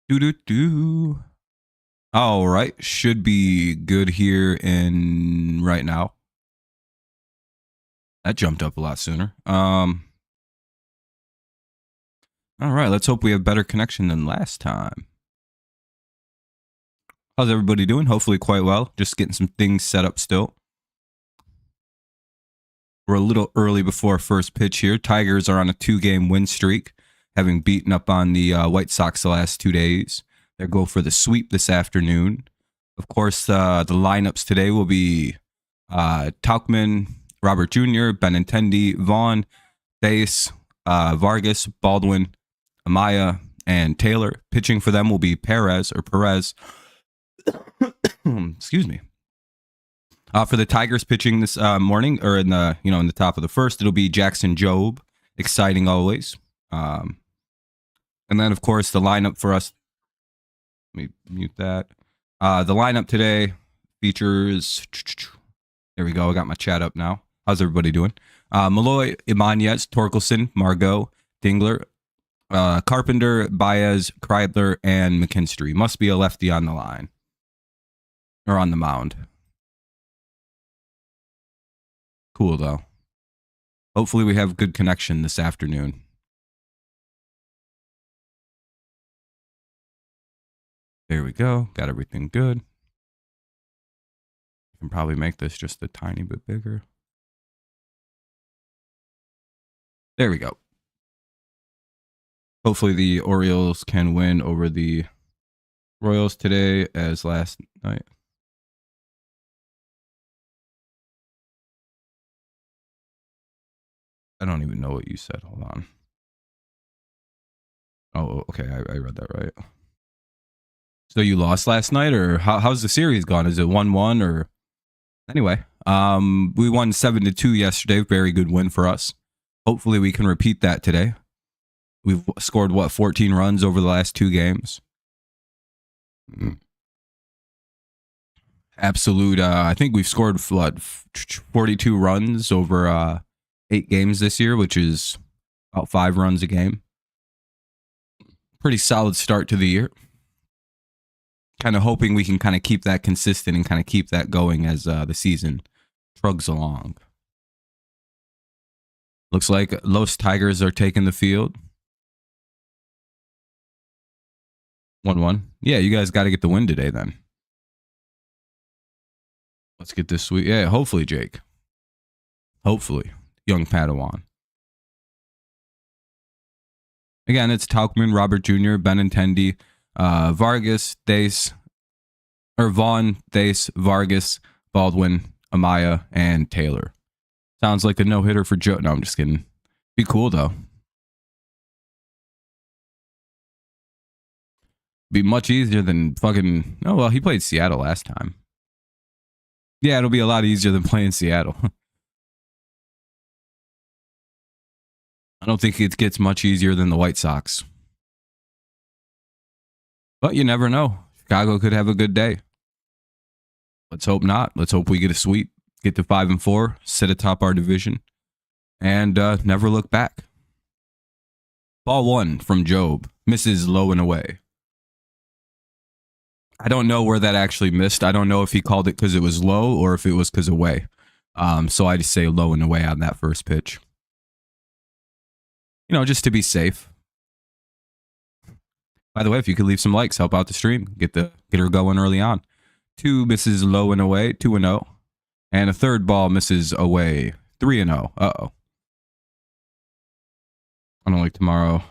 Do do do. All right, should be good here in right now. That jumped up a lot sooner. All right, let's hope we have better connection than last time. How's everybody doing? Hopefully quite well. Just getting some things set up still. We're a little early before first pitch here. Tigers are on a 2-game win streak, having beaten up on the White Sox the last 2 days. They go for the sweep this afternoon. Of course, the lineups today will be Tauchman, Robert Jr., Benintendi, Vaughn, Bass, Vargas, Baldwin, Amaya, and Taylor. Pitching for them will be Perez. Excuse me. For the Tigers pitching this morning, or in the top of the first, it'll be Jackson Jobe. Exciting always. And then of course the lineup for us. Let me mute that. The lineup today features. There we go. I got my chat up now. How's everybody doing? Malloy, Ibanez, Torkelson, Margot, Dingler, Carpenter, Baez, Kreidler, and McKinstry. Must be a lefty on the line. Or on the mound. Cool, though. Hopefully we have good connection this afternoon. There we go. Got everything good. I can probably make this just a tiny bit bigger. There we go. Hopefully the Orioles can win over the Royals today as last night. I don't even know what you said. Hold on. Oh, okay. I read that right. So you lost last night, or how's the series gone? Is it 1-1 or? Anyway, we won 7-2 yesterday. Very good win for us. Hopefully we can repeat that today. We've scored 14 runs over the last 2 games. Absolute. I think we've scored 42 runs over 8 games this year, which is about 5 runs a game. Pretty solid start to the year. Kind of hoping we can kind of keep that consistent and kind of keep that going as the season trugs along. Looks like Los Tigers are taking the field. 1-1. Yeah, you guys got to get the win today then. Let's get this sweet. Yeah, hopefully, Jake. Hopefully. Young Padawan. Again, it's Tauchman, Robert Jr., Benintendi, Vargas, Vaughn, Dace, Vargas, Baldwin, Amaya, and Taylor. Sounds like a no-hitter for Joe. No, I'm just kidding. Be cool, though. Be much easier than fucking... Oh, well, he played Seattle last time. Yeah, it'll be a lot easier than playing Seattle. I don't think it gets much easier than the White Sox. But you never know. Chicago could have a good day. Let's hope not. Let's hope we get a sweep, get to 5-4, sit atop our division, and never look back. Ball 1 from Jobe. Misses low and away. I don't know where that actually missed. I don't know if he called it because it was low or if it was because away. So I just say low and away on that first pitch. You know, just to be safe. By the way, if you could leave some likes, help out the stream. Get her going early on. 2 misses low and away, 2-0. And a third ball misses away, 3-0. Uh-oh. I don't like tomorrow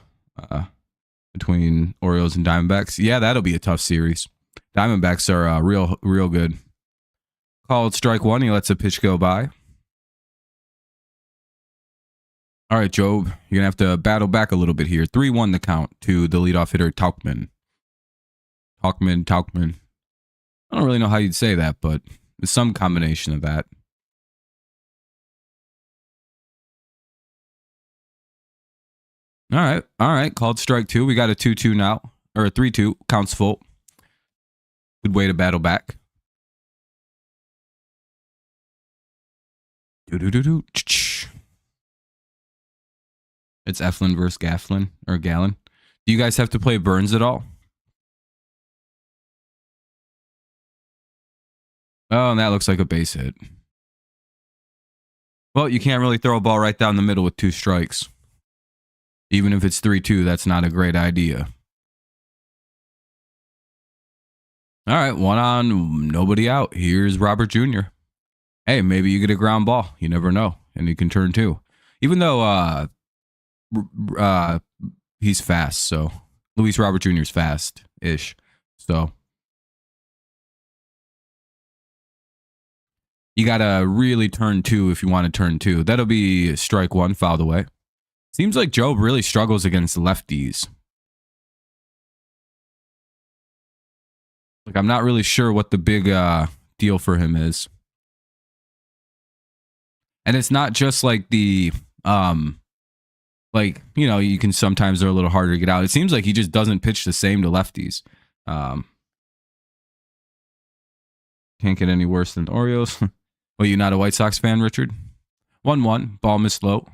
between Orioles and Diamondbacks. Yeah, that'll be a tough series. Diamondbacks are real good. Called strike 1. He lets a pitch go by. All right, Jobe, you're going to have to battle back a little bit here. 3-1 the count to the leadoff hitter, Tauchman. Tauchman. I don't really know how you'd say that, but it's some combination of that. All right. Called strike 2. We got a 2-2 now, or a 3-2. Counts full. Good way to battle back. It's Eflin versus Gafflin or Gallon. Do you guys have to play Burns at all? Oh, and that looks like a base hit. Well, you can't really throw a ball right down the middle with 2 strikes. Even if it's 3-2, that's not a great idea. All right, 1 on, nobody out. Here's Robert Jr. Hey, maybe you get a ground ball. You never know. And you can turn 2. Even though he's fast, so Luis Robert Jr. is fast-ish. So you got to really turn 2 if you want to turn 2. That'll be strike 1, fouled away. Seems like Jobe really struggles against lefties. Like, I'm not really sure what the big deal for him is. And it's not just like the, like, you know, you can sometimes they're a little harder to get out. It seems like he just doesn't pitch the same to lefties. Can't get any worse than the Orioles. Well, you not a White Sox fan, Richard? 1-1, ball missed low.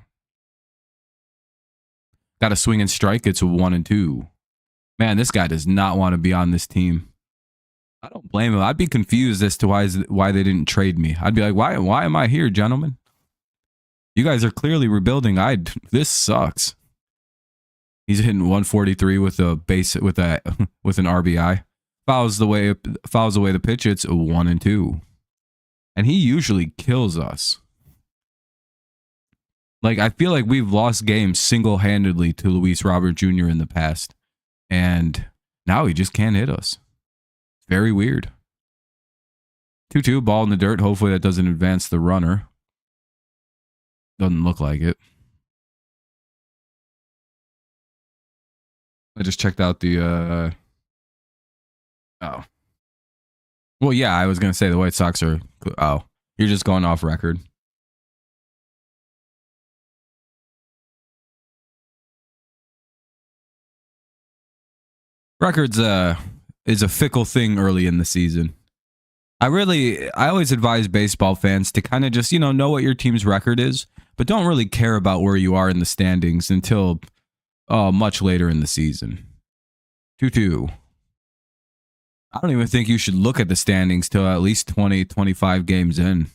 Got a swing and strike. It's a 1-2. Man, this guy does not want to be on this team. I don't blame him. I'd be confused as to why they didn't trade me. I'd be like, why am I here, gentlemen? You guys are clearly rebuilding. This sucks. He's hitting 143 with a base with an RBI. Fouls away the pitch. It's a 1-2. And he usually kills us. Like, I feel like we've lost games single-handedly to Luis Robert Jr. in the past. And now he just can't hit us. Very weird. 2-2, ball in the dirt. Hopefully that doesn't advance the runner. Doesn't look like it. I just checked out the... Oh. Well, yeah, I was going to say the White Sox are... Oh, you're just going off record. Records is a fickle thing early in the season. I always advise baseball fans to kind of just, you know what your team's record is, but don't really care about where you are in the standings until much later in the season. 2-2. I don't even think you should look at the standings till at least 20, 25 games in.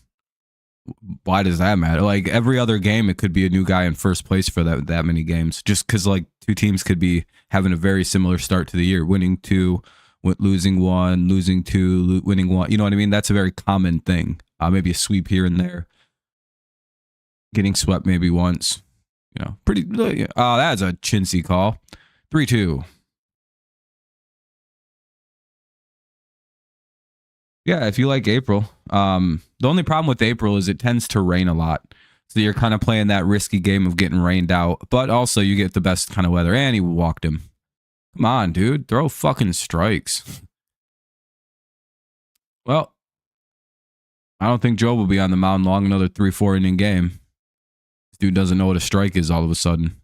Why does that matter? Like, every other game, it could be a new guy in first place for that many games. Just because, like, 2 teams could be having a very similar start to the year. Winning 2, losing 1, losing 2, winning 1. You know what I mean? That's a very common thing. Maybe a sweep here and there. Getting swept maybe once. You know, pretty... Oh, that's a chintzy call. 3-2. Yeah, if you like April. The only problem with April is it tends to rain a lot. So you're kind of playing that risky game of getting rained out. But also you get the best kind of weather. And he walked him. Come on, dude. Throw fucking strikes. Well, I don't think Joe will be on the mound long. Another 3-4 inning game. This dude doesn't know what a strike is all of a sudden.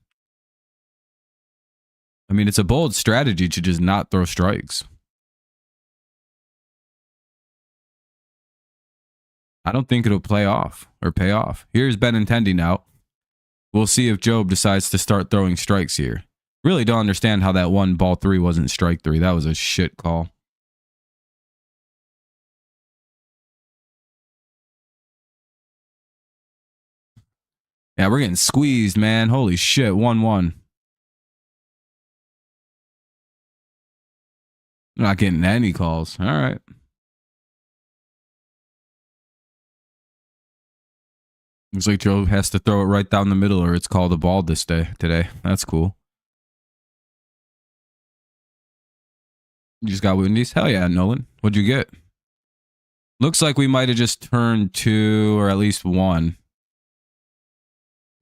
I mean, it's a bold strategy to just not throw strikes. I don't think it'll pay off. Here's Benintendi now. We'll see if Jobe decides to start throwing strikes here. Really don't understand how that 1-3 wasn't strike 3. That was a shit call. Yeah, we're getting squeezed, man. Holy shit. 1-1. Not getting any calls. All right. Looks like Joe has to throw it right down the middle or it's called a ball today. That's cool. You just got Wendy's? Hell yeah, Nolan. What'd you get? Looks like we might have just turned 2 or at least 1.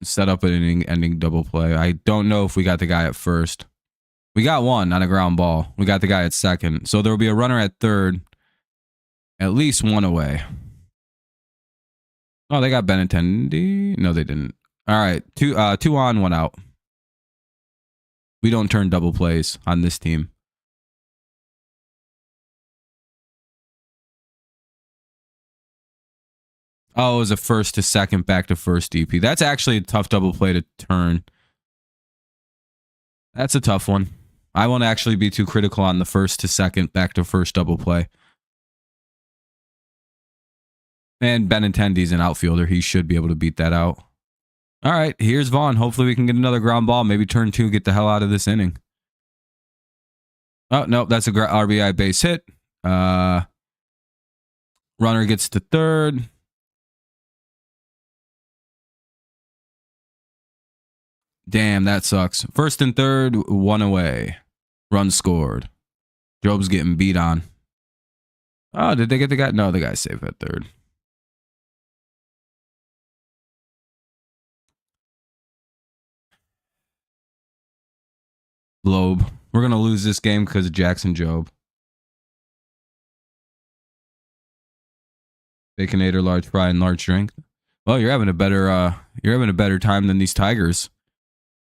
Set up an ending double play. I don't know if we got the guy at first. We got 1 on a ground ball. We got the guy at second. So there will be a runner at third. At least 1 away. Oh, they got Benintendi. No, they didn't. All right. 2 on, 1 out. We don't turn double plays on this team. Oh, it was a first to second, back to first DP. That's actually a tough double play to turn. That's a tough one. I won't actually be too critical on the first to second, back to first double play. And Benintendi's an outfielder. He should be able to beat that out. All right, here's Vaughn. Hopefully we can get another ground ball. Maybe turn 2, get the hell out of this inning. Oh, no, that's a RBI base hit. Runner gets to third. Damn, that sucks. First and third, 1 away. Run scored. Jobe's getting beat on. Oh, did they get the guy? No, the guy's safe at third. Globe. We're going to lose this game because of Jackson Jobe. Baconator, large fry, and large drink. Well, you're having a better time than these Tigers.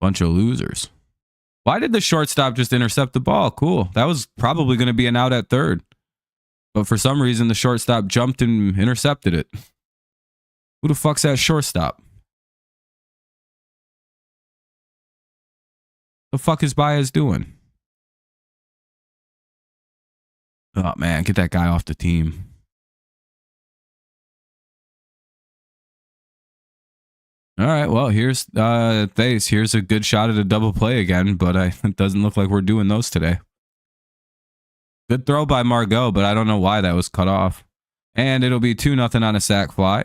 Bunch of losers. Why did the shortstop just intercept the ball? Cool. That was probably going to be an out at third. But for some reason, the shortstop jumped and intercepted it. Who the fuck's that shortstop? The fuck is Baez doing? Oh, man. Get that guy off the team. All right, well, here's Thays. Here's a good shot at a double play again, but it doesn't look like we're doing those today. Good throw by Margot, but I don't know why that was cut off. And it'll be 2-0 on a sac fly.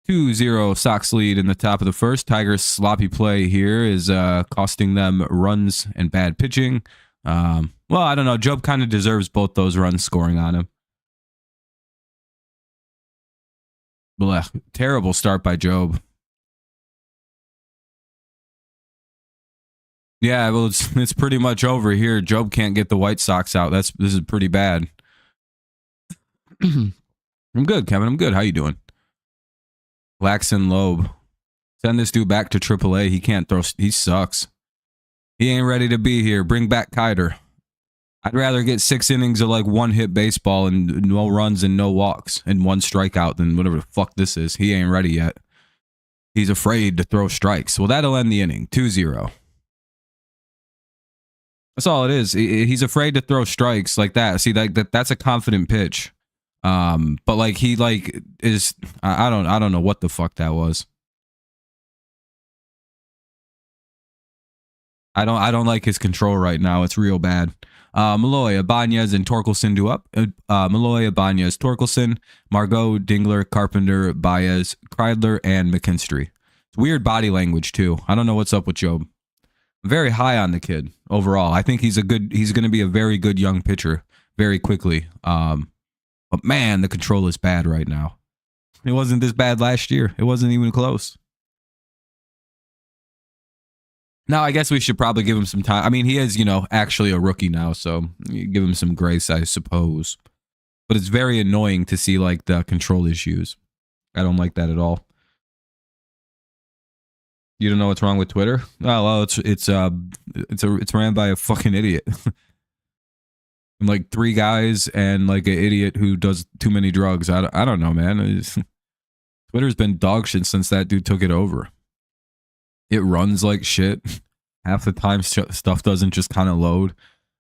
(2-0) Sox lead in the top of the first. Tigers' sloppy play here is costing them runs and bad pitching. Well, I don't know. Jobe kind of deserves both those runs scoring on him. Blech. Terrible start by Jobe. Yeah, well, it's pretty much over here. Jobe can't get the White Sox out. This is pretty bad. I'm good, Kevin. I'm good. How you doing? Laxon Loeb. Send this dude back to AAA. He can't throw. He sucks. He ain't ready to be here. Bring back Kiter. I'd rather get 6 innings of like 1-hit baseball and no runs and no walks and 1 strikeout than whatever the fuck this is. He ain't ready yet. He's afraid to throw strikes. Well, that'll end the inning. 2-0. That's all it is. He's afraid to throw strikes like that. See, that's a confident pitch. But like he like is I don't know what the fuck that was. I don't like his control right now. It's real bad. Malloy, Ibanez, and Torkelson do up. Malloy, Ibanez, Torkelson, Margot, Dingler, Carpenter, Baez, Kreidler, and McKinstry. It's weird body language too. I don't know what's up with Jobe. I'm very high on the kid overall. I think he's going to be a very good young pitcher very quickly. But man, the control is bad right now. It wasn't this bad last year. It wasn't even close. Now, I guess we should probably give him some time. I mean, he is, actually a rookie now, so you give him some grace, I suppose. But it's very annoying to see, like, the control issues. I don't like that at all. You don't know what's wrong with Twitter? Oh, well, it's ran by a fucking idiot. And like 3 guys and like an idiot who does too many drugs. I don't know, man. Twitter's been dog shit since that dude took it over. It runs like shit. Half the time stuff doesn't just kind of load.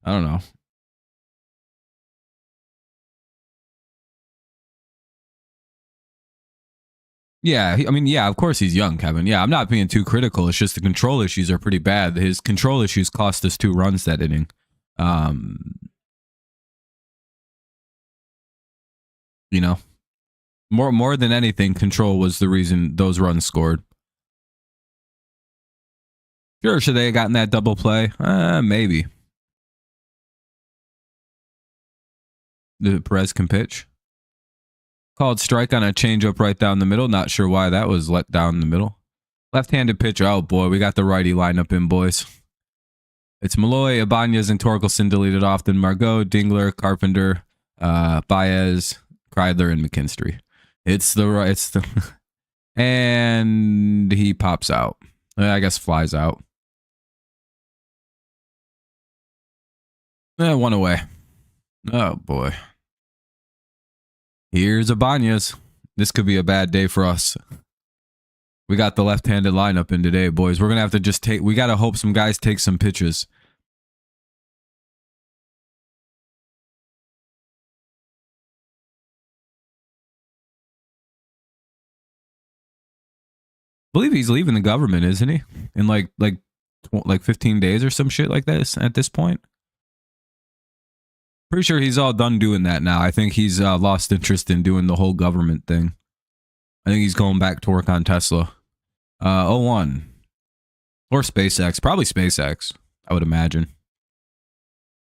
I don't know. Yeah, I mean, yeah, of course he's young, Kevin. Yeah, I'm not being too critical. It's just the control issues are pretty bad. His control issues cost us 2 runs that inning. More than anything, control was the reason those runs scored. Sure, should they have gotten that double play? Maybe. The Perez can pitch. Called strike on a changeup right down the middle. Not sure why that was let down the middle. Left-handed pitcher. Oh, boy. We got the righty lineup in, boys. It's Malloy, Ibanez, and Torkelson deleted off. Then Margot, Dingler, Carpenter, Baez, Kreidler, and McKinstry. And he pops out. I guess flies out. 1 away. Oh, boy. Here's Ibanez. This could be a bad day for us. We got the left-handed lineup in today, boys. We're going to have to just take... We got to hope some guys take some pitches. I believe he's leaving the government, isn't he? In like 15 days or some shit like this at this point. Pretty sure he's all done doing that now. I think he's lost interest in doing the whole government thing. I think he's going back to work on Tesla. 01. Or SpaceX. Probably SpaceX, I would imagine.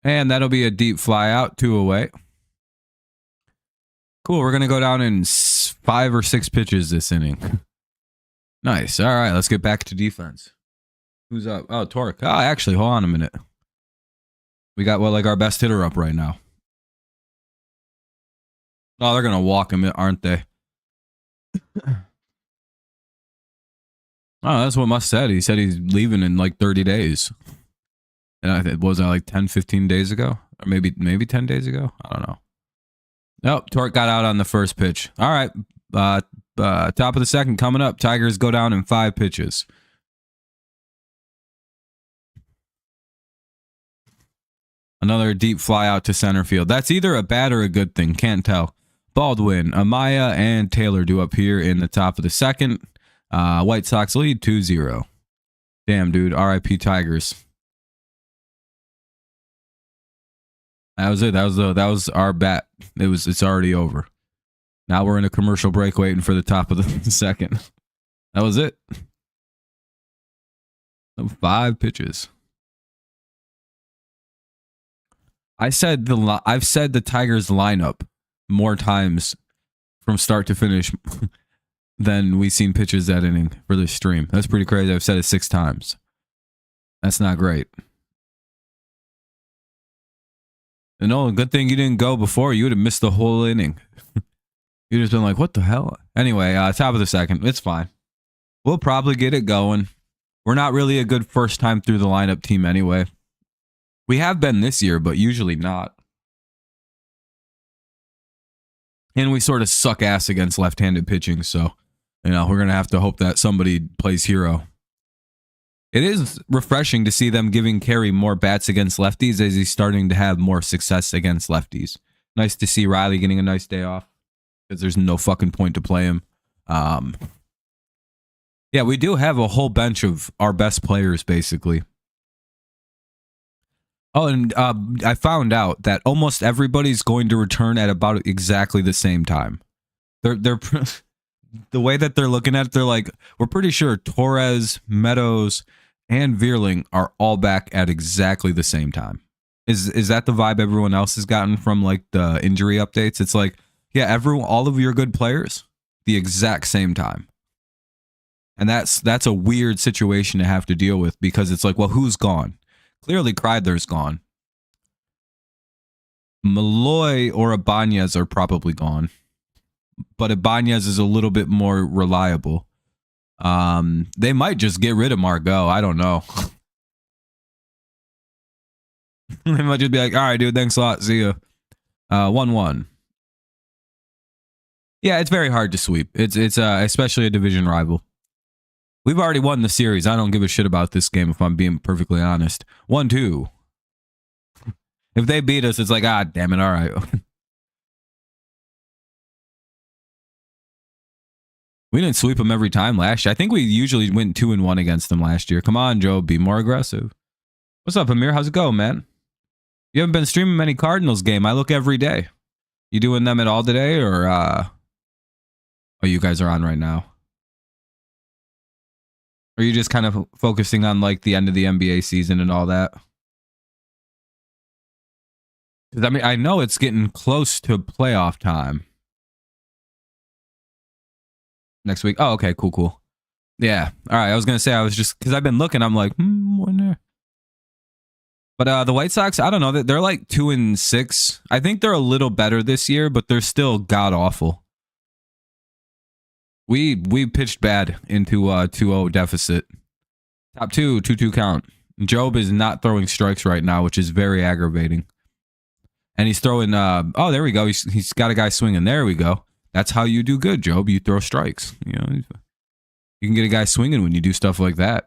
And that'll be a deep fly out, 2 away. Cool, we're going to go down in 5 or 6 pitches this inning. Nice. All right, let's get back to defense. Who's up? Oh, Torque. Oh, actually, hold on a minute. We got, well, like our best hitter up right now. Oh, they're going to walk him, aren't they? Oh, that's what Musk said. He said he's leaving in like 30 days. And I think, was that like 10, 15 days ago? Or maybe 10 days ago? I don't know. Nope, Torque got out on the first pitch. All right, top of the second coming up. Tigers go down in 5 pitches. Another deep fly out to center field. That's either a bad or a good thing. Can't tell. Baldwin, Amaya, and Taylor do up here in the top of the second. White Sox lead 2-0. Damn, dude. RIP Tigers. That was it. That was our bat. It's already over. Now we're in a commercial break waiting for the top of the second. That was it. 5 pitches. I've said the Tigers lineup more times from start to finish than we've seen pitches that inning for this stream. That's pretty crazy. I've said it 6 times. That's not great. And no, good thing you didn't go before. You would have missed the whole inning. You'd just been like, what the hell? Anyway, top of the second. It's fine. We'll probably get it going. We're not really a good first time through the lineup team anyway. We have been this year, but usually not. And we sort of suck ass against left-handed pitching, so, you know, we're going to have to hope that somebody plays hero. It is refreshing to see them giving Carey more bats against lefties as he's starting to have more success against lefties. Nice to see Riley getting a nice day off because there's no fucking point to play him. Yeah, we do have a whole bench of our best players, basically. Oh, and I found out that almost everybody's going to return at about exactly the same time. They're the way that they're looking at it, they're like, we're pretty sure Torres, Meadows, and Veerling are all back at exactly the same time. Is that the vibe everyone else has gotten from like the injury updates? It's like, yeah, all of your good players, the exact same time. And that's a weird situation to have to deal with because it's like, well, who's gone? Clearly, Kreidler's gone. Malloy or Ibanez are probably gone. But Ibanez is a little bit more reliable. They might just get rid of Margot. I don't know. They might just be like, all right, dude, thanks a lot. See ya. 1-1. Yeah, it's very hard to sweep. It's especially a division rival. We've already won the series. I don't give a shit about this game if I'm being perfectly honest. 1-2. If they beat us, it's like, ah, damn it, all right. We didn't sweep them every time last year. I think we usually went 2-1 against them last year. Come on, Joe, be more aggressive. What's up, Amir? How's it going, man? You haven't been streaming many Cardinals game. I look every day. You doing them at all today, or oh, you guys are on right now? Or are you just kind of focusing on like the end of the NBA season and all that? Because I mean, I know it's getting close to playoff time. Next week. Oh, okay, cool. Yeah. All right. I was gonna say I was just because I've been looking. I'm like, one there. But the White Sox, I don't know. They're like 2-6. I think they're a little better this year, but they're still god awful. We pitched bad into a 2-0 deficit. Top 2-2 count. Jobe is not throwing strikes right now, which is very aggravating. And he's throwing. Oh, there we go. He's got a guy swinging. There we go. That's how you do good, Jobe. You throw strikes. You know. You can get a guy swinging when you do stuff like that.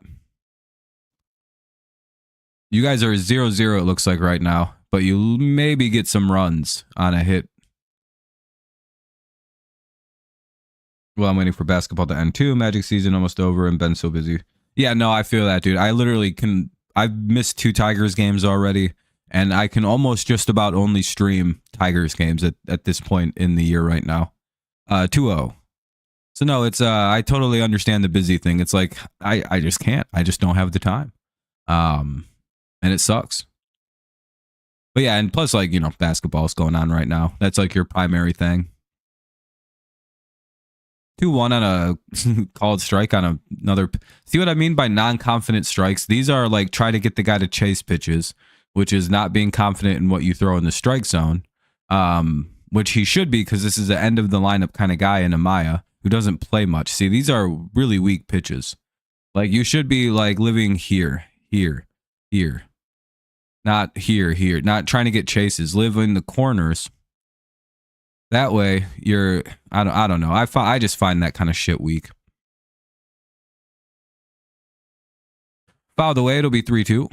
You guys are 0-0, it looks like right now, but you maybe get some runs on a hit. Well, I'm waiting for basketball to end too. Magic season almost over and Ben's so busy. Yeah, no, I feel that, dude. I literally can. I've missed 2 Tigers games already, and I can almost just about only stream Tigers games at this point in the year right now. 2-0. So no, it's I totally understand the busy thing. It's like I just can't. I just don't have the time. And it sucks. But yeah, and plus, like, you know, basketball's going on right now. That's like your primary thing. 2-1 on a called strike on another. See what I mean by non-confident strikes? These are like try to get the guy to chase pitches, which is not being confident in what you throw in the strike zone, which he should be because this is an end of the lineup kind of guy in Amaya who doesn't play much. See, these are really weak pitches. Like, you should be like living here, here, here. Not here, here. Not trying to get chases. Live in the corners. That way, you're. I don't know. I just find that kind of shit weak. Fouled away, it'll be 3-2.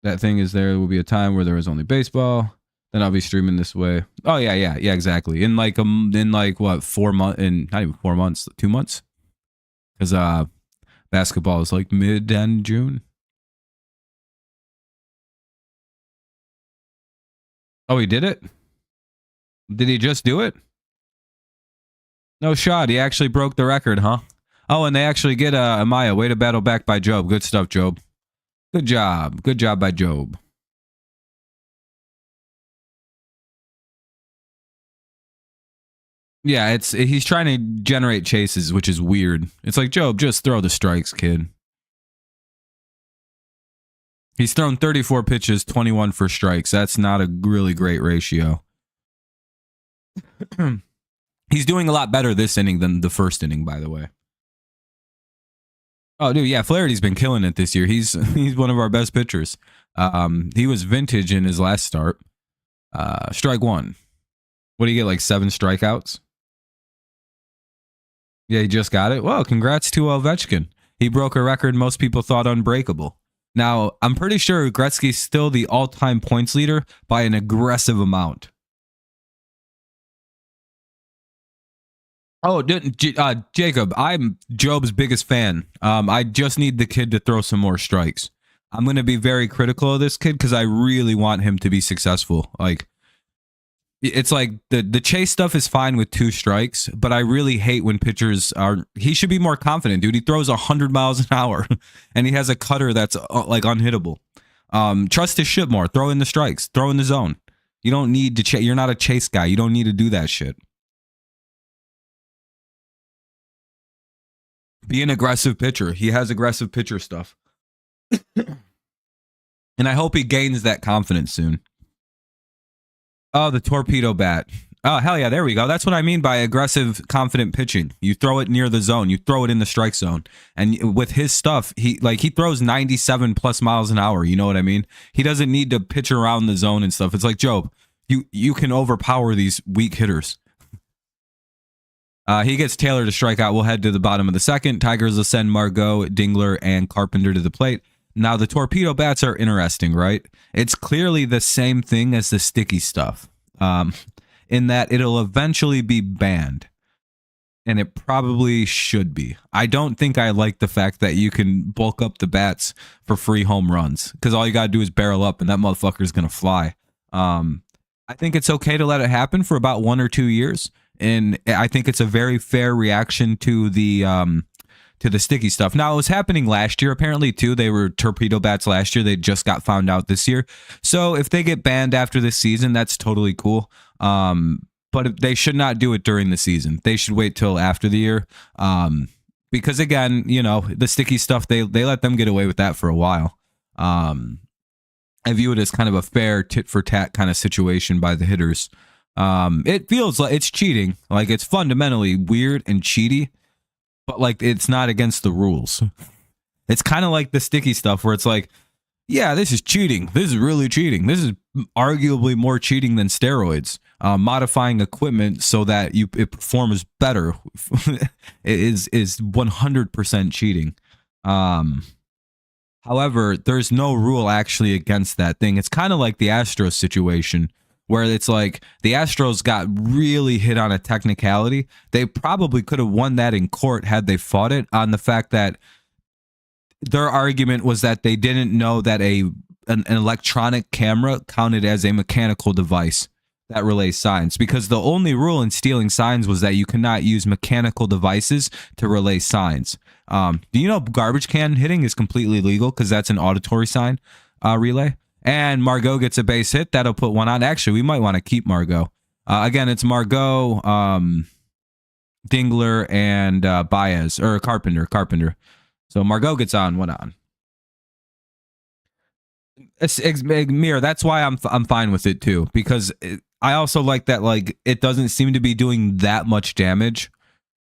That thing is there will be a time where there is only baseball. Then I'll be streaming this way. Oh yeah, exactly. In like what 4 months? In not even 4 months, 2 months. Because basketball is like mid-end June. Oh, he did it? Did he just do it? No shot. He actually broke the record, huh? Oh, and they actually get Amaya. Way to battle back by Jobe. Good stuff, Jobe. Good job. Good job by Jobe. Yeah, he's trying to generate chases, which is weird. It's like, Jobe, just throw the strikes, kid. He's thrown 34 pitches, 21 for strikes. That's not a really great ratio. He's doing a lot better this inning than the first inning, by the way. Oh, dude, yeah, Flaherty's been killing it this year. He's one of our best pitchers. He was vintage in his last start. Strike one. What do you get, like 7 strikeouts? Yeah, he just got it. Well, congrats to Ovechkin. He broke a record most people thought unbreakable. Now, I'm pretty sure Gretzky's still the all-time points leader by an aggressive amount. Oh, Jacob, I'm Jobe's biggest fan. I just need the kid to throw some more strikes. I'm going to be very critical of this kid because I really want him to be successful. Like, it's like the chase stuff is fine with 2 strikes, but I really hate when pitchers are. He should be more confident, dude. He throws 100 miles an hour, and he has a cutter that's like unhittable. Trust his shit more. Throw in the strikes. Throw in the zone. You don't need to chase. You're not a chase guy. You don't need to do that shit. Be an aggressive pitcher. He has aggressive pitcher stuff, and I hope he gains that confidence soon. Oh, the torpedo bat. Oh, hell yeah, there we go. That's what I mean by aggressive, confident pitching. You throw it near the zone. You throw it in the strike zone. And with his stuff, he throws 97 plus miles an hour. You know what I mean? He doesn't need to pitch around the zone and stuff. It's like, Jobe, you can overpower these weak hitters. He gets Taylor to strike out. We'll head to the bottom of the second. Tigers will send Margot, Dingler, and Carpenter to the plate. Now, the torpedo bats are interesting, right? It's clearly the same thing as the sticky stuff, in that it'll eventually be banned, and it probably should be. I don't think I like the fact that you can bulk up the bats for free home runs, because all you got to do is barrel up, and that motherfucker's going to fly. I think it's okay to let it happen for about 1 or 2 years, and I think it's a very fair reaction to the sticky stuff. Now, it was happening last year, apparently, too. They were torpedo bats last year. They just got found out this year. So if they get banned after this season, that's totally cool. But they should not do it during the season. They should wait till after the year. Because, again, you know, the sticky stuff, they let them get away with that for a while. I view it as kind of a fair tit-for-tat kind of situation by the hitters. It feels like it's cheating. Like, it's fundamentally weird and cheaty. But, like, it's not against the rules. It's kind of like the sticky stuff where it's like, yeah, this is cheating. This is really cheating. This is arguably more cheating than steroids. Modifying equipment so that it performs better is 100% cheating. However, there's no rule actually against that thing. It's kind of like the Astros situation, where it's like the Astros got really hit on a technicality. They probably could have won that in court had they fought it on the fact that their argument was that they didn't know that an electronic camera counted as a mechanical device that relays signs, because the only rule in stealing signs was that you cannot use mechanical devices to relay signs. Do you know garbage can hitting is completely legal because that's an auditory sign relay? And Margot gets a base hit. That'll put one on. Actually, we might want to keep Margot. Again, it's Margot, Dingler, and Baez, or Carpenter. So Margot gets on, one on. Mir, that's why I'm fine with it too, because I also like that, like, it doesn't seem to be doing that much damage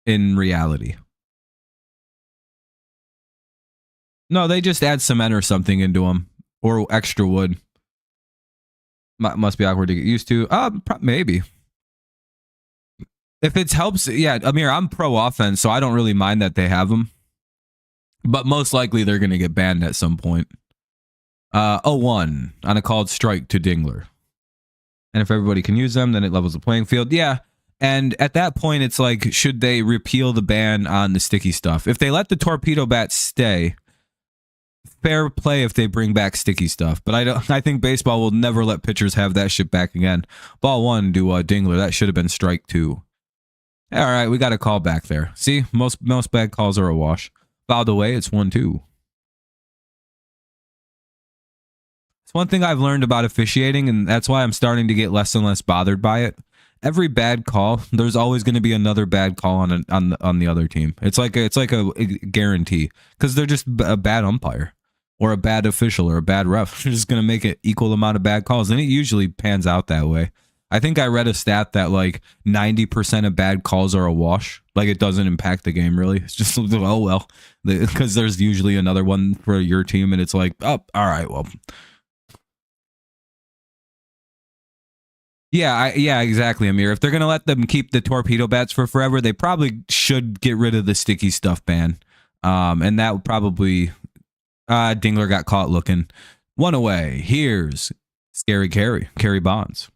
in reality. No, they just add cement or something into them, or extra wood. Must be awkward to get used to. Maybe. If it helps, yeah, Amir, I'm pro offense, so I don't really mind that they have them. But most likely they're going to get banned at some point. 0-1 on a called strike to Dingler. And if everybody can use them, then it levels the playing field. Yeah. And at that point, it's like, should they repeal the ban on the sticky stuff? If they let the torpedo bats stay, fair play if they bring back sticky stuff. But I think baseball will never let pitchers have that shit back again. Ball 1 to Dingler. That should have been strike 2. All right, we got a call back there. See, most bad calls are a wash. Fouled away, it's 1-2. It's one thing I've learned about officiating, and that's why I'm starting to get less and less bothered by it. Every bad call, there's always going to be another bad call on the other team. It's like a guarantee, because they're just a bad umpire or a bad official or a bad ref. They're just going to make an equal amount of bad calls, and it usually pans out that way. I think I read a stat that like 90% of bad calls are a wash. Like, it doesn't impact the game really. It's just, oh well, because there's usually another one for your team, and it's like, oh, all right, well. Yeah, exactly, Amir. If they're going to let them keep the torpedo bats for forever, they probably should get rid of the sticky stuff ban. And that would probably... Dingler got caught looking. One away. Here's Scary Carry Bonds.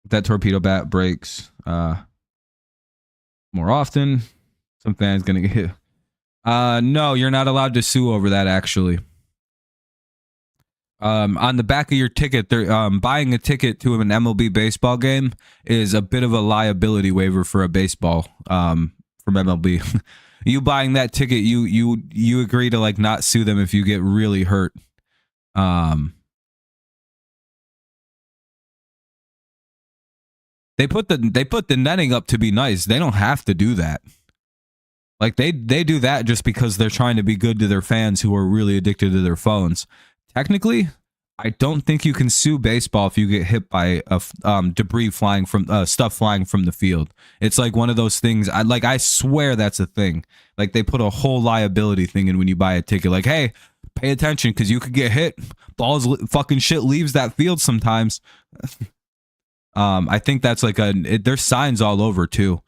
That torpedo bat breaks more often. Some fans going to get hit. No, you're not allowed to sue over that, actually. On the back of your ticket, buying a ticket to an MLB baseball game is a bit of a liability waiver for a baseball from MLB. You buying that ticket, you agree to like not sue them if you get really hurt. They put the netting up to be nice. They don't have to do that. Like they do that just because they're trying to be good to their fans who are really addicted to their phones. Technically, I don't think you can sue baseball if you get hit by debris flying from stuff flying from the field. It's like one of those things. I swear that's a thing. Like they put a whole liability thing in when you buy a ticket. Like, hey, pay attention because you could get hit. Fucking shit leaves that field sometimes. I think that's like there's signs all over too.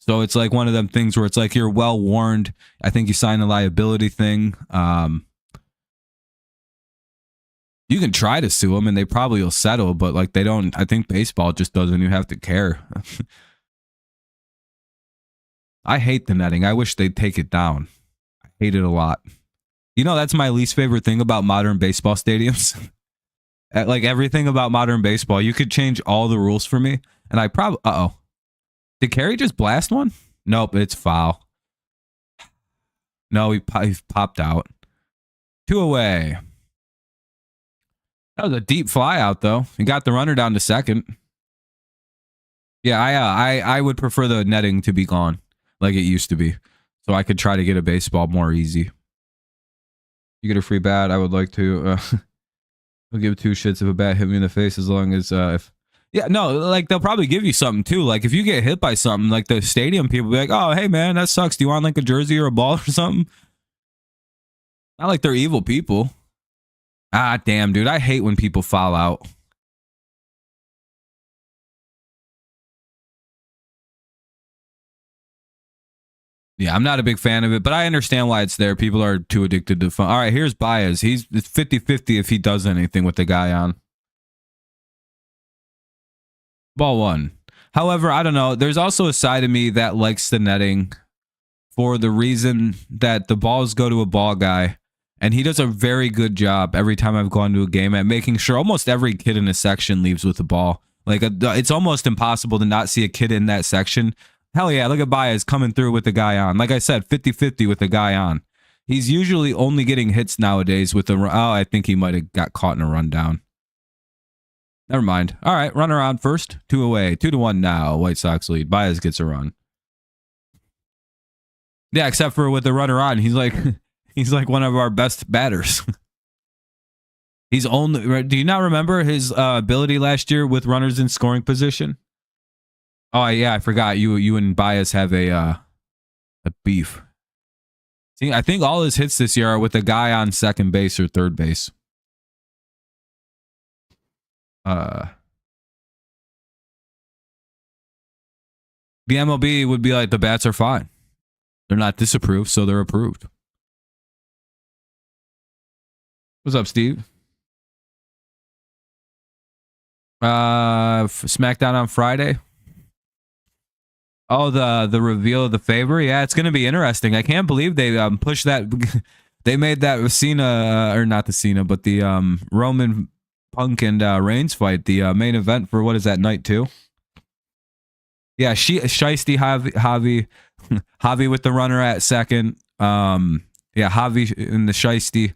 So it's like one of them things where it's like you're well warned. I think you sign a liability thing. You can try to sue them and they probably will settle, but like they don't. I think baseball just doesn't even have to care. I hate the netting. I wish they'd take it down. I hate it a lot. You know, that's my least favorite thing about modern baseball stadiums. Like everything about modern baseball, you could change all the rules for me, and I probably. Did Carey just blast one? Nope, it's foul. No, he popped out. 2 away. That was a deep fly out, though. He got the runner down to second. Yeah, I would prefer the netting to be gone like it used to be, so I could try to get a baseball more easy. You get a free bat. I would like to. I'll give 2 shits if a bat hit me in the face, as long as if. Yeah, no, like they'll probably give you something too. Like if you get hit by something, like the stadium people be like, "Oh, hey man, that sucks. Do you want like a jersey or a ball or something?" Not like they're evil people. Ah, damn, dude. I hate when people foul out. Yeah, I'm not a big fan of it, but I understand why it's there. People are too addicted to fun. All right, here's Baez. It's 50-50 if he does anything with the guy on. Ball one. However, I don't know. There's also a side of me that likes the netting for the reason that the balls go to a ball guy, and he does a very good job every time I've gone to a game at making sure almost every kid in a section leaves with the ball. Like, it's almost impossible to not see a kid in that section. Hell yeah, look at Baez coming through with the guy on. Like I said, 50-50 with the guy on. He's usually only getting hits nowadays with a... Oh, I think he might have got caught in a rundown. Never mind. All right, runner on first. 2 away. 2-1 now. White Sox lead. Baez gets a run. Yeah, except for with the runner on, he's like one of our best batters. He's only... Do you not remember his ability last year with runners in scoring position? Oh yeah, I forgot. You and Baez have a beef. See, I think all his hits this year are with a guy on second base or third base. The MLB would be like, the bats are fine. They're not disapproved, so they're approved. What's up, Steve? SmackDown on Friday. Oh, the reveal of the favor. Yeah, it's gonna be interesting. I can't believe they pushed that. They made that Cena, or not the Cena, but the Roman Punk and Reigns fight the main event for what is that, night 2? Yeah, Shiesty Javi Javi with the runner at second. Yeah, Javi in the Shiesty.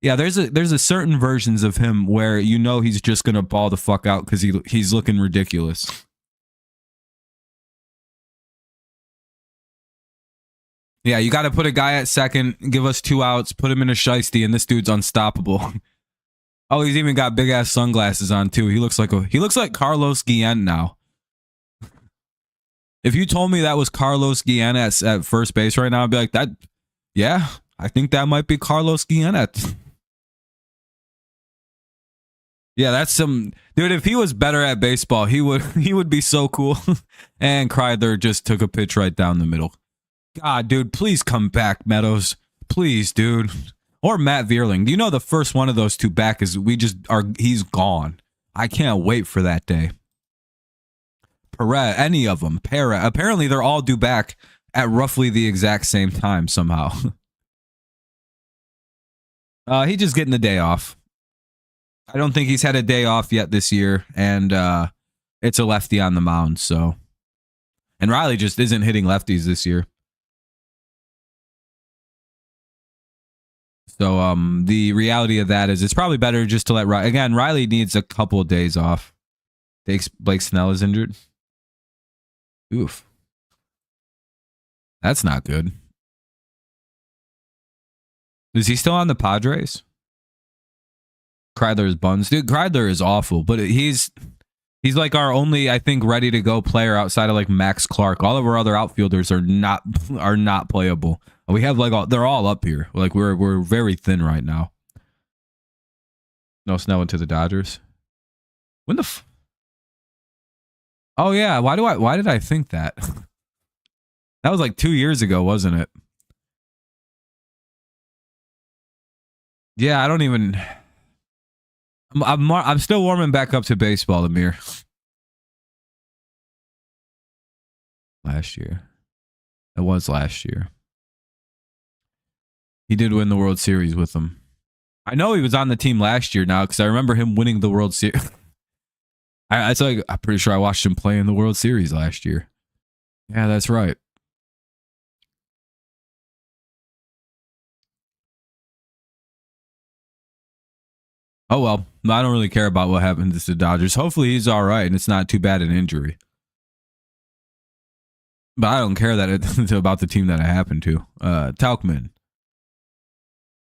Yeah, there's a certain versions of him where you know he's just gonna ball the fuck out because he's looking ridiculous. Yeah, you got to put a guy at second, give us 2 outs, put him in a Shiesty, and this dude's unstoppable. Oh, he's even got big ass sunglasses on too. He looks like Carlos Guillen now. If you told me that was Carlos Guillen at first base right now, I'd be like, that. Yeah, I think that might be Carlos Guillen at. Yeah, that's some dude. If he was better at baseball, he would be so cool. And Kreidler just took a pitch right down the middle. God, dude, please come back, Meadows. Please, dude. Or Matt Vierling. Do you know the first one of those two back is he's gone. I can't wait for that day. Perez, any of them. Perez. Apparently they're all due back at roughly the exact same time somehow. He's just getting the day off. I don't think he's had a day off yet this year, and it's a lefty on the mound, so. And Riley just isn't hitting lefties this year. So the reality of that is it's probably better just to let Riley needs a couple of days off. Blake Snell is injured. Oof. That's not good. Is he still on the Padres? Kreidler is buns. Dude, Kreidler is awful, but he's like our only, I think, ready to go player outside of like Max Clark. All of our other outfielders are not playable. We have they're all up here. Like we're very thin right now. No Snell into the Dodgers. When the Oh yeah, why did I think that? That was like 2 years ago, wasn't it? Yeah, I don't even I'm still warming back up to baseball, Amir. Last year. It was last year. He did win the World Series with them. I know he was on the team last year now because I remember him winning the World Series. I'm pretty sure I watched him play in the World Series last year. Yeah, that's right. Oh, well, I don't really care about what happens to the Dodgers. Hopefully he's all right and it's not too bad an injury. But I don't care about the team that it happened to. Tauchman.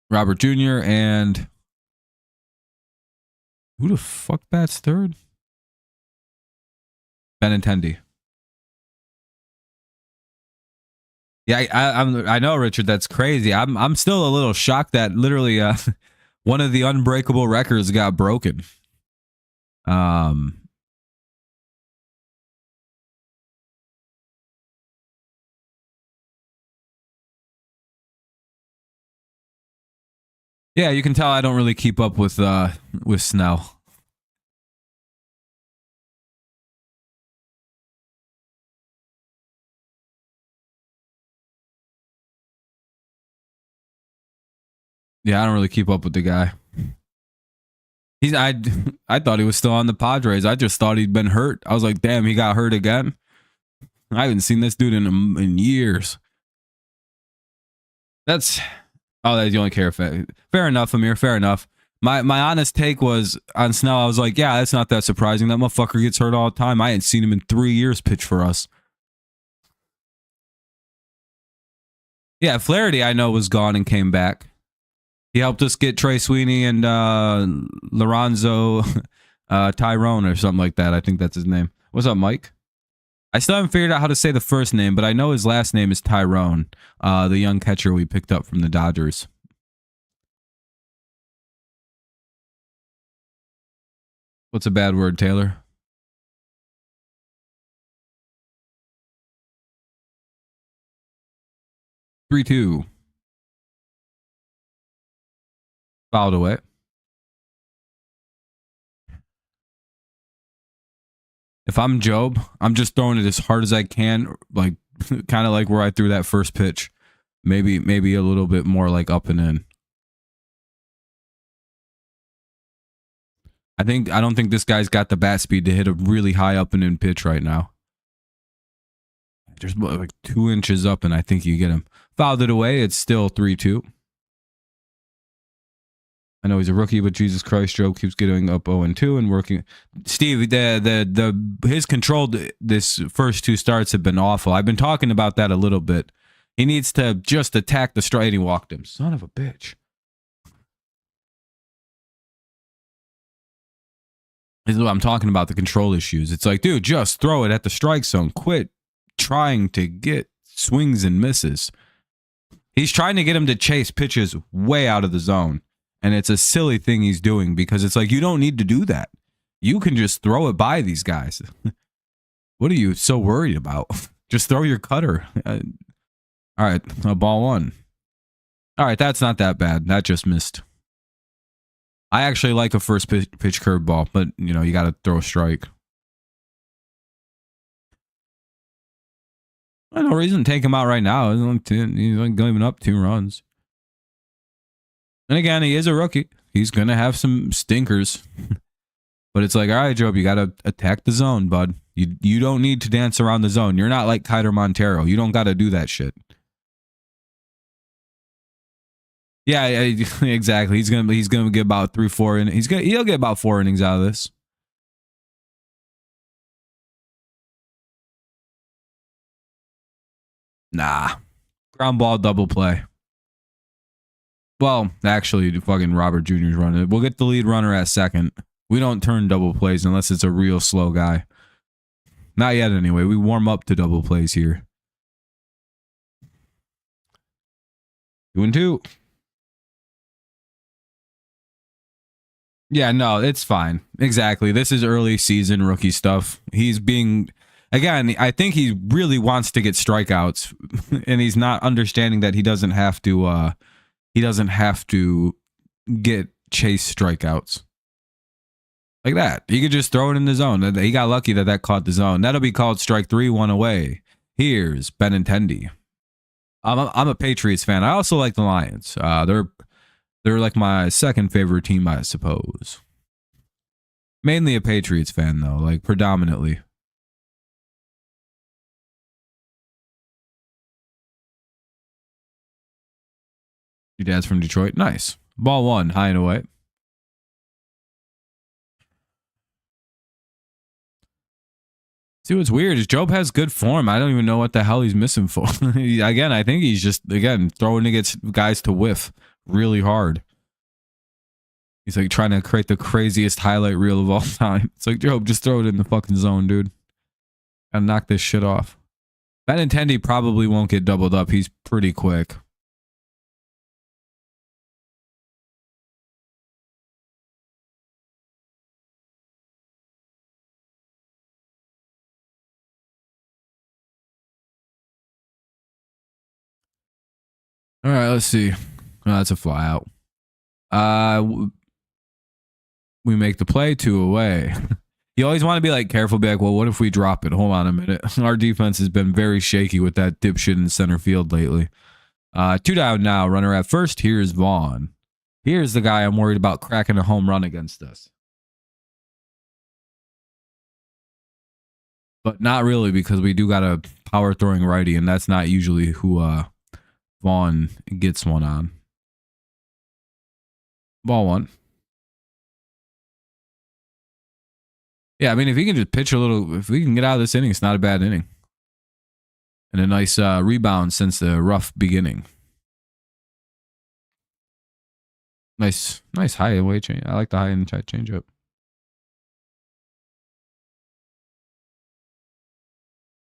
Robert Jr. and who the fuck bats third? Benintendi. Yeah, I know, Richard. That's crazy. I'm still a little shocked that literally one of the unbreakable records got broken. Yeah, you can tell I don't really keep up with Snell. Yeah, I don't really keep up with the guy. I thought he was still on the Padres. I just thought he'd been hurt. I was like, damn, he got hurt again. I haven't seen this dude in years. That's you only care. Fair enough, Amir. Fair enough. My honest take was on Snell. I was like, yeah, that's not that surprising. That motherfucker gets hurt all the time. I ain't seen him in 3 years pitch for us. Yeah, Flaherty I know was gone and came back. He helped us get Trey Sweeney and Lorenzo Tyrone or something like that. I think that's his name. What's up, Mike? I still haven't figured out how to say the first name, but I know his last name is Tyrone, the young catcher we picked up from the Dodgers. What's a bad word, Taylor? Three-two. Fouled away. If I'm Jobe, I'm just throwing it as hard as I can, like kind of like where I threw that first pitch. Maybe a little bit more like up and in. I don't think this guy's got the bat speed to hit a really high up and in pitch right now. There's like 2 inches up, and I think you get him. Fouled it away. It's still 3-2. I know he's a rookie, but Jesus Christ, Joe keeps getting up 0-2 and working. Steve, his control this first 2 starts have been awful. I've been talking about that a little bit. He needs to just attack the strike. And he walked him. Son of a bitch. This is what I'm talking about, the control issues. It's like, dude, just throw it at the strike zone. Quit trying to get swings and misses. He's trying to get him to chase pitches way out of the zone. And it's a silly thing he's doing because it's like, you don't need to do that. You can just throw it by these guys. What are you so worried about? Just throw your cutter. All right, ball 1. All right, that's not that bad. That just missed. I actually like a first pitch curveball, but, you know, you got to throw a strike. No reason to take him out right now. He's only giving up 2 runs. And again, he is a rookie. He's going to have some stinkers. But it's like, all right, Jobe, you got to attack the zone, bud. You don't need to dance around the zone. You're not like Kiter Montero. You don't got to do that shit. Yeah, exactly. He's gonna get about 3-4 in. He'll get about 4 innings out of this. Nah. Ground ball, double play. Well, actually, fucking Robert Jr.'s running it. We'll get the lead runner at second. We don't turn double plays unless it's a real slow guy. Not yet, anyway. We warm up to double plays here. 2-2. Yeah, no, it's fine. Exactly. This is early season rookie stuff. He's being, again, I think he really wants to get strikeouts, and he's not understanding that he doesn't have to get chase strikeouts. Like that. He could just throw it in the zone. He got lucky that caught the zone. That'll be called strike 3, 1 away. Here's Benintendi. I'm a Patriots fan. I also like the Lions. They're like my second favorite team, I suppose. Mainly a Patriots fan, though, like predominantly. Your dad's from Detroit. Nice. Ball 1, high and away. See, what's weird is Jobe has good form. I don't even know what the hell he's missing for. Again, I think he's just, throwing to get guys to whiff really hard. He's like trying to create the craziest highlight reel of all time. It's like, Jobe, just throw it in the fucking zone, dude. Gotta knock this shit off. Benintendi probably won't get doubled up. He's pretty quick. All right, let's see. Oh, that's a fly out. We make the play, 2 away. You always want to be like careful, be like, well, what if we drop it? Hold on a minute. Our defense has been very shaky with that dipshit in center field lately. 2 down now. Runner at first. Here's Vaughn. Here's the guy I'm worried about cracking a home run against us. But not really, because we do got a power throwing righty, and that's not usually who Vaughn gets one on. Ball 1. Yeah, I mean, if he can just pitch a little, if we can get out of this inning, it's not a bad inning. And a nice rebound since the rough beginning. Nice high and way change. I like the high and tight change up.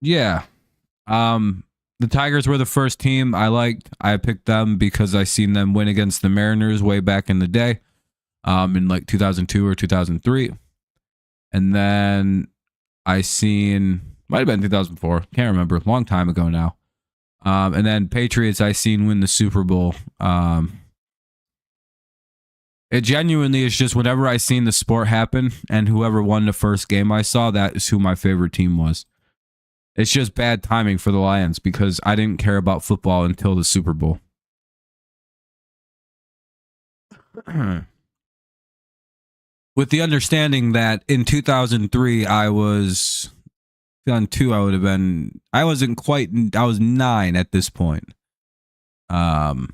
Yeah. The Tigers were the first team I liked. I picked them because I seen them win against the Mariners way back in the day, in like 2002 or 2003. And then I seen, might have been 2004, can't remember, a long time ago now. And then Patriots I seen win the Super Bowl. It genuinely is just whenever I seen the sport happen and whoever won the first game I saw, that is who my favorite team was. It's just bad timing for the Lions because I didn't care about football until the Super Bowl. With the understanding that in 2003, I was 2002, I was 9 at this point. And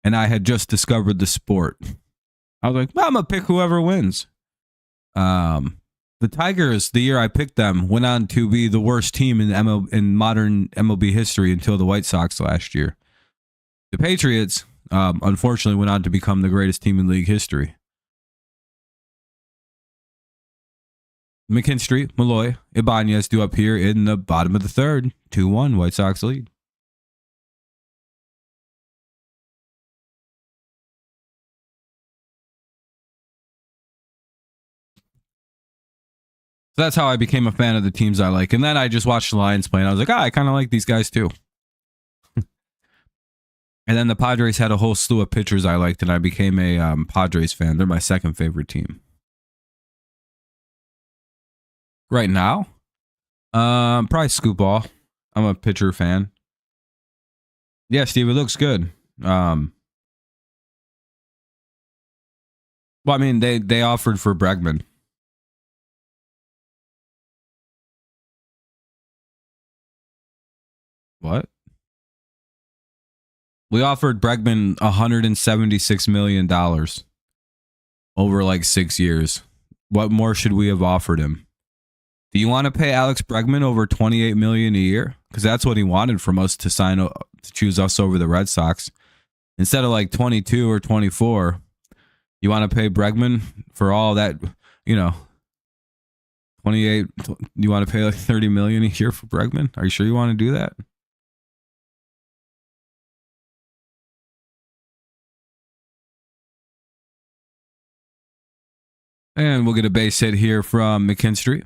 I had just discovered the sport. I was like, well, I'm going to pick whoever wins. The Tigers, the year I picked them, went on to be the worst team in modern MLB history until the White Sox last year. The Patriots, unfortunately, went on to become the greatest team in league history. McKinstry, Malloy, Ibanez due up here in the bottom of the third. 2-1, White Sox lead. So that's how I became a fan of the teams I like. And then I just watched the Lions play, and I was like, I kind of like these guys too. And then the Padres had a whole slew of pitchers I liked, and I became a Padres fan. They're my second favorite team. Right now, probably Scoop Ball. I'm a pitcher fan. Yeah, Steve, it looks good. Well, I mean, they offered for Bregman. What? We offered Bregman $176 million over like 6 years. What more should we have offered him? Do you want to pay Alex Bregman over $28 million a year? Because that's what he wanted from us to choose us over the Red Sox. Instead of like 22 or 24, you want to pay Bregman for all that, 28. You want to pay like $30 million a year for Bregman? Are you sure you want to do that? And we'll get a base hit here from McKinstry.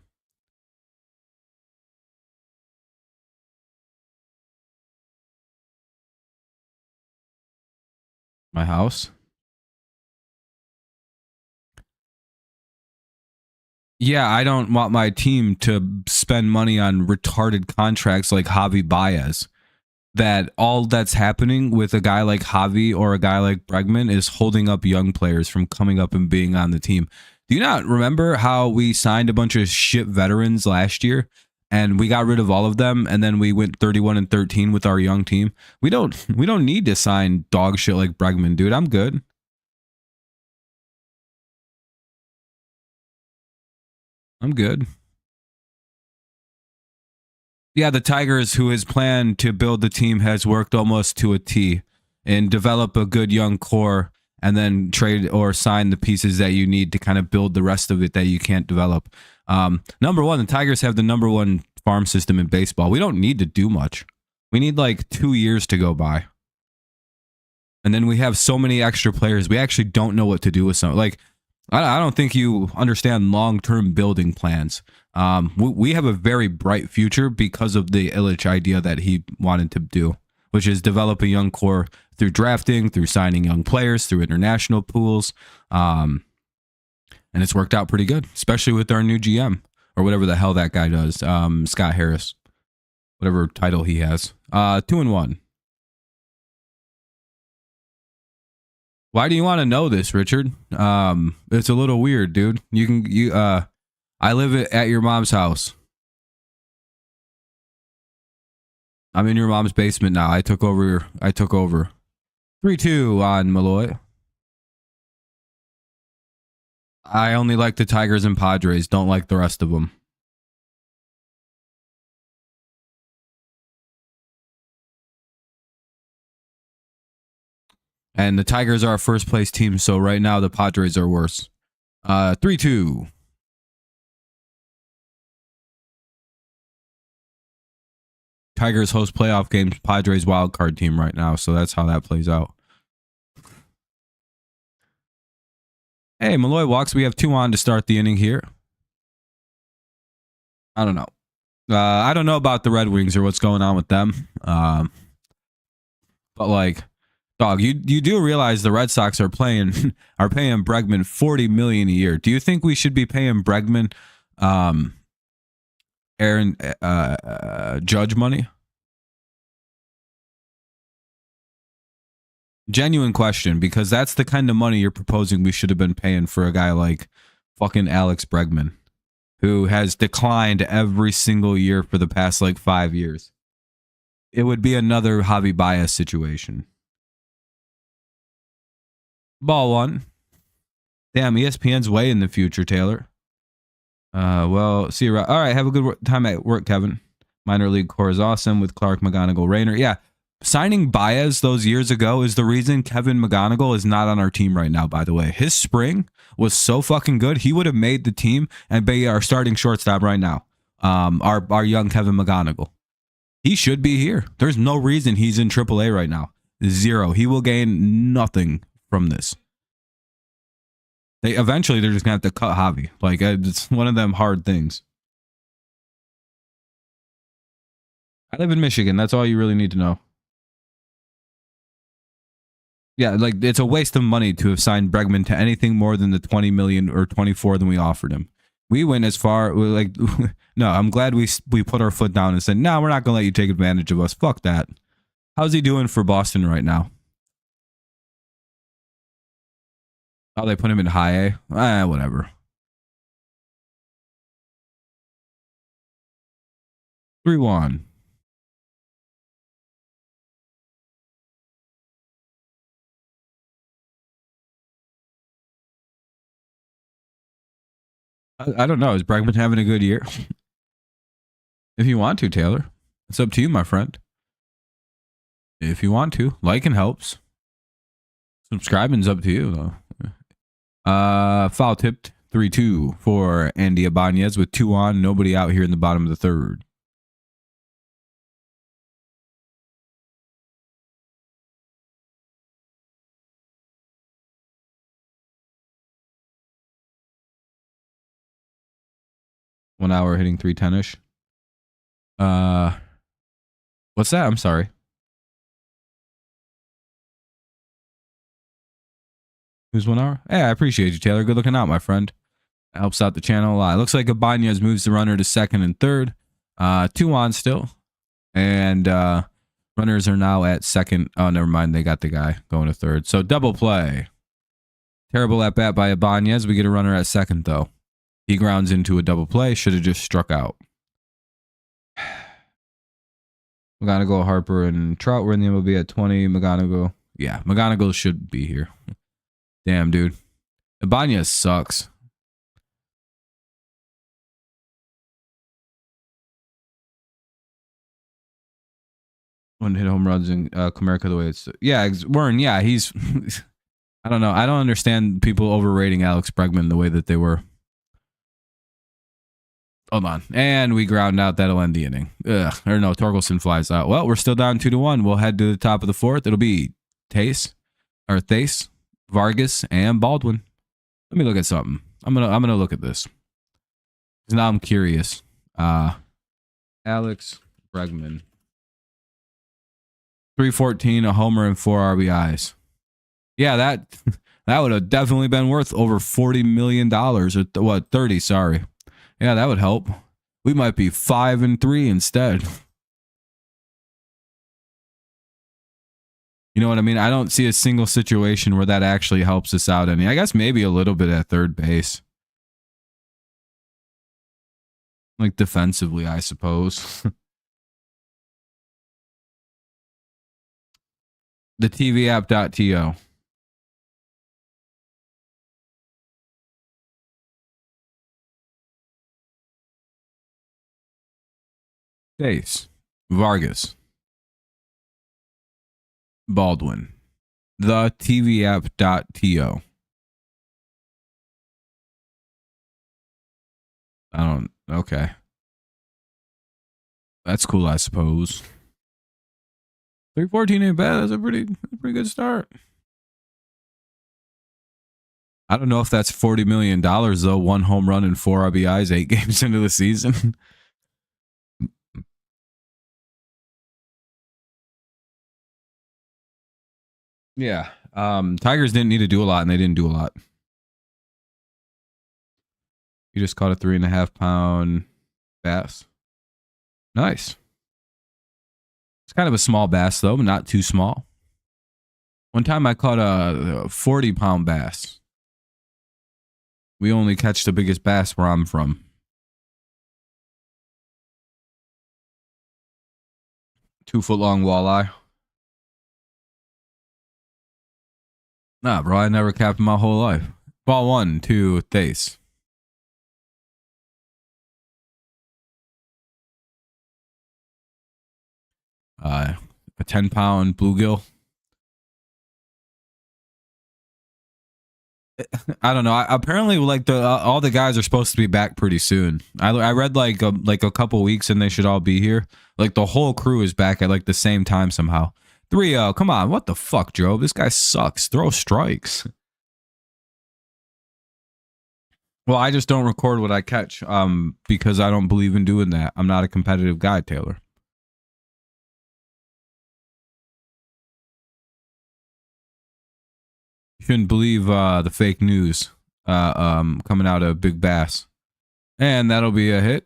My house. Yeah, I don't want my team to spend money on retarded contracts like Javi Baez. That all that's happening with a guy like Javi or a guy like Bregman is holding up young players from coming up and being on the team. Do you not remember how we signed a bunch of shit veterans last year and we got rid of all of them and then we went 31-13 with our young team? We don't need to sign dog shit like Bregman, dude. I'm good. I'm good. Yeah, the Tigers, who has planned to build the team, has worked almost to a T and develop a good young core and then trade or sign the pieces that you need to kind of build the rest of it that you can't develop. Number one, the Tigers have the number one farm system in baseball. We don't need to do much. We need like 2 years to go by. And then we have so many extra players. We actually don't know what to do with some. Like, I don't think you understand long-term building plans. We have a very bright future because of the Illich idea that he wanted to do which is develop a young core through drafting, through signing young players, through international pools. And it's worked out pretty good, especially with our new GM or whatever the hell that guy does. Scott Harris, whatever title he has. 2-1. Why do you want to know this, Richard? It's a little weird, dude. I live at your mom's house. I'm in your mom's basement now. I took over. 3-2 on Malloy. I only like the Tigers and Padres. Don't like the rest of them. And the Tigers are our first place team, so right now the Padres are worse. 3-2. Tigers host playoff games, Padres wild card team right now, so that's how that plays out. Hey, Malloy walks. We have 2 on to start the inning here. I don't know. I don't know about the Red Wings or what's going on with them. But like, dog, you do realize the Red Sox are paying Bregman $40 million a year. Do you think we should be paying Bregman Aaron Judge money? Genuine question, because that's the kind of money you're proposing we should have been paying for a guy like fucking Alex Bregman, who has declined every single year for the past like 5 years. It would be another Javi Baez situation. Ball 1. Damn, ESPN's way in the future, Taylor. Well, see you around. All right, have a good time at work, Kevin. Minor league core is awesome with Clark, McGonigal, Rayner. Yeah, signing Baez those years ago is the reason Kevin McGonigal is not on our team right now, by the way. His spring was so fucking good. He would have made the team and be our starting shortstop right now. Our young Kevin McGonigal. He should be here. There's no reason he's in AAA right now. 0. He will gain nothing from this. They're just going to have to cut Javi. Like, it's one of them hard things. I live in Michigan. That's all you really need to know. Yeah, like, it's a waste of money to have signed Bregman to anything more than the $20 million or $24 than we offered him. We went as far, like, no, I'm glad we put our foot down and said, no, we're not going to let you take advantage of us. Fuck that. How's he doing for Boston right now? Oh, they put him in high A? Whatever. 3-1. I don't know. Is Bregman having a good year? If you want to, Taylor. It's up to you, my friend. If you want to. Liking helps. Subscribing's up to you, though. Foul tipped 3-2 for Andy Ibanez with 2 on. Nobody out here in the bottom of the third. One hour hitting 310-ish. What's that? I'm sorry. Who's 1 hour? Hey, I appreciate you, Taylor. Good looking out, my friend. That helps out the channel a lot. It looks like Ibanez moves the runner to second and third. 2 on still. And runners are now at second. Oh, never mind. They got the guy going to third. So double play. Terrible at bat by Ibanez. We get a runner at second, though. He grounds into a double play. Should have just struck out. McGonigal, Harper, and Trout were in the MLB at 20. McGonigal. Yeah, McGonigal should be here. Damn, dude. Ibanez sucks. One hit home runs in Comerica the way it's... Yeah, Warren, yeah, he's... I don't know. I don't understand people overrating Alex Bregman the way that they were. Hold on. And we ground out. That'll end the inning. Or no, Torkelson flies out. Well, we're still down 2-1. We'll head to the top of the fourth. It'll be Thase, Vargas, and Baldwin. Let me look at something. I'm gonna look at this. Now I'm curious. Alex Bregman. 314, a homer, and 4 RBIs. Yeah, that would have definitely been worth over $40 million, or what, 30, sorry. Yeah, that would help. We might be 5-3 instead. You know what I mean? I don't see a single situation where that actually helps us out any. I guess maybe a little bit at third base. Like defensively, I suppose. The TV app.to. Dace. Vargas. Baldwin. The TV app.to. I don't. Okay. That's cool, I suppose. 314 ain't bad. That's a pretty good start. I don't know if that's $40 million, though. 1 home run and 4 RBIs, 8 games into the season. Yeah. Tigers didn't need to do a lot, and they didn't do a lot. You just caught a 3.5-pound bass. Nice. It's kind of a small bass, though, but not too small. One time I caught a 40-pound bass. We only catch the biggest bass where I'm from. Two-foot-long walleye. Nah, bro, I never capped my whole life. Ball 1, 2, Thace. A 10-pound bluegill. I don't know. Apparently, like all the guys are supposed to be back pretty soon. I read like a couple weeks and they should all be here. Like the whole crew is back at like the same time somehow. 3-0. Come on, what the fuck, Jobe? This guy sucks. Throw strikes. Well, I just don't record what I catch. Because I don't believe in doing that. I'm not a competitive guy, Taylor. Shouldn't believe the fake news coming out of Big Bass. And that'll be a hit.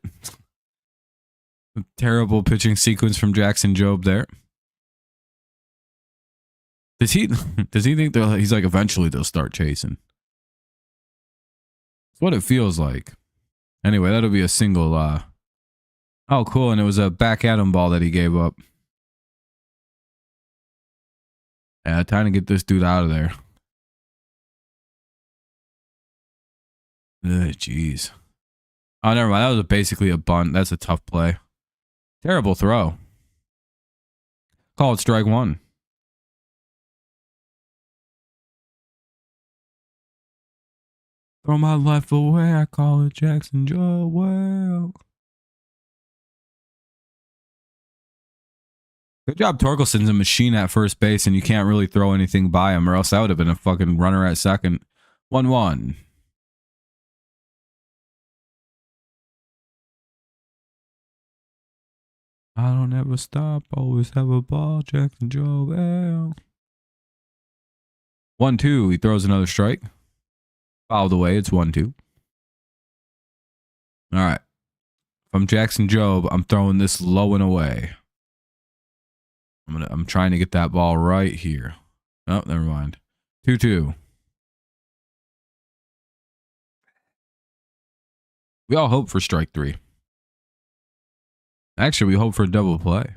A terrible pitching sequence from Jackson Jobe there. Does he think he's like eventually they'll start chasing? It's what it feels like. Anyway, that'll be a single. Oh, cool. And it was a back at him ball that he gave up. Yeah, time to get this dude out of there. Jeez. Oh, never mind. That was basically a bunt. That's a tough play. Terrible throw. Call it strike 1. Throw my life away. I call it Jackson Jobe. Good job. Torkelson's a machine at first base, and you can't really throw anything by him, or else that would have been a fucking runner at second. 1-1. I don't ever stop, always have a ball, Jackson Jobe. 1-2, he throws another strike. Fouled away, it's 1-2. All right. If I'm Jackson Jobe, I'm throwing this low and away. I'm trying to get that ball right here. Oh, never mind. 2-2. We all hope for strike 3. Actually, we hope for a double play.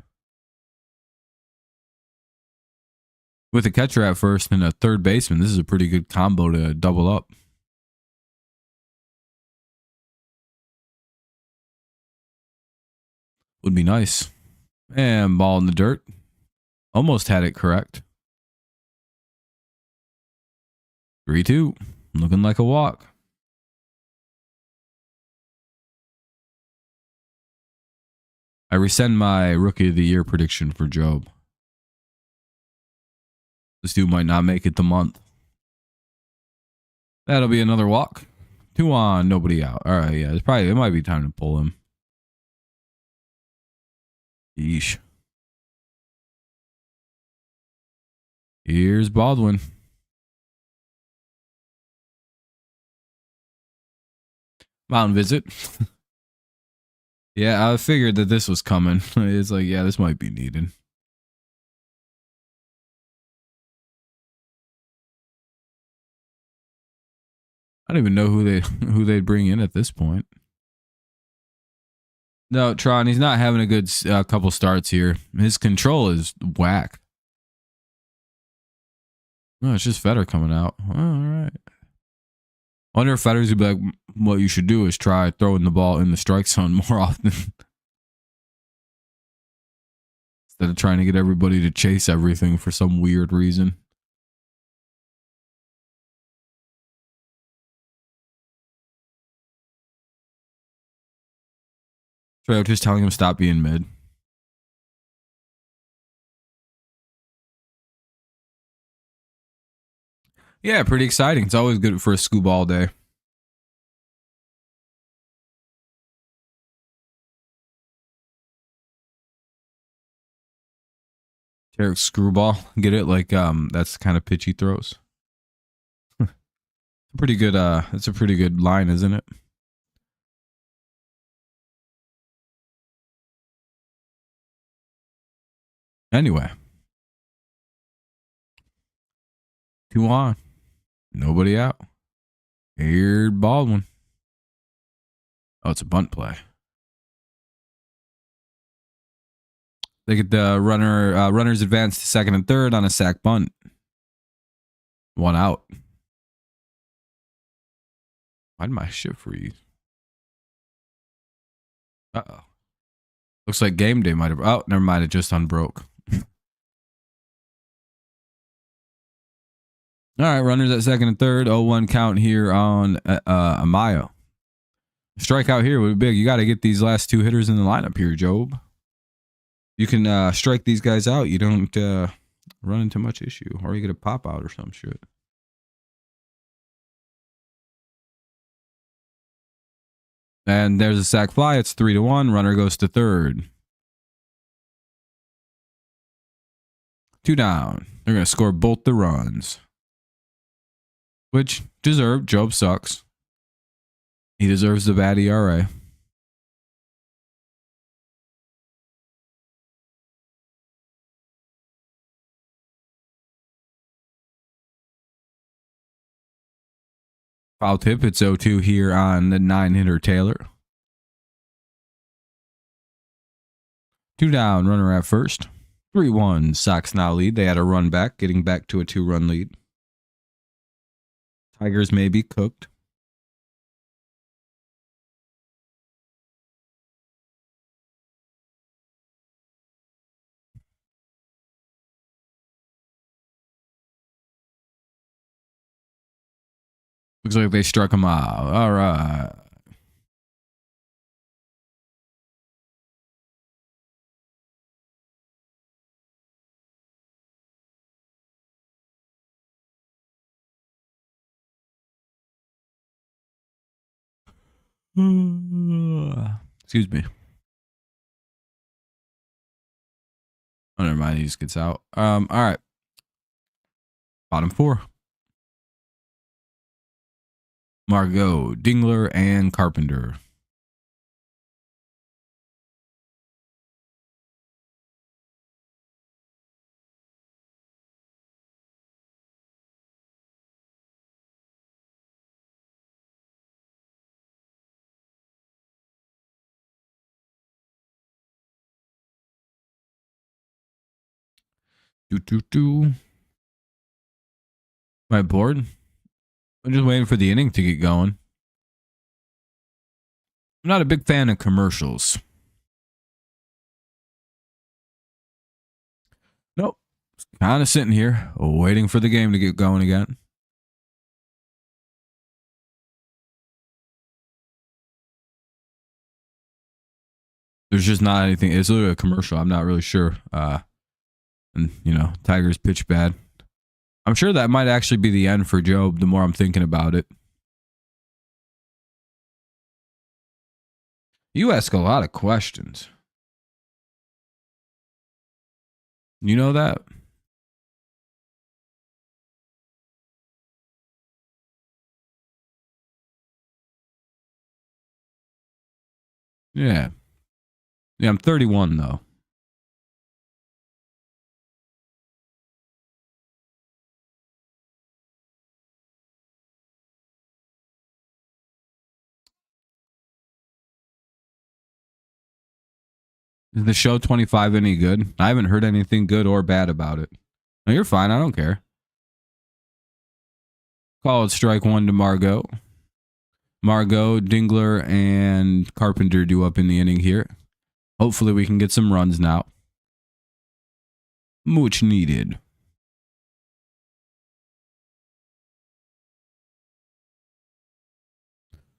With a catcher at first and a third baseman, this is a pretty good combo to double up. Would be nice. And ball in the dirt. Almost had it correct. 3-2. Looking like a walk. I rescind my Rookie of the Year prediction for Jobe. This dude might not make it the month. That'll be another walk. 2 on, nobody out. All right, yeah, it might be time to pull him. Yeesh. Here's Baldwin. Mountain visit. Yeah, I figured that this was coming. It's like, yeah, this might be needed. I don't even know who they'd bring in at this point. No, Tron, he's not having a good couple starts here. His control is whack. No, it's just Feder coming out. Oh, all right. I wonder if Feder's would be like, what you should do is try throwing the ball in the strike zone more often. Instead of trying to get everybody to chase everything for some weird reason. So just telling him stop being mid. Yeah, pretty exciting. It's always good for a screwball day. Tarek screwball. Get it? Like that's the kind of pitch he throws. Pretty good it's a pretty good line, isn't it? Anyway. 2 on. Nobody out. Here, Baldwin. Oh, it's a bunt play. They get the runners advance to second and third on a sac bunt. 1 out. Why did my shit freeze? Uh-oh. Looks like game day might have... Oh, never mind. It just unbroke. All right, runners at second and third. 0-1 count here on Amayo. Strikeout here would be big. You got to get these last 2 hitters in the lineup here, Jobe. You can strike these guys out. You don't run into much issue. Or you get a pop out or some shit. And there's a sac fly. It's 3-1. Runner goes to third. 2 down. They're going to score both the runs. Which, deserved. Jobe sucks. He deserves the bad ERA. Foul tip. It's 0-2 here on the 9-hitter Taylor. 2 down. Runner at first. 3-1. Sox now lead. They had a run back, getting back to a 2-run lead. Tigers may be cooked. Looks like they struck him out. All right. Excuse me. Oh, never mind. He just gets out. All right. Bottom 4. Margot, Dingler, and Carpenter. My board. I'm just waiting for the inning to get going. I'm not a big fan of commercials. Nope. Kind of sitting here, waiting for the game to get going again. There's just not anything. It's literally a commercial. I'm not really sure. And, Tigers pitch bad. I'm sure that might actually be the end for Jobe the more I'm thinking about it. You ask a lot of questions. You know that? Yeah. Yeah, I'm 31 though. Is the show 25 any good? I haven't heard anything good or bad about it. No, you're fine. I don't care. Call it strike one to Margot. Margot, Dingler, and Carpenter due up in the inning here. Hopefully we can get some runs now. Much needed.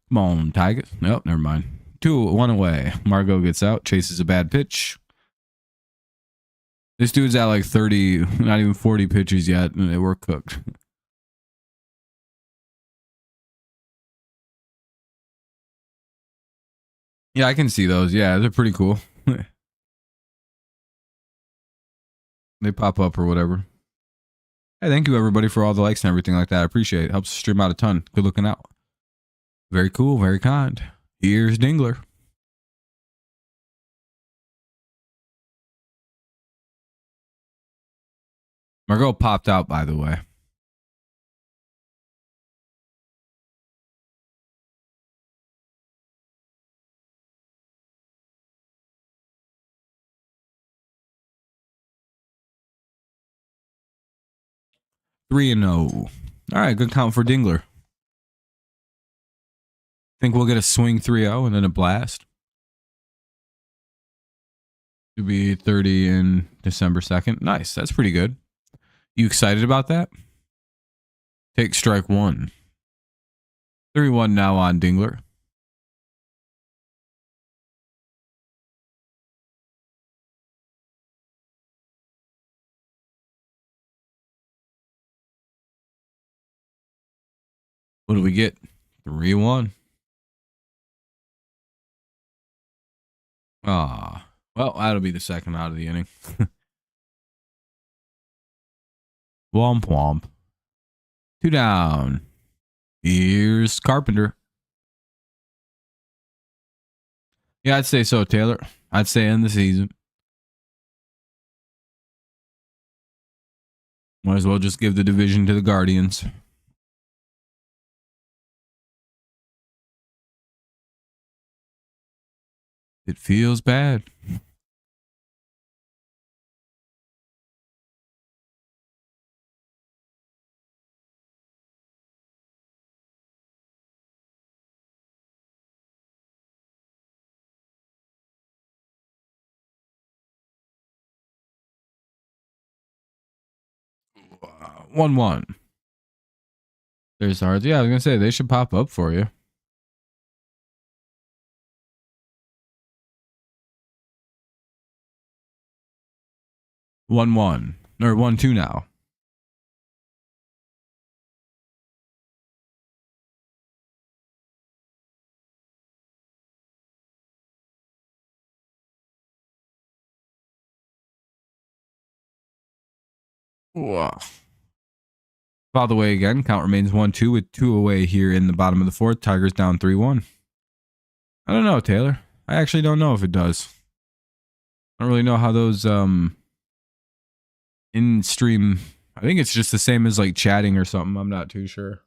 Come on, Tigers. Nope, never mind. 2-1 away. Margot gets out, chases a bad pitch. This dude's at like 30, not even 40 pitches yet, and we're cooked. Yeah, I can see those. Yeah, they're pretty cool. They pop up or whatever. Hey, thank you everybody for all the likes and everything like that. I appreciate it. Helps stream out a ton. Good looking out. Very cool, very kind. Here's Dingler. Margot popped out, by the way. Three and 0. All right, good count for Dingler. Think we'll get a swing 3-0 and then a blast. To be 30 in December 2nd. Nice. That's pretty good. You excited about that? Take strike one. 3-1 now on Dingler. What do we get? 3-1. Ah, well, that'll be the second out of the inning. Womp womp. 2 down. Here's Carpenter. Yeah, I'd say so, Taylor. I'd say end the season. Might as well just give the division to the Guardians. It feels bad. Uh, 1-1. There's ours. Yeah, I was going to say, they should pop up for you. One or 1-2 now. Wow. By the way, again, count remains 1-2 with 2 away here in the bottom of the fourth. Tigers down 3-1. I don't know, Taylor. I actually don't know if it does. I don't really know how those in stream. I think it's just the same as like chatting or something. I'm not too sure.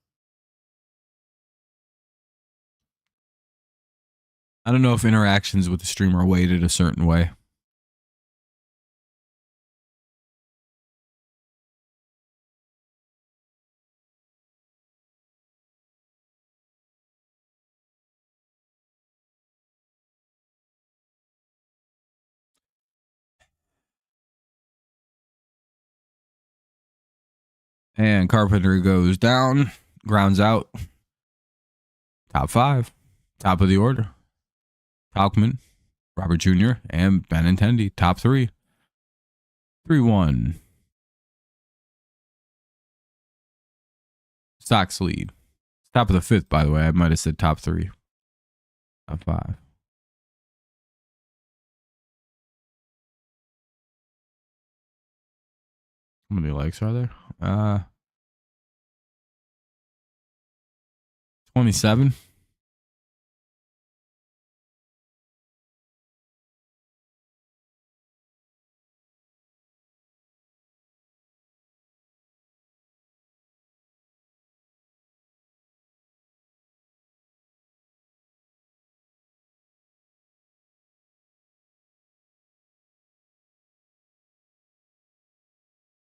I don't know if interactions with the stream are weighted a certain way. And Carpenter goes down, grounds out. Top 5. Top of the order. Talkman, Robert Jr., and Benintendi. Top 3. 3-1. Sox lead. Top of the 5th, by the way. I might have said top 3. Top 5. How many likes are there? 27.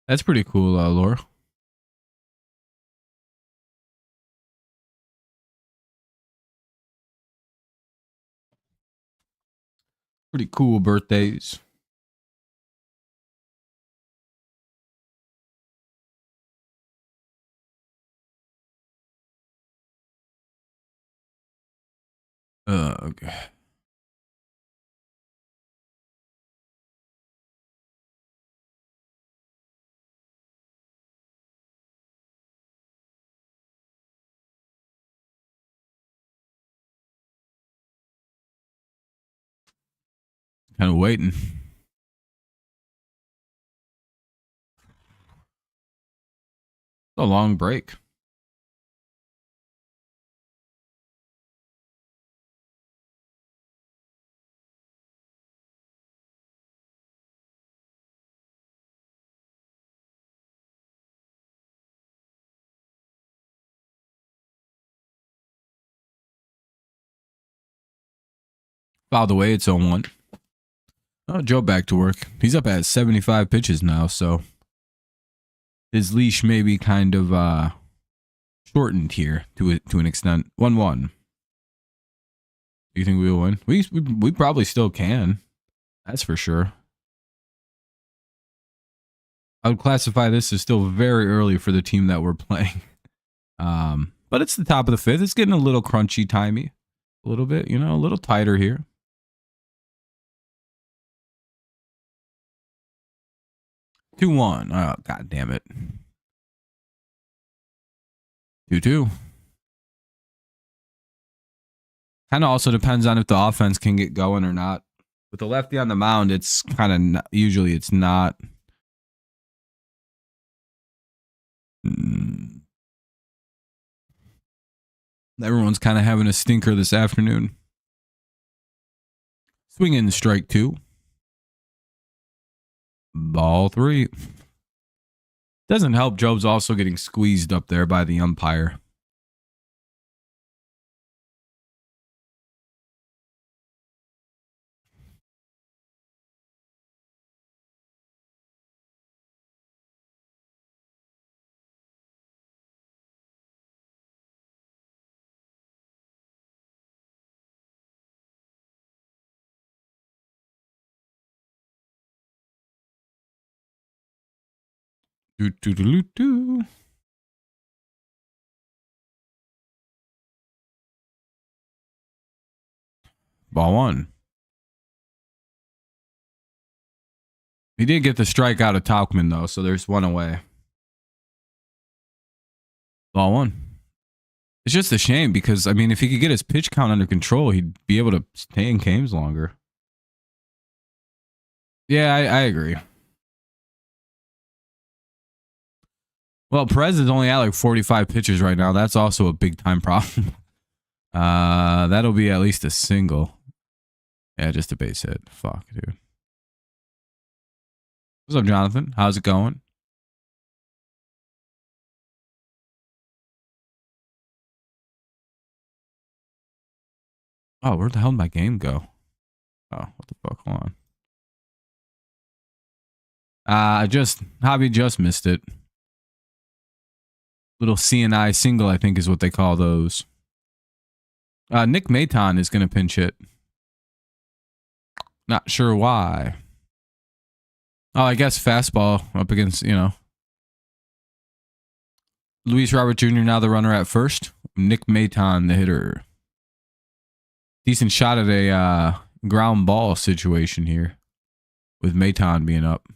That's pretty cool, Laura. Pretty cool birthdays. Okay. Kind of waiting. A long break. By the way, it's 0-1. Oh, Joe back to work. He's up at 75 pitches now, so his leash may be kind of shortened here to an extent. 1-1. Do you think we will win? We probably still can. That's for sure. I would classify this as still very early for the team that we're playing. But it's the top of the fifth. It's getting a little crunchy timey. A little bit, a little tighter here. Two one. Oh, god damn it. 2-2. Kind of also depends on if the offense can get going or not. With the lefty on the mound, it's kind of usually it's not. Everyone's kind of having a stinker this afternoon. Swinging strike 2. Ball 3. Doesn't help. Jobe's also getting squeezed up there by the umpire. Do. Ball 1. He did get the strike out of Talkman, though, so there's one away. Ball 1. It's just a shame because, I mean, if he could get his pitch count under control, he'd be able to stay in games longer. Yeah, I agree. Well, Perez is only at like 45 pitches right now. That's also a big time problem. That'll be at least a single. Yeah, just a base hit. Fuck, dude. What's up, Jonathan? How's it going? Oh, where the hell did my game go? Oh, what the fuck? Hold on. Hobby just missed it. Little CNI single, I think is what they call those. Nick Maton is going to pinch hit. Not sure why. Oh, I guess fastball up against, Luis Robert Jr. now the runner at first. Nick Maton, the hitter. Decent shot at a ground ball situation here with Maton being up.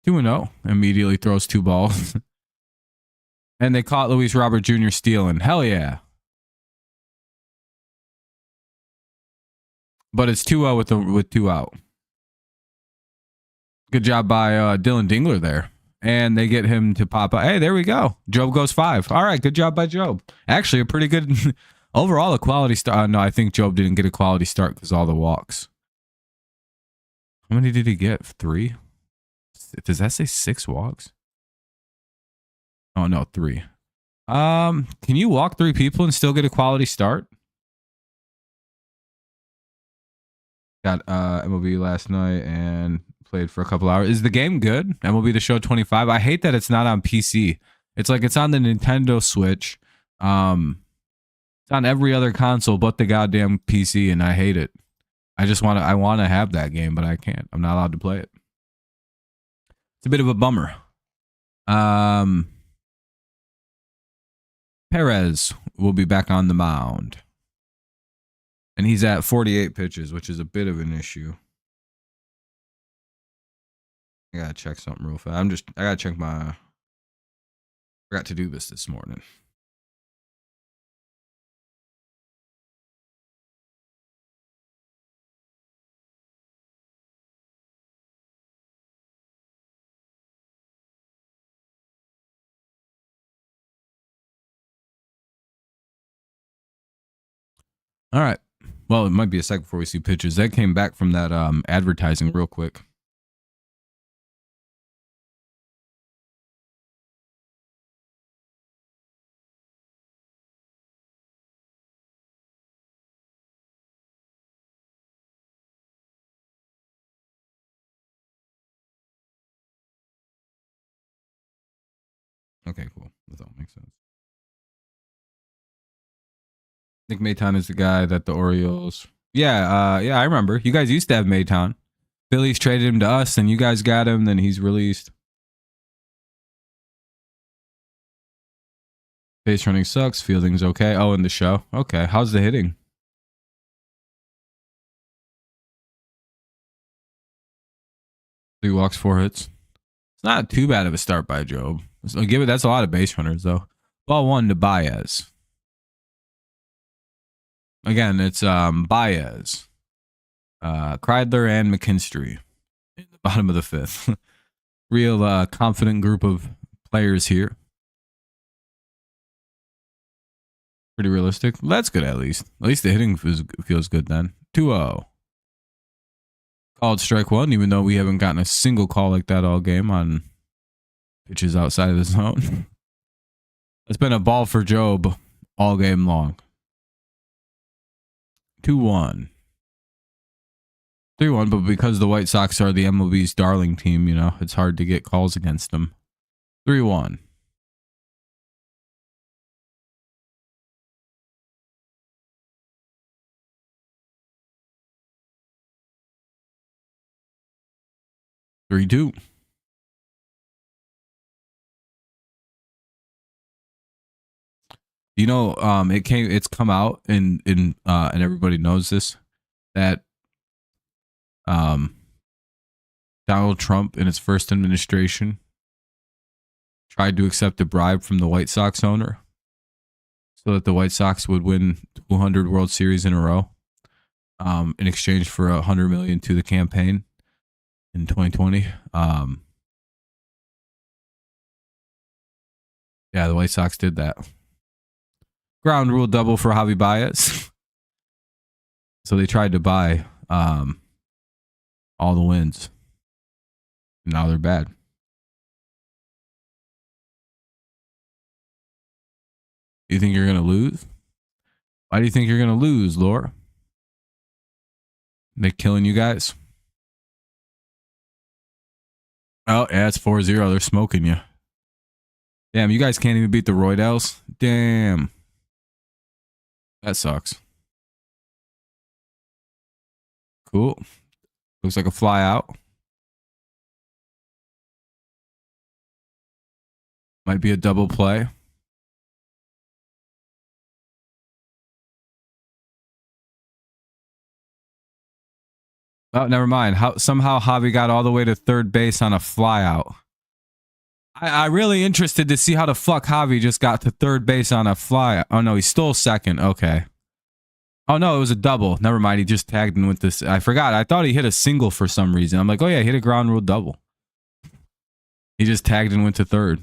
2-0. Immediately throws 2 balls. And they caught Luis Robert Jr. stealing. Hell yeah. But it's 2-0 with 2 out. Good job by Dylan Dingler there. And they get him to pop out. Hey, there we go. Jobe goes 5. All right, good job by Jobe. Actually, a pretty good overall a quality start. No, I think Jobe didn't get a quality start because all the walks. How many did he get? 3? Does that say 6 walks? Oh no, 3. Can you walk 3 people and still get a quality start? Got MLB last night and played for a couple hours. Is the game good? MLB The Show 25. I hate that it's not on PC. It's like it's on the Nintendo Switch. It's on every other console but the goddamn PC, and I hate it. I want to have that game, but I can't. I'm not allowed to play it. It's a bit of a bummer. Perez will be back on the mound. And he's at 48 pitches, which is a bit of an issue. I gotta check something real fast. I gotta check my. Forgot to do this morning. All right. Well, it might be a second before we see pitches. That came back from that advertising real quick. Okay, cool. That all makes sense. Nick Maton is the guy that the Orioles. Yeah, I remember. You guys used to have Maton. Phillies traded him to us, and you guys got him. Then he's released. Base running sucks. Fielding's okay. Oh, in the show. Okay. How's the hitting? Three walks, 4 hits. It's not too bad of a start by Jobe. So give it. That's a lot of base runners, though. Ball 1 to Baez. Again, it's Baez, Kreidler, and McKinstry in the bottom of the 5th. Real confident group of players here. Pretty realistic. Well, that's good at least. At least the hitting feels good then. 2-0. Called strike 1, even though we haven't gotten a single call like that all game on pitches outside of the zone. It's been a ball for Jobe all game long. 2-1. 3-1, but because the White Sox are the MLB's darling team, you know, it's hard to get calls against them. 3-1. Three-two. You know, it's come out and everybody knows this, that Donald Trump in his first administration tried to accept a bribe from the White Sox owner so that the White Sox would win 200 World Series in a row, in exchange for $100 million to the campaign in 2020. Yeah, the White Sox did that. Ground rule double for Javi Baez. So they tried to buy all the wins. Now they're bad. You think you're going to lose? Why do you think you're going to lose, Laura? They're killing you guys. Oh, yeah, it's 4-0. They're smoking you. Damn, you guys can't even beat the Roydels? Damn. That sucks. Cool. Looks like a fly out. Might be a double play. Oh, never mind. Somehow Javi got all the way to third base on a fly out. I really interested to see how the fuck Javi just got to third base on a fly. Oh no, he stole second. Okay. Oh no, it was a double. Never mind. He just tagged in with this. I forgot. I thought he hit a single for some reason. I'm like, oh yeah, he hit a ground rule double. He just tagged and went to third.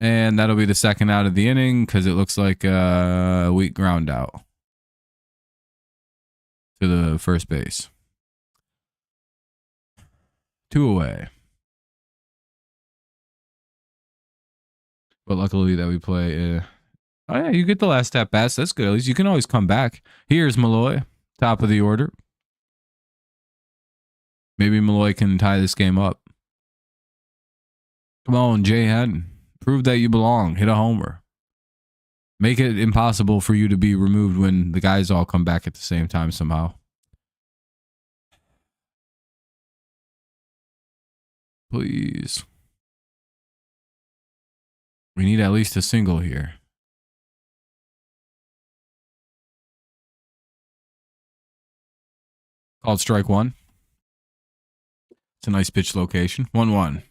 And that'll be the second out of the inning because it looks like a weak ground out to the first base. 2 away. But luckily that we play Oh, yeah, you get the last at bats. That's good. At least you can always come back. Here's Malloy, top of the order. Maybe Malloy can tie this game up. Come on, Jay Haddon. Prove that you belong. Hit a homer. Make it impossible for you to be removed when the guys all come back at the same time somehow. Please. We need at least a single here. Called strike one. It's a nice pitch location. 1-1.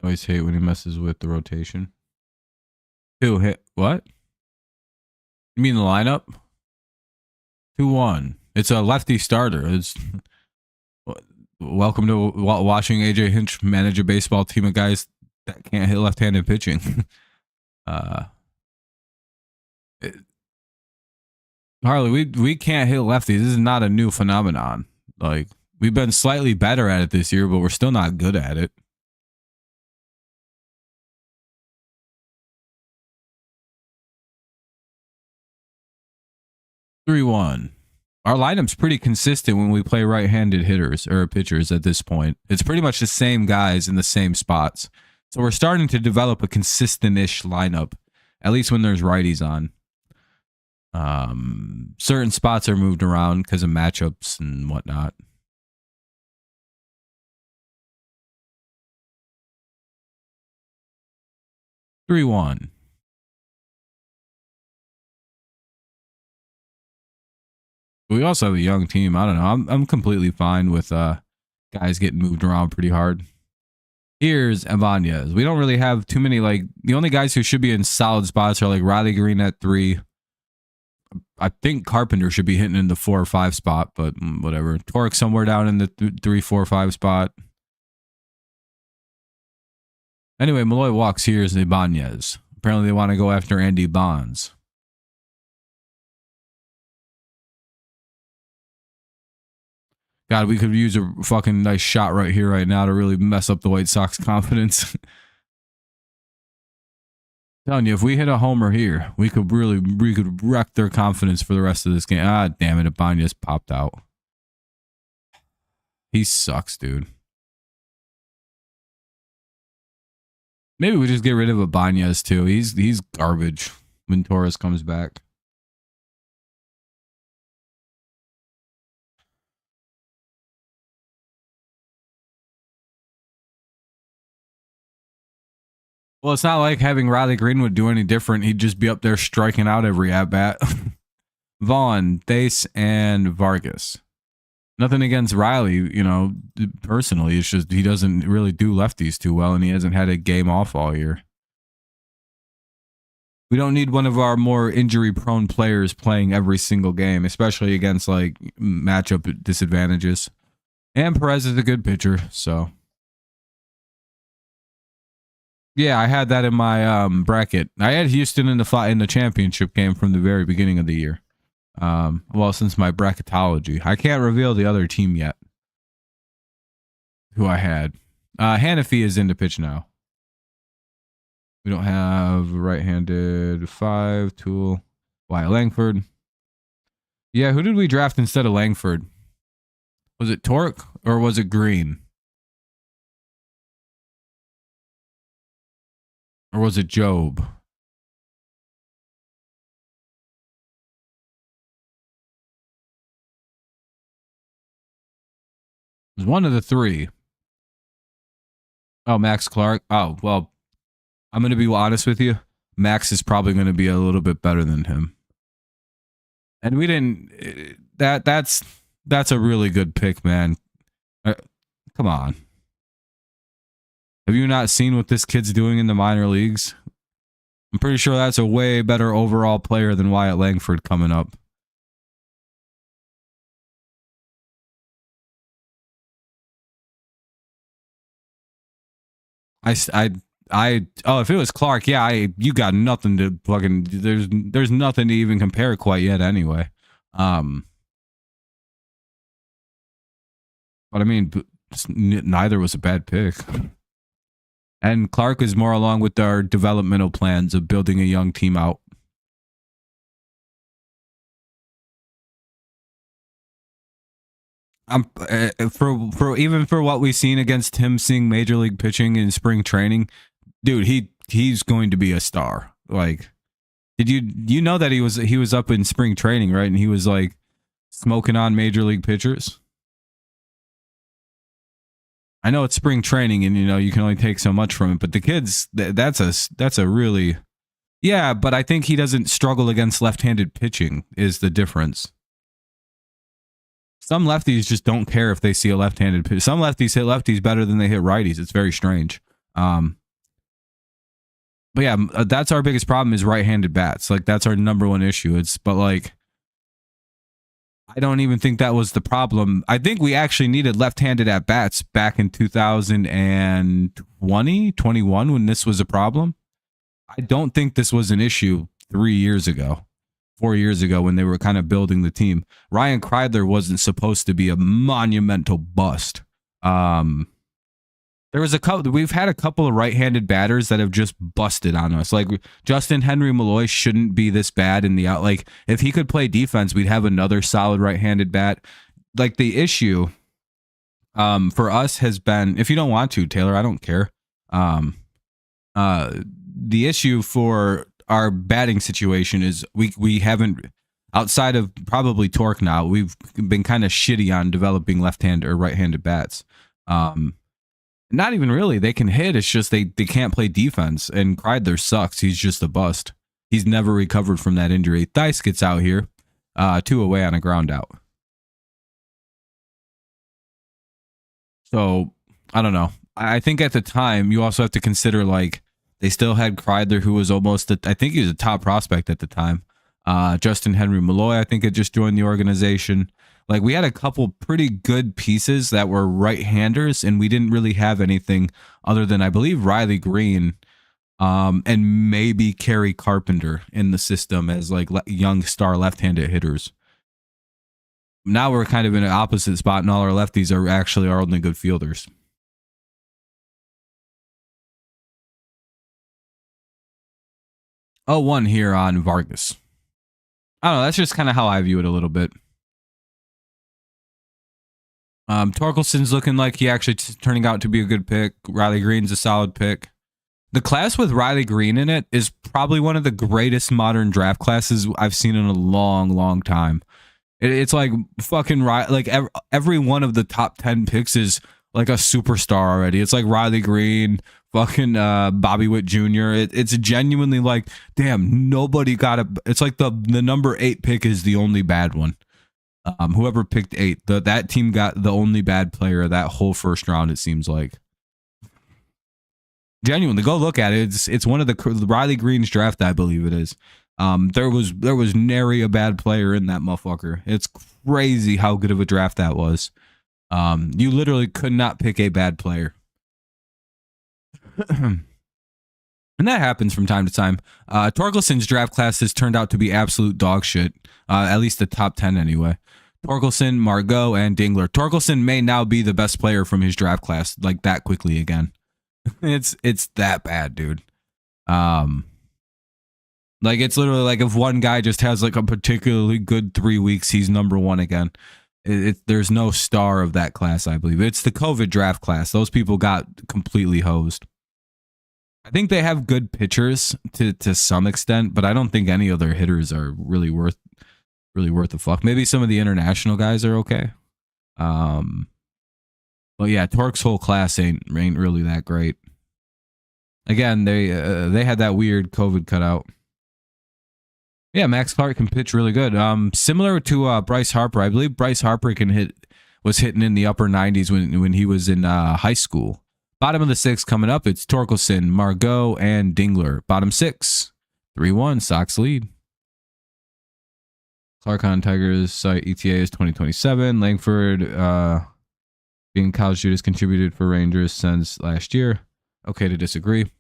Always hate when he messes with the rotation. Two hit. What? You mean the lineup? 2-1. It's a lefty starter. It's welcome to watching AJ Hinch manage a baseball team of guys that can't hit left-handed pitching. Harley, we can't hit lefties. This is not a new phenomenon. Like, we've been slightly better at it this year, but we're still not good at it. Three one. Our lineup's pretty consistent when we play right-handed hitters or pitchers at this point. It's pretty much the same guys in the same spots. So we're starting to develop a consistent-ish lineup, at least when there's righties on. Certain spots are moved around because of matchups and whatnot. Three one. We also have a young team. I don't know. I'm completely fine with guys getting moved around pretty hard. Here's Ibanez. We don't really have too many, like, the only guys who should be in solid spots are like Riley Green at 3. I think Carpenter should be hitting in the 4 or 5 spot, but whatever. Torque somewhere down in the 3, 4, 5 spot. Anyway, Malloy walks. Here's Ibanez. Apparently they want to go after Andy Bonds. God, we could use a fucking nice shot right here, right now to really mess up the White Sox confidence. Telling you, if we hit a homer here, we could wreck their confidence for the rest of this game. Ah, damn it, Ibanez popped out. He sucks, dude. Maybe we just get rid of Ibanez too. He's garbage when Torres comes back. Well, it's not like having Riley Green would do any different. He'd just be up there striking out every at-bat. Vaughn, Thace, and Vargas. Nothing against Riley, you know, personally. It's just he doesn't really do lefties too well, and he hasn't had a game off all year. We don't need one of our more injury-prone players playing every single game, especially against, like, matchup disadvantages. And Perez is a good pitcher, so... Yeah, I had that in my bracket. I had Houston in the championship game from the very beginning of the year. Well, since my bracketology. I can't reveal the other team yet. Who I had. Hanafi is in to pitch now. We don't have right-handed 5 tool. Wyatt Langford. Yeah, who did we draft instead of Langford? Was it Torque or was it Green? Or was it Jobe? It was one of the 3. Oh, Max Clark. Oh, well, I'm going to be honest with you. Max is probably going to be a little bit better than him. And we didn't... That's a really good pick, man. Come on. Have you not seen what this kid's doing in the minor leagues? I'm pretty sure that's a way better overall player than Wyatt Langford coming up. If it was Clark, yeah, you got nothing to fucking, there's nothing to even compare quite yet anyway. But I mean, neither was a bad pick. And Clark is more along with our developmental plans of building a young team out. For what we've seen against him seeing major league pitching in spring training, dude, he's going to be a star. Like, did you know that he was up in spring training, right? And he was like smoking on major league pitchers. I know it's spring training, and you can only take so much from it. But the kids, that's a really, yeah. But I think he doesn't struggle against left-handed pitching. Is the difference? Some lefties just don't care if they see a left-handed pitch. Some lefties hit lefties better than they hit righties. It's very strange. But yeah, that's our biggest problem is right-handed bats. Like, that's our number one issue. But like, I don't even think that was the problem. I think we actually needed left-handed at bats back in 2021 when this was a problem. I don't think this was an issue 4 years ago when they were kind of building the team. Ryan Kreidler wasn't supposed to be a monumental bust. We've had a couple of right-handed batters that have just busted on us. Like Justin Henry Malloy shouldn't be this bad in the out. Like if he could play defense, we'd have another solid right-handed bat. Like the issue for us has been, if you don't want to, Taylor, I don't care. The issue for our batting situation is we haven't, outside of probably Torque now, we've been kind of shitty on developing left-handed or right-handed bats. Not even really. They can hit. It's just they can't play defense. And Kreidler sucks. He's just a bust. He's never recovered from that injury. Theis gets out here, 2 away on a ground out. So I don't know. I think at the time you also have to consider like they still had Kreidler, who was I think he was a top prospect at the time. Justin Henry Malloy, I think, had just joined the organization. Like we had a couple pretty good pieces that were right-handers, and we didn't really have anything other than, I believe, Riley Green, and maybe Kerry Carpenter in the system as like young star left-handed hitters. Now we're kind of in an opposite spot, and all our lefties are actually our only good fielders. Oh, one here on Vargas. I don't know. That's just kind of how I view it a little bit. Torkelson's looking like he actually turning out to be a good pick. Riley Green's a solid pick. The class with Riley Green in it is probably one of the greatest modern draft classes I've seen in a long, long time. It's like fucking like every one of the top 10 picks is like a superstar already. It's like Riley Green, fucking Bobby Witt Jr. It's genuinely like, damn, nobody got it. It's like the number 8 pick is the only bad one. Whoever picked 8, that team got the only bad player of that whole first round, it seems like. Genuinely, go look at it. It's one of the Riley Green's draft, I believe it is. There was nary a bad player in that motherfucker. It's crazy how good of a draft that was. You literally could not pick a bad player. And that happens from time to time. Torkelson's draft class has turned out to be absolute dog shit. At least the top 10 anyway. Torkelson, Margot, and Dingler. Torkelson may now be the best player from his draft class like that quickly again. It's that bad, dude. Like it's literally like if one guy just has like a particularly good 3 weeks, he's number 1 again. There's no star of that class, I believe. It's the COVID draft class. Those people got completely hosed. I think they have good pitchers to some extent, but I don't think any of their hitters are really worth a fuck. Maybe some of the international guys are okay. But yeah, Torque's whole class ain't really that great. Again, they had that weird COVID cutout. Yeah, Max Clark can pitch really good. Similar to Bryce Harper, I believe Bryce Harper was hitting in the upper 90s when he was in high school. Bottom of the 6 coming up, it's Torkelson, Margot, and Dingler. Bottom 6, 3-1, Sox lead. Clark on Tigers site ETA is 2027. Langford, being college students, contributed for Rangers since last year. Okay to disagree.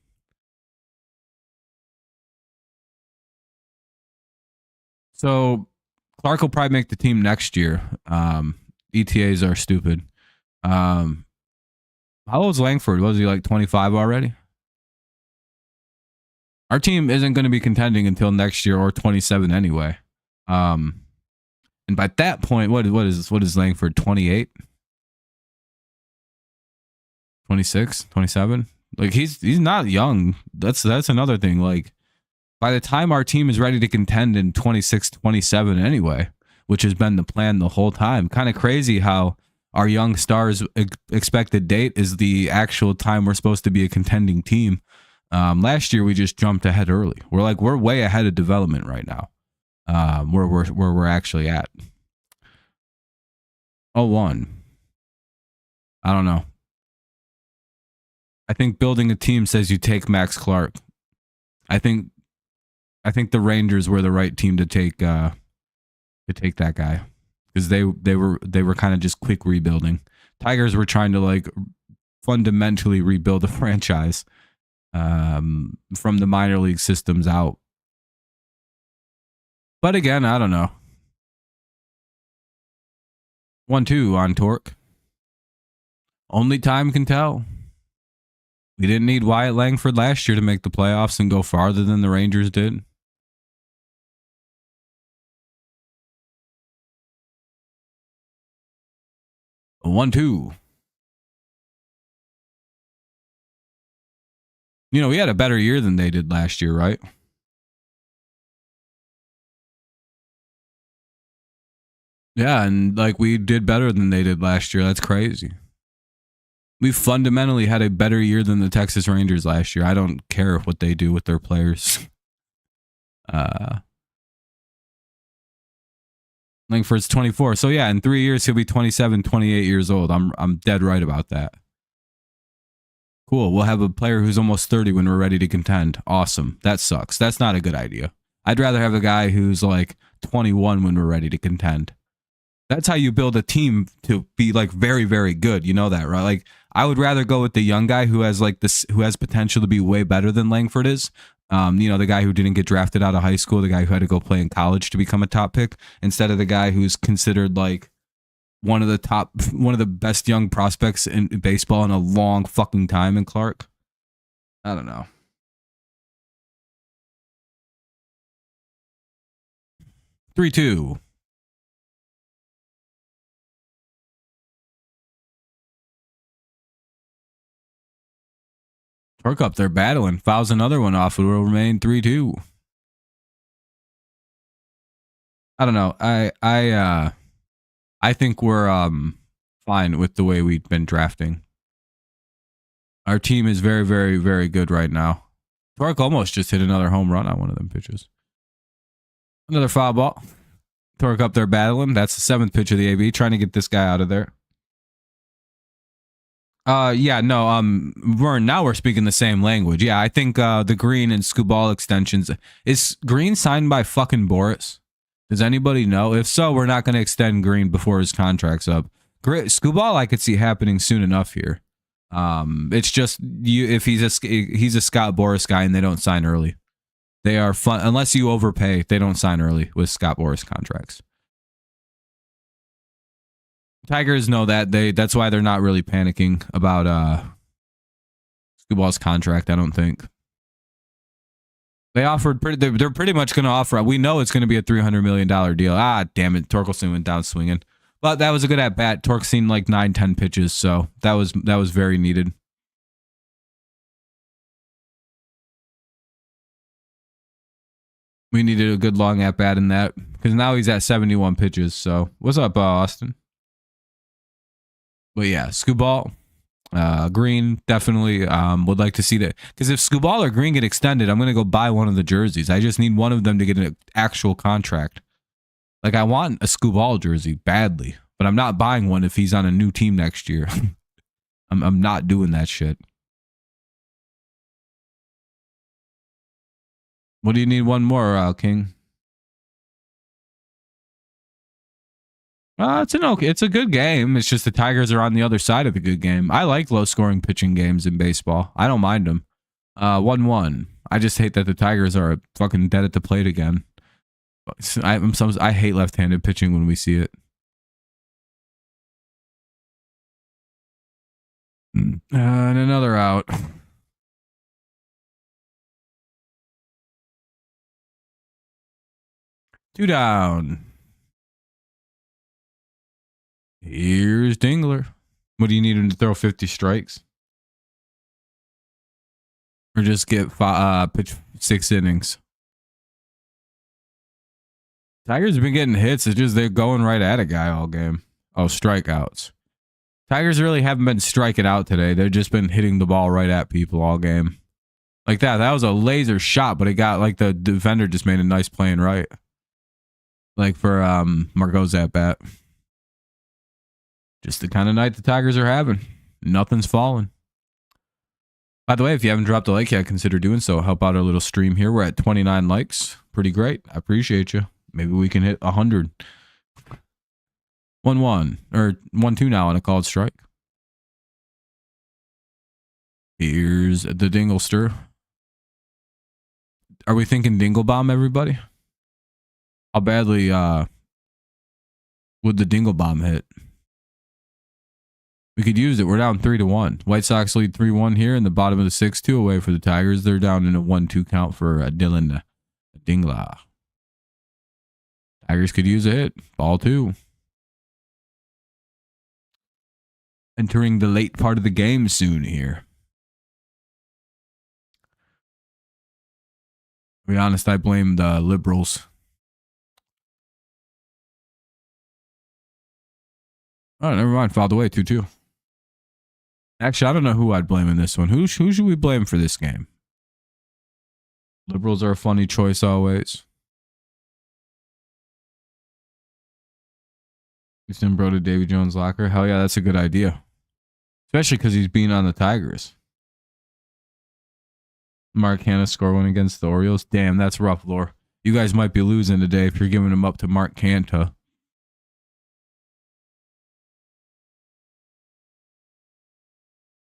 So Clark will probably make the team next year. ETAs are stupid. How old's Langford? Was he like 25 already? Our team isn't going to be contending until next year or 27 anyway. And by that point, what is Langford? 28? 26? 27? Like he's not young. That's another thing. Like by the time our team is ready to contend in 26, 27 anyway, which has been the plan the whole time. Kind of crazy how our young stars expected date is the actual time we're supposed to be a contending team. Last year we just jumped ahead early. We're way ahead of development right now. Where we're actually at. 0-1. I don't know. I think building a team says you take Max Clark. I think the Rangers were the right team to take that guy because they were kind of just quick rebuilding. Tigers were trying to like fundamentally rebuild the franchise from the minor league systems out. But again, I don't know. 1-2 on Torque. Only time can tell. We didn't need Wyatt Langford last year to make the playoffs and go farther than the Rangers did. A 1-2. You know, we had a better year than they did last year, right? Yeah, and like we did better than they did last year. That's crazy. We fundamentally had a better year than the Texas Rangers last year. I don't care what they do with their players. Langford's 24. So yeah, in 3 years he'll be 27, 28 years old. I'm dead right about that. Cool. We'll have a player who's almost 30 when we're ready to contend. Awesome. That sucks. That's not a good idea. I'd rather have a guy who's like 21 when we're ready to contend. That's how you build a team to be like very, very good. You know that, right? Like I would rather go with the young guy who has like this, who has potential to be way better than Langford is. You know, the guy who didn't get drafted out of high school, the guy who had to go play in college to become a top pick, instead of the guy who's considered like one of the best young prospects in baseball in a long fucking time in Clark. I don't know. 3-2. Torque up there battling. Fouls another one off. It will remain 3-2. I don't know. I think we're fine with the way we've been drafting. Our team is very, very, very good right now. Torque almost just hit another home run on one of them pitches. Another foul ball. Torque up there battling. That's the 7th pitch of the AB, trying to get this guy out of there. Yeah, no, now we're speaking the same language. Yeah, I think the Green and Skubal extensions. Is Green signed by fucking Boris? Does anybody know? If so, we're not going to extend Green before his contract's up. Skubal, I could see happening soon enough here. It's just if he's a Scott Boris guy and they don't sign early. They are fun unless you overpay. They don't sign early with Scott Boris contracts. Tigers know that. That's why they're not really panicking about Skubal's contract, I don't think. They offered they're pretty much going to offer. We know it's going to be a $300 million deal. Ah, damn it. Torkelson went down swinging. But that was a good at bat. Torque seen like 9-10 pitches, so that was very needed. We needed a good long at bat in that because now he's at 71 pitches. So what's up, Austin? But yeah, Skubal, Green definitely would like to see that, because if Skubal or Green get extended, I'm gonna go buy one of the jerseys. I just need one of them to get an actual contract. Like I want a Skubal jersey badly, but I'm not buying one if he's on a new team next year. I'm not doing that shit. What do you need? One more, King? It's a good game. It's just the Tigers are on the other side of the good game. I like low-scoring pitching games in baseball. I don't mind them. 1-1. I just hate that the Tigers are fucking dead at the plate again. I hate left-handed pitching when we see it. And another out. Two down. Here's Dingler. What do you need him to throw 50 strikes? Or just get pitch 6 innings? Tigers have been getting hits. It's just they're going right at a guy all game. Oh, strikeouts. Tigers really haven't been striking out today. They've just been hitting the ball right at people all game. Like that. That was a laser shot, but it got like the defender just made a nice play and right. Like for Margot's at bat. Just the kind of night the Tigers are having. Nothing's falling. By the way, if you haven't dropped a like yet, consider doing so. Help out our little stream here. We're at 29 likes. Pretty great. I appreciate you. Maybe we can hit 100. 1-1 or 1-2 now on a called strike. Here's the Dinglester. Are we thinking Dinglebomb, everybody? How badly would the Dinglebomb hit? We could use it. We're down 3-1. White Sox lead 3-1 here in the bottom of the 6-2 away for the Tigers. They're down in a 1-2 count for Dylan Dingler. Tigers could use a hit. Ball 2. Entering the late part of the game soon here. To be honest, I blame the liberals. Oh, never mind. Fouled away 2-2. Actually, I don't know who I'd blame in this one. Who should we blame for this game? Liberals are a funny choice always. Houston bro to Davy Jones' locker. Hell yeah, that's a good idea. Especially because he's being on the Tigers. Mark Hanna score one against the Orioles. Damn, that's rough, Lore. You guys might be losing today if you're giving him up to Mark Canha.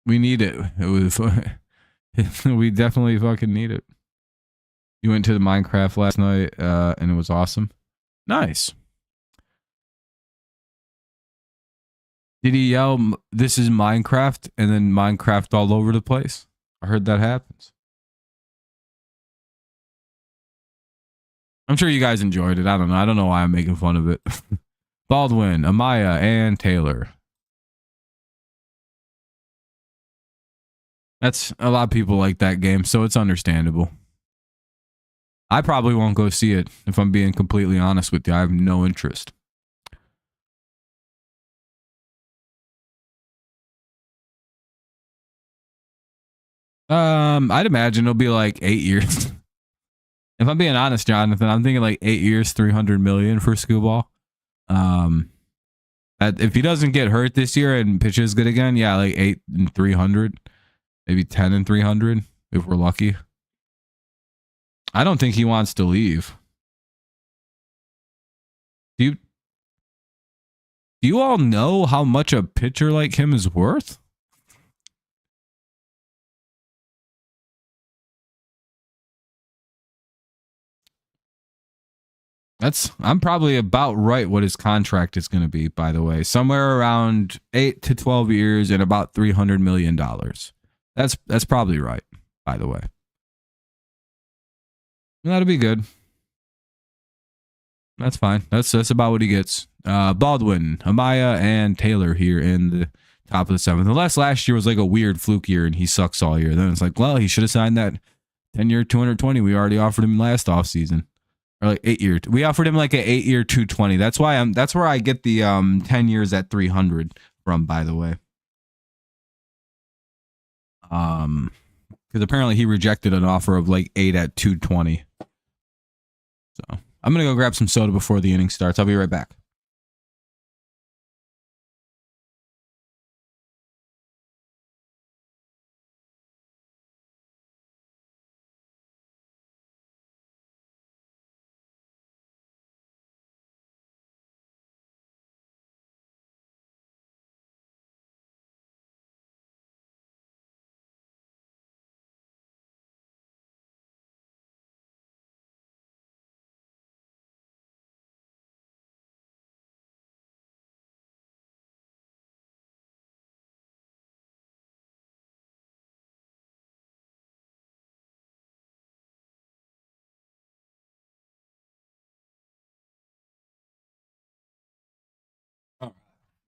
We need it. It was we definitely fucking need it. You went to the Minecraft last night and it was awesome. Nice. Did he yell, "This is Minecraft," and then Minecraft all over the place? I heard that happens. I'm sure you guys enjoyed it. I don't know. I don't know why I'm making fun of it. Baldwin, Amaya, and Taylor. That's a lot of people like that game, so it's understandable. I probably won't go see it if I'm being completely honest with you. I have no interest. I'd imagine it'll be like 8 years. If I'm being honest, Jonathan, I'm thinking like 8 years, 300 million for Scooball. If he doesn't get hurt this year and pitches good again, yeah, like 8 and 300, maybe 10 and 300 if we're lucky. I don't think he wants to leave. Do you all know how much a pitcher like him is worth? I'm probably about right what his contract is going to be, by the way. Somewhere around 8 to 12 years and about $300 million. That's probably right, by the way. That'll be good. That's fine. That's about what he gets. Baldwin, Amaya, and Taylor here in the top of the 7th. Unless last year was like a weird fluke year and he sucks all year. Then it's like, well, he should have signed that 10-year 220 we already offered him last offseason. Or like 8-year. We offered him like an 8-year 220. That's where I get the 10 years at 300 from, by the way. Because apparently he rejected an offer of like 8 at 220. So I'm gonna go grab some soda before the inning starts. I'll be right back.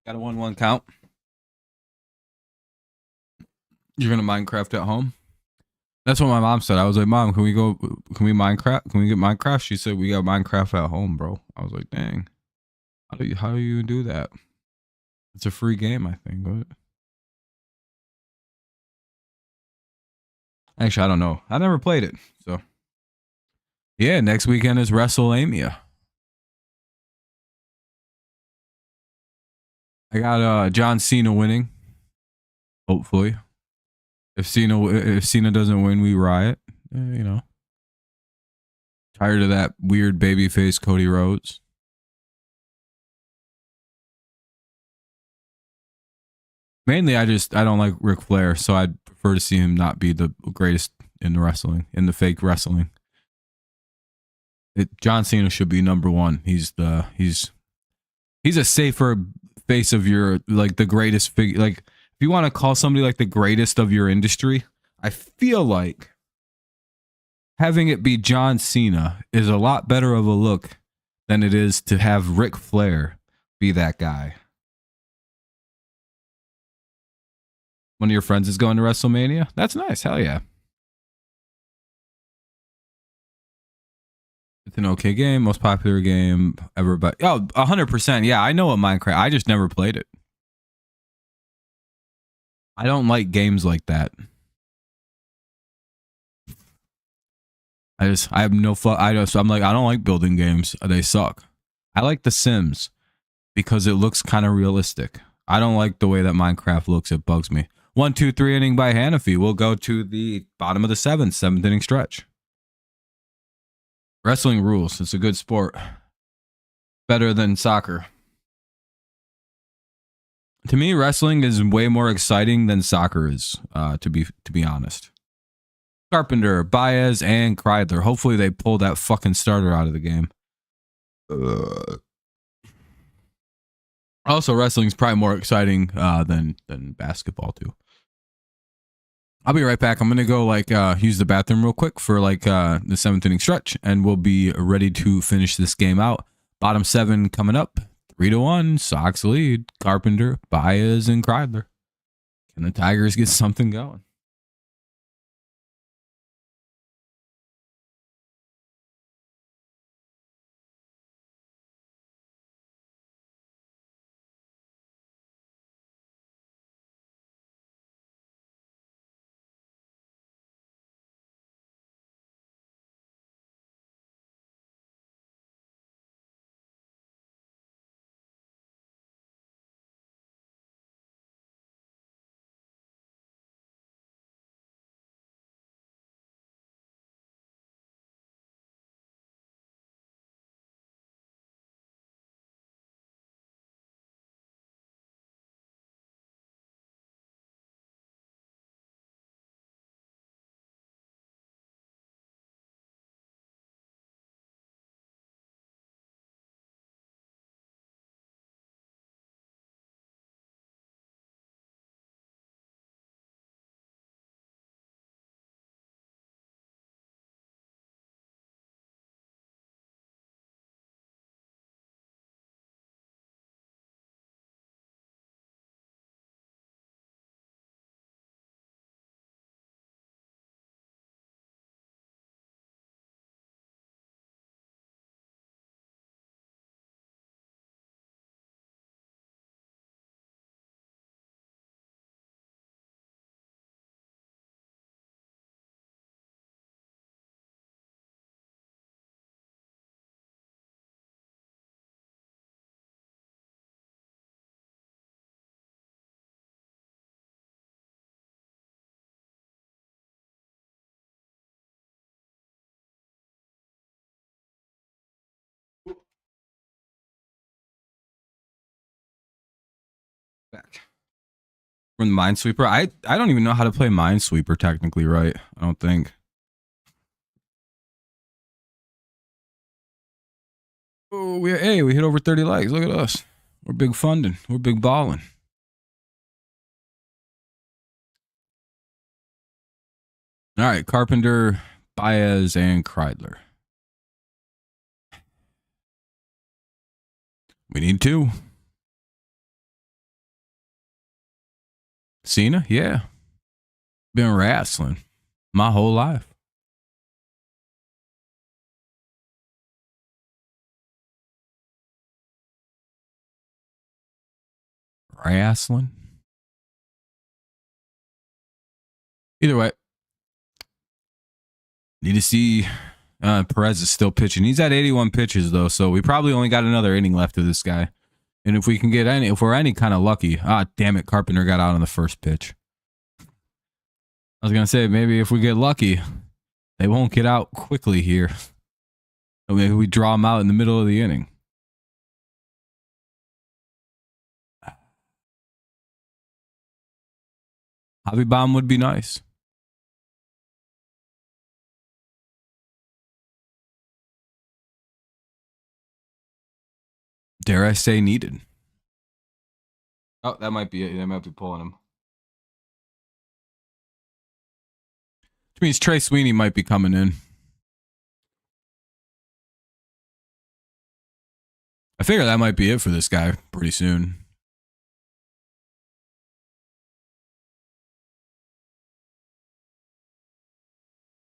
Got a 1-1 count. You're gonna Minecraft at home? That's what my mom said. I was like, Mom, can we Minecraft? Can we get Minecraft? She said, we got Minecraft at home, bro. I was like, dang. How do you do that? It's a free game, I think. But actually, I don't know. I never played it. So yeah, next weekend is WrestleMania. I got John Cena winning. Hopefully. If Cena doesn't win, we riot. You know. Tired of that weird babyface Cody Rhodes. Mainly, I don't like Ric Flair, so I'd prefer to see him not be the greatest in the wrestling, in the fake wrestling. John Cena should be number one. He's a safer face of your, like, the greatest figure. Like, if you want to call somebody like the greatest of your industry, I feel like having it be John Cena is a lot better of a look than it is to have Ric Flair be that guy. One of your friends is going to WrestleMania? That's nice. Hell yeah. It's an okay game. Most popular game ever. But 100%. Yeah, I know what Minecraft. I just never played it. I don't like games like that. I have no fun. I'm like, I don't like building games. They suck. I like The Sims because it looks kind of realistic. I don't like the way that Minecraft looks. It bugs me. 1, 2, 3 inning by Hanafi. We'll go to the bottom of the seventh inning stretch. Wrestling rules. It's a good sport. Better than soccer. To me, wrestling is way more exciting than soccer is, to be honest. Carpenter, Baez, and Kreidler. Hopefully they pull that fucking starter out of the game. Also, wrestling's probably more exciting than basketball too. I'll be right back. I'm gonna go use the bathroom real quick for the seventh inning stretch, and we'll be ready to finish this game out. Bottom 7 coming up. 3-1. Sox lead. Carpenter, Baez, and Kreidler. Can the Tigers get something going? Back from the Minesweeper. I don't even know how to play Minesweeper technically, right? I don't think. Oh, we hit over 30 likes. Look at us. We're big funding. We're big balling. All right, Carpenter, Baez, and Kreidler. We need 2. Cena? Yeah. Been wrestling my whole life. Wrestling. Either way, need to see Perez is still pitching. He's at 81 pitches though, so we probably only got another inning left of this guy. And if we can get any, if we're any kind of lucky, damn it, Carpenter got out on the first pitch. I was gonna say maybe if we get lucky, they won't get out quickly here. Or maybe we draw them out in the middle of the inning. Hobby bomb would be nice. Dare I say needed. Oh, that might be it. They might be pulling him. Which means Trey Sweeney might be coming in. I figure that might be it for this guy pretty soon.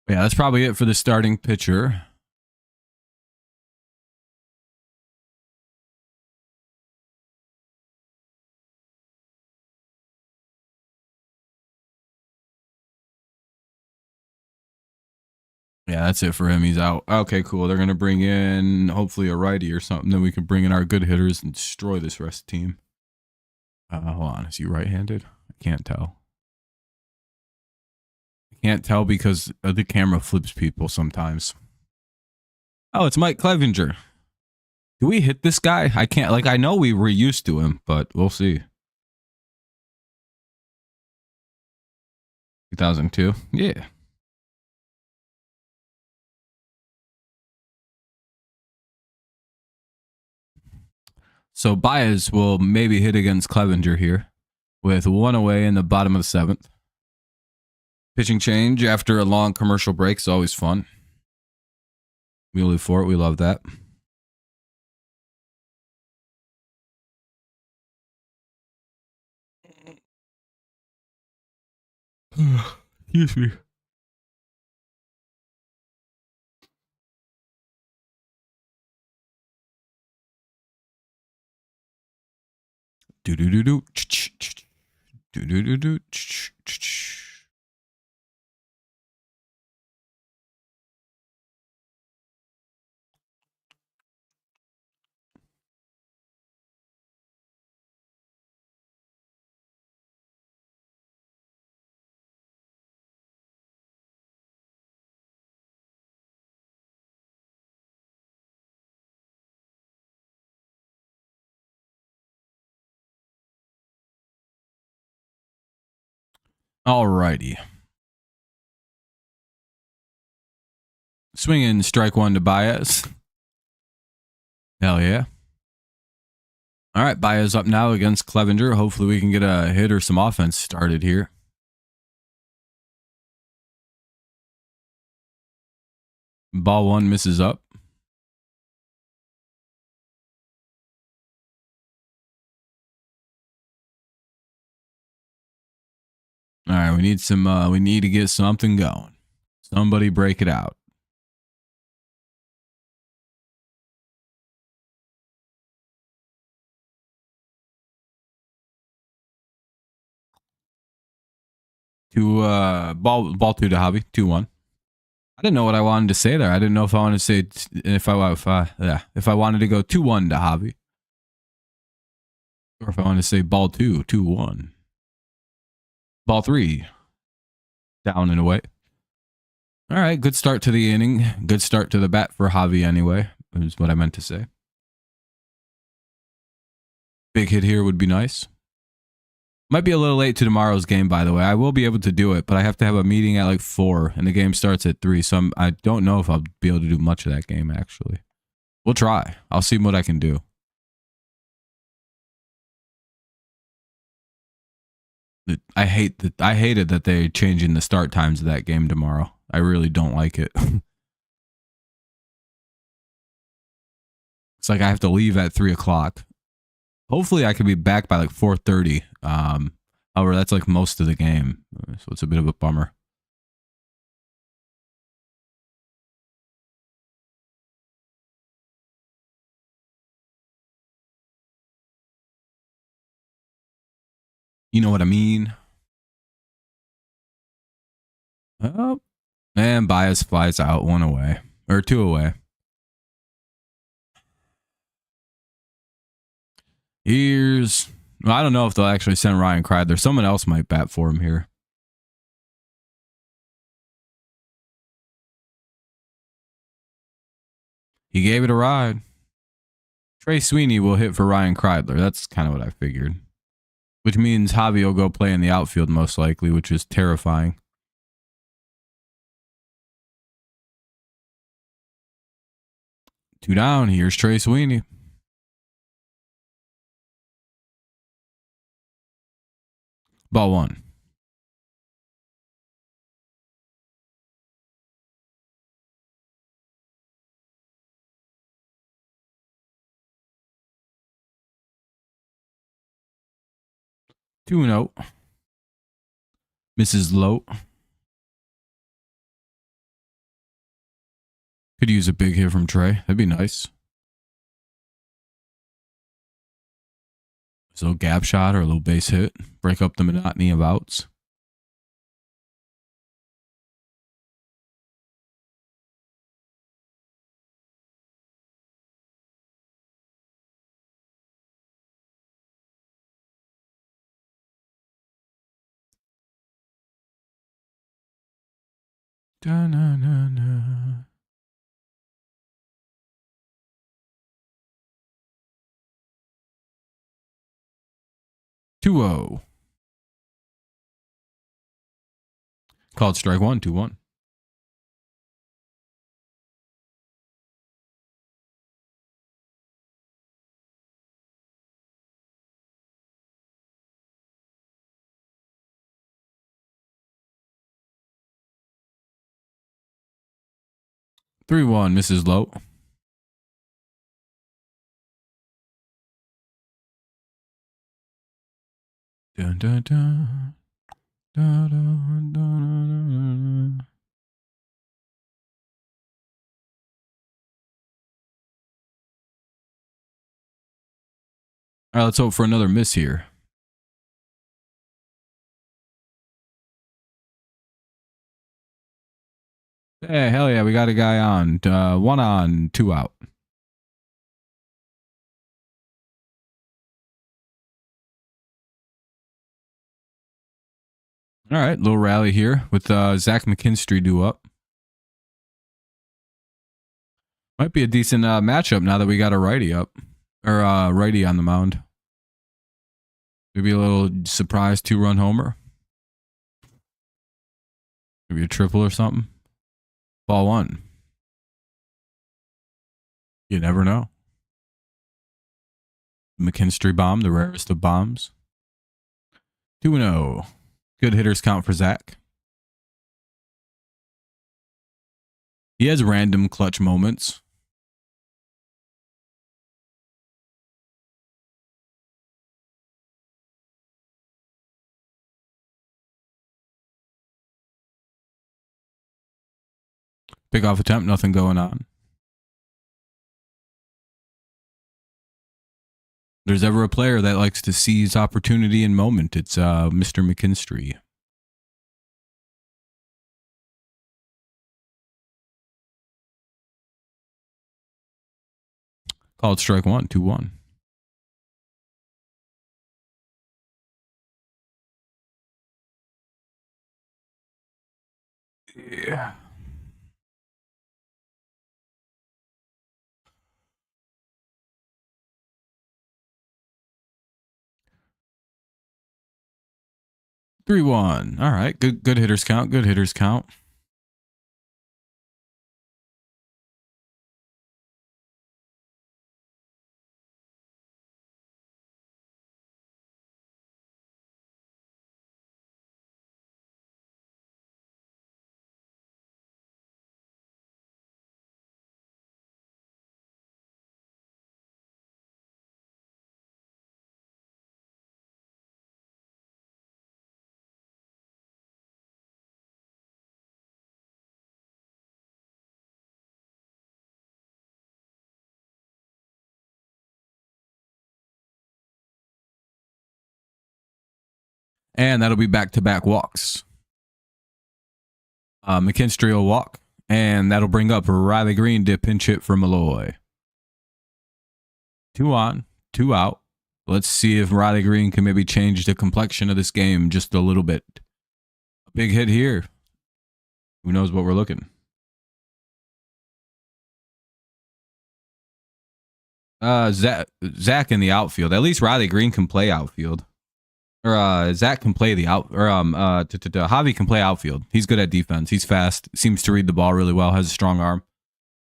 Yeah, that's probably it for the starting pitcher. Yeah, that's it for him. He's out. Okay, cool. They're going to bring in hopefully a righty or something. Then we can bring in our good hitters and destroy this rest team. Hold on. Is he right-handed? I can't tell. I can't tell because the camera flips people sometimes. Oh, it's Mike Clevenger. Do we hit this guy? I can't. Like, I know we were used to him, but we'll see. 2002. Yeah. So Baez will maybe hit against Clevenger here with one away in the bottom of the seventh. Pitching change after a long commercial break is always fun. We live for it. We love that. Excuse me. Do do do do do do do do. Alrighty. Swinging strike one to Baez. Hell yeah. All right, Baez up now against Clevenger. Hopefully we can get a hit or some offense started here. Ball one misses up. All right, we need some. We need to get something going. Somebody break it out. Ball two to Javi. 2-1. I didn't know what I wanted to say there. I didn't know if I wanted to say if I wanted to go 2-1 to Javi, or if I wanted to say ball two 2-1. Ball three down and away. All right, good start to the inning. Good start to the bat for Javi anyway, is what I meant to say. Big hit here would be nice. Might be a little late to tomorrow's game, by the way. I will be able to do it, but I have to have a meeting at like 4, and the game starts at 3, so I don't know if I'll be able to do much of that game, actually. We'll try. I'll see what I can do. I hated that they're changing the start times of that game tomorrow. I really don't like it. It's like I have to leave at 3 o'clock. Hopefully I can be back by like 4:30. However, that's like most of the game, so it's a bit of a bummer. You know what I mean? Oh, and Bias flies out 1 away. Or 2 away. Here's... Well, I don't know if they'll actually send Ryan Kreidler. Someone else might bat for him here. He gave it a ride. Trey Sweeney will hit for Ryan Kreidler. That's kind of what I figured. Which means Javi will go play in the outfield most likely, which is terrifying. Two down. Here's Trey Sweeney. Ball 1. Two and out. Misses low. Could use a big hit from Trey. That'd be nice. So a little gap shot or a little base hit. Break up the monotony of outs. Da-na-na-na. 2-0. Called strike 1, 2-1. Three one, misses low. Dun, dun, dun. Dun, dun, dun, dun. All right, let's hope for another miss here. Hey, hell yeah, we got a guy on. 1 on, 2 out. All right, little rally here with Zach McKinstry due up. Might be a decent matchup now that we got a righty up. Or righty on the mound. Maybe a little surprise 2-run homer. Maybe a triple or something. Ball 1. You never know. McKinstry bomb, the rarest of bombs. 2-0. Good hitters count for Zach. He has random clutch moments. Pick off attempt, nothing going on. There's ever a player that likes to seize opportunity and moment, it's Mr. McKinstry. Called strike 1, 2-1. Yeah. Three one. All right. Good hitters count. Good hitters count. And that'll be back-to-back walks. McKinstry will walk, and that'll bring up Riley Green to pinch hit for Malloy. 2 on, 2 out. Let's see if Riley Green can maybe change the complexion of this game just a little bit. A big hit here. Who knows what we're looking? Zach in the outfield. At least Riley Green can play outfield. Or Zach can play the out. Or Javi can play outfield. He's good at defense. He's fast. Seems to read the ball really well. Has a strong arm.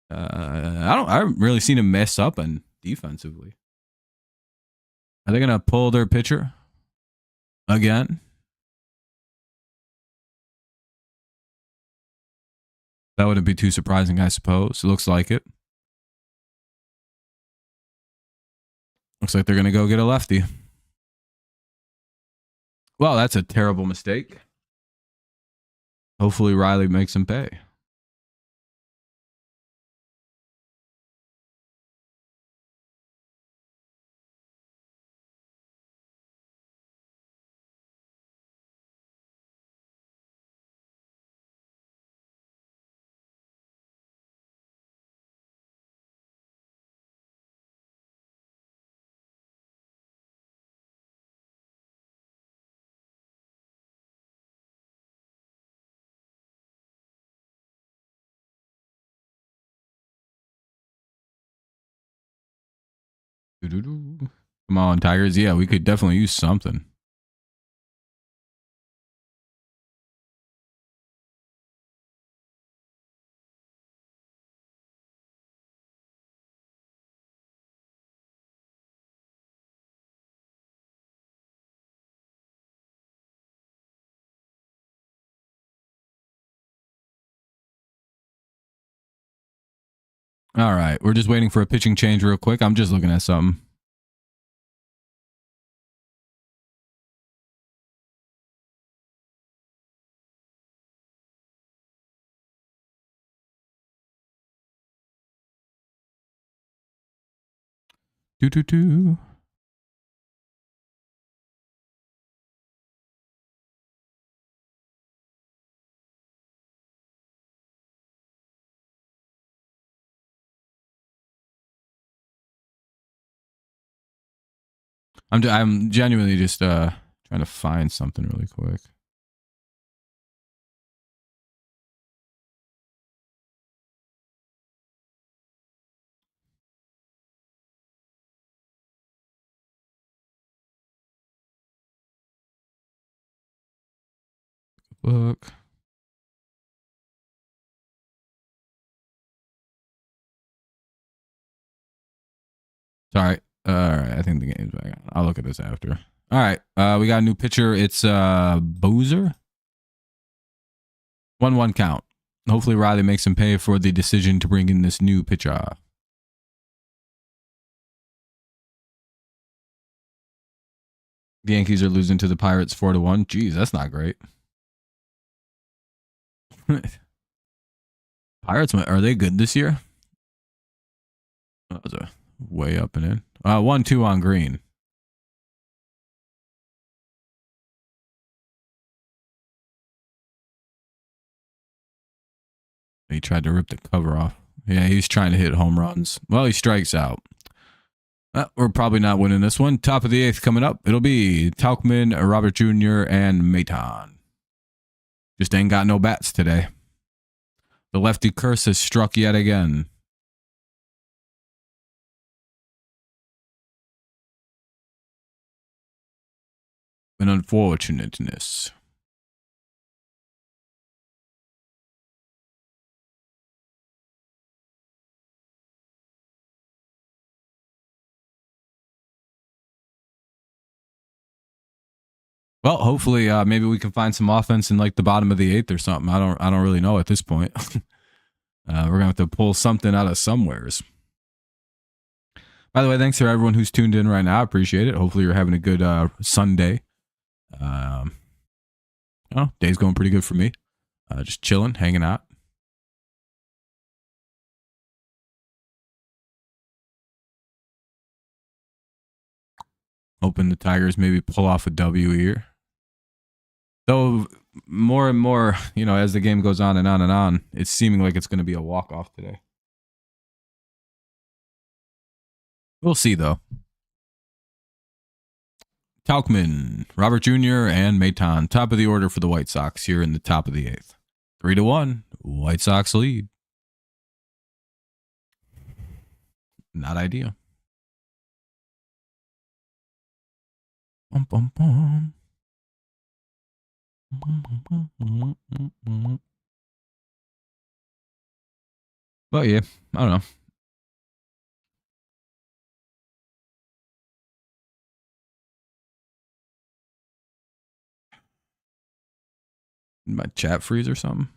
I haven't really seen him mess up on defensively. Are they gonna pull their pitcher again? That wouldn't be too surprising, I suppose. It looks like it. Looks like they're gonna go get a lefty. Well, that's a terrible mistake. Hopefully Riley makes him pay. Come on, Tigers. Yeah, we could definitely use something. All right. We're just waiting for a pitching change real quick. I'm just looking at something. Do. I'm genuinely just trying to find something really quick. Look. Sorry. All right. I think the game's back on. I'll look at this after. All right. We got a new pitcher. It's Boozer. 1-1 count. Hopefully Riley makes him pay for the decision to bring in this new pitcher. The Yankees are losing to the Pirates 4-1. Jeez, that's not great. Pirates, are they good this year? That was a way up and in. 1-2 on Green. He tried to rip the cover off. Yeah, he's trying to hit home runs. Well, he strikes out. We're probably not winning this one. Top of the 8th coming up. It'll be Tauchman, Robert Jr., and Maton. Just ain't got no bats today. The lefty curse has struck yet again. An unfortunateness. Well, hopefully, maybe we can find some offense in like the bottom of the 8th or something. I don't really know at this point. We're gonna have to pull something out of somewheres. By the way, thanks to everyone who's tuned in right now. I appreciate it. Hopefully, you're having a good Sunday. Day's going pretty good for me. Just chilling, hanging out. Hoping the Tigers maybe pull off a W here. Though more and more, as the game goes on and on and on, it's seeming like it's going to be a walk-off today. We'll see, though. Tauchman, Robert Jr., and Maton, top of the order for the White Sox here in the top of the 8th. 3-1, White Sox lead. Not ideal. Bum, bum, bum. But yeah, I don't know. My chat freeze or something?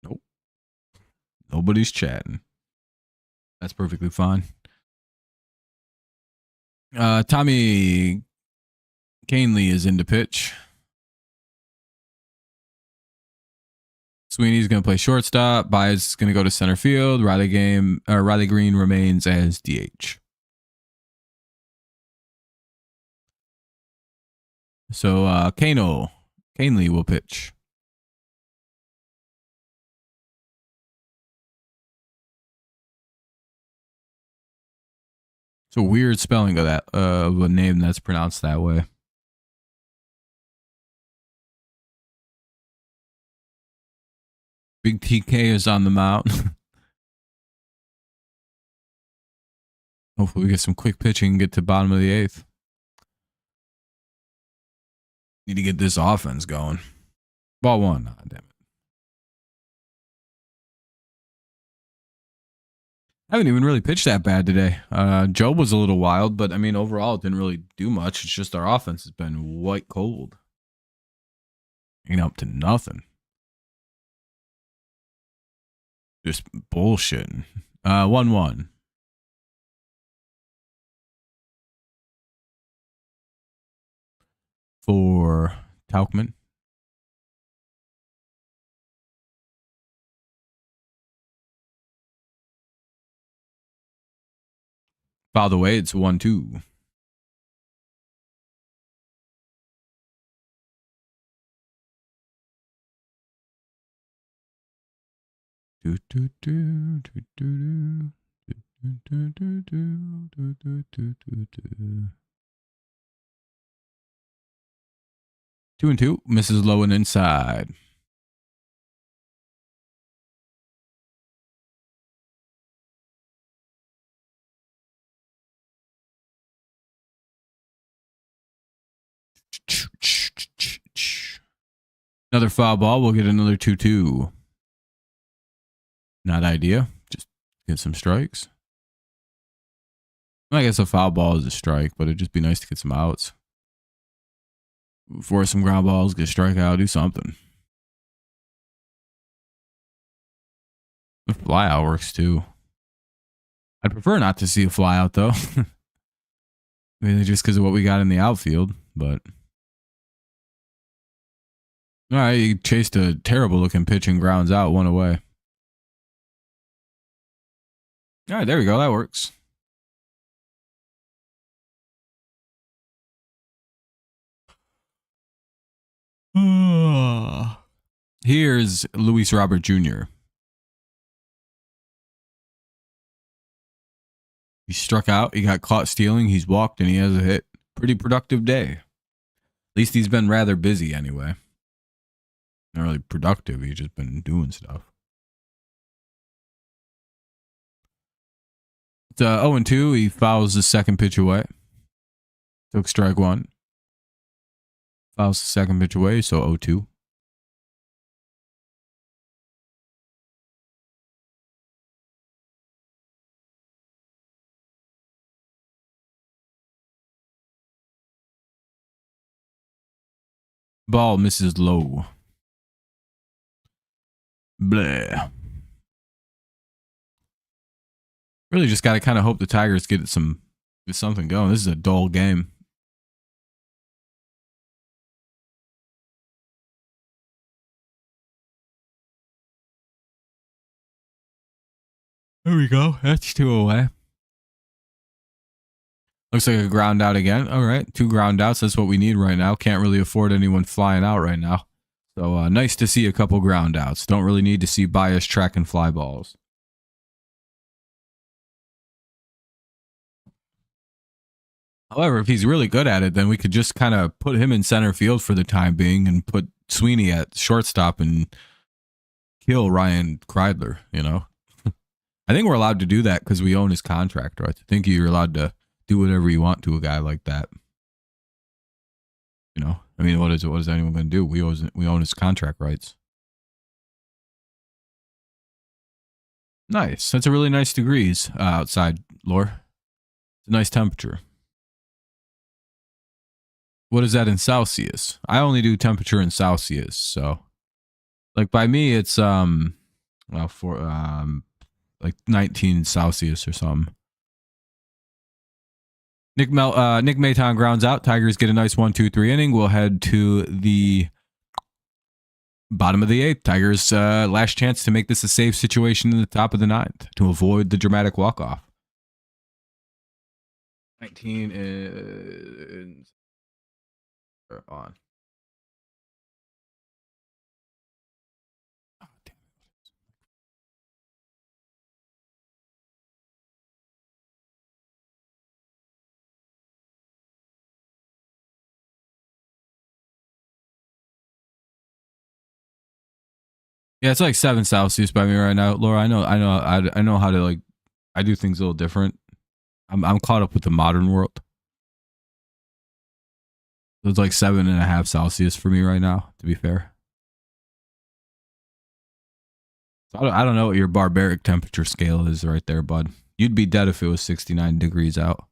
Nope. Nobody's chatting. That's perfectly fine. Tommy Canley is into pitch. Sweeney's going to play shortstop. Baez is going to go to center field. Riley Green remains as DH. So Canley will pitch. It's a weird spelling of that of a name that's pronounced that way. Big TK is on the mound. Hopefully we get some quick pitching and get to bottom of the 8th. Need to get this offense going. Ball 1. Oh, damn it. I haven't even really pitched that bad today. Jobe was a little wild, but I mean, overall, it didn't really do much. It's just our offense has been white cold. Ain't up to nothing. Just bullshitting. 1-1. For Tauchman. By the way, it's 1-2. Do, do, do, do, do, do, do, do, do, do, do, do, do. 2-2. Misses low and inside. Another foul ball. We'll get another 2-2. Not idea. Just get some strikes. I guess a foul ball is a strike, but it'd just be nice to get some outs. Force some ground balls, get a strikeout, do something. The flyout works too. I'd prefer not to see a flyout though. Mainly just because of what we got in the outfield, but. All right, you chased a terrible looking pitch and grounds out, one away. All right, there we go. That works. Here's Luis Robert Jr. He struck out. He got caught stealing. He's walked and he has a hit. Pretty productive day. At least he's been rather busy anyway. Not really productive. He's just been doing stuff. It's 0-2. He fouls the second pitch away. Took strike 1. Fouls the second pitch away, so 0-2. Ball misses low. Blah. Really just got to kind of hope the Tigers get something going. This is a dull game. There we go. That's 2 away. Looks like a ground out again. All right, 2 ground outs. That's what we need right now. Can't really afford anyone flying out right now. So nice to see a couple ground outs. Don't really need to see bias track and fly balls. However, if he's really good at it, then we could just kind of put him in center field for the time being and put Sweeney at shortstop and kill Ryan Kreidler, you know? I think we're allowed to do that because we own his contract, right? I think you're allowed to do whatever you want to a guy like that. You know? I mean, what is anyone going to do? We own his contract rights. Nice. That's a really nice degrees outside, Lore. It's a nice temperature. What is that in Celsius? I only do temperature in Celsius, so like by me it's well for like 19 Celsius or something. Nick Maton grounds out. Tigers get a nice 1-2-3 inning. We'll head to the bottom of the 8th. Tigers last chance to make this a safe situation in the top of the 9th to avoid the dramatic walk-off. 19 is on. Oh, damn. Yeah, it's like 7 Celsius by me right now, Laura. I know how to like. I do things a little different. I'm caught up with the modern world. It's like 7.5 Celsius for me right now, to be fair. So I don't know what your barbaric temperature scale is right there, bud. You'd be dead if it was 69 degrees out.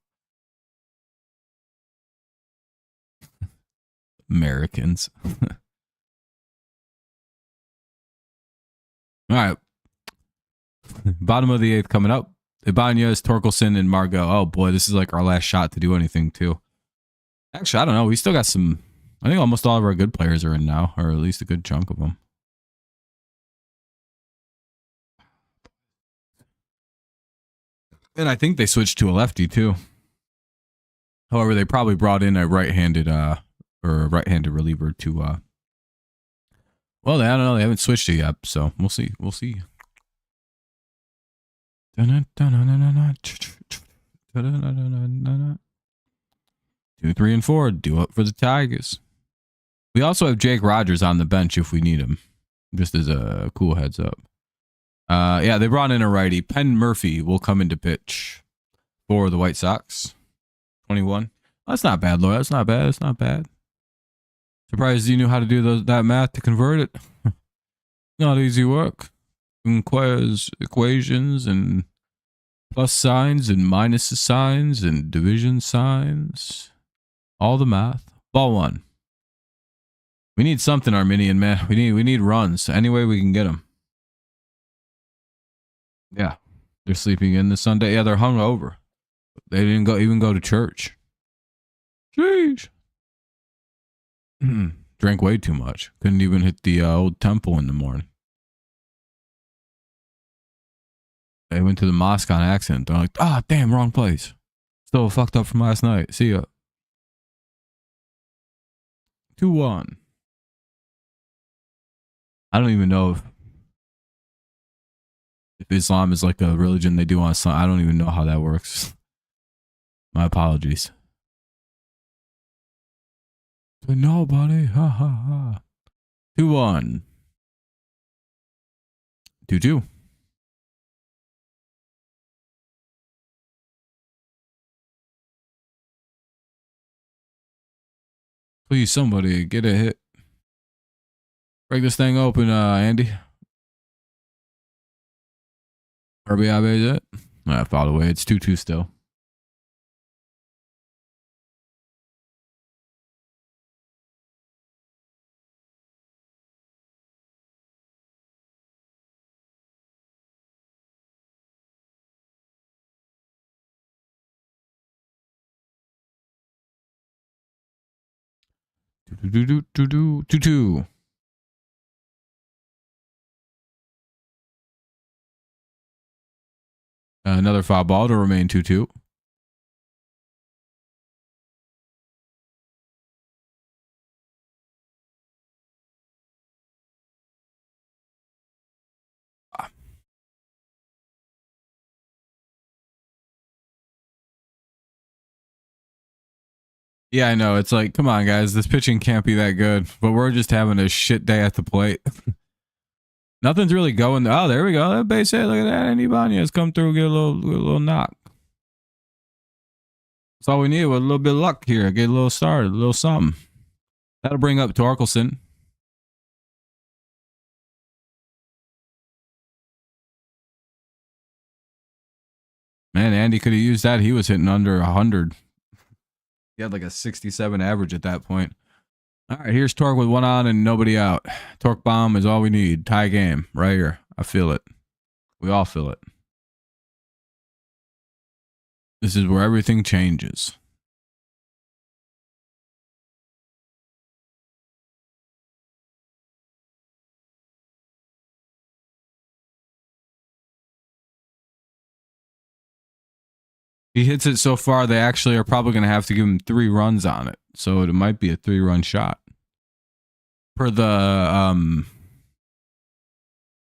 Americans. All right. Bottom of the 8th coming up. Ibanez, Torkelson, and Margot. Oh boy, this is like our last shot to do anything too. Actually, I don't know. We still got some. I think almost all of our good players are in now, or at least a good chunk of them. And I think they switched to a lefty too. However, they probably brought in a right-handed reliever to well, I don't know. They haven't switched it yet, so we'll see. We'll see. 2, 3, and 4. Do up for the Tigers. We also have Jake Rogers on the bench if we need him. Just as a cool heads up. Yeah, they brought in a righty. Penn Murphy will come into pitch for the White Sox. 21. That's not bad, Laura. That's not bad. That's not bad. Surprised you knew how to do that math to convert it. Not easy work. Requires equations and plus signs and minus signs and division signs. All the math. Ball 1. We need something, Arminian, man. We need runs. Any way we can get them. Yeah. They're sleeping in this Sunday. Yeah, they're hungover. They didn't even go to church. Sheesh. Drank way too much. Couldn't even hit the old temple in the morning. They went to the mosque on accident. They're like, ah, damn, wrong place. Still fucked up from last night. See ya. 2-1. I don't even know if Islam is like a religion they do on Sunday. I don't even know how that works. My apologies. But nobody. Ha ha ha. 2-1. 2-2. Please, somebody get a hit. Break this thing open, Andy. RBI is it? I fouled away. It's 2-2 still. Two. Another foul ball to remain 2-2. Yeah, I know. It's like, come on, guys. This pitching can't be that good. But we're just having a shit day at the plate. Nothing's really going. Oh, there we go. That base hit. Look at that. Andy Banez come through, get a little knock. That's all we need with a little bit of luck here. Get a little start, a little something. That'll bring up Torkelson. Man, Andy could have used that. He was hitting under 100. He had like a 67 average at that point. All right, here's Torque with one on and nobody out. Torque bomb is all we need. Tie game right here. I feel it. We all feel it. This is where everything changes. He hits it so far, they actually are probably going to have to give him 3 runs on it. So it might be a 3-run shot. Per the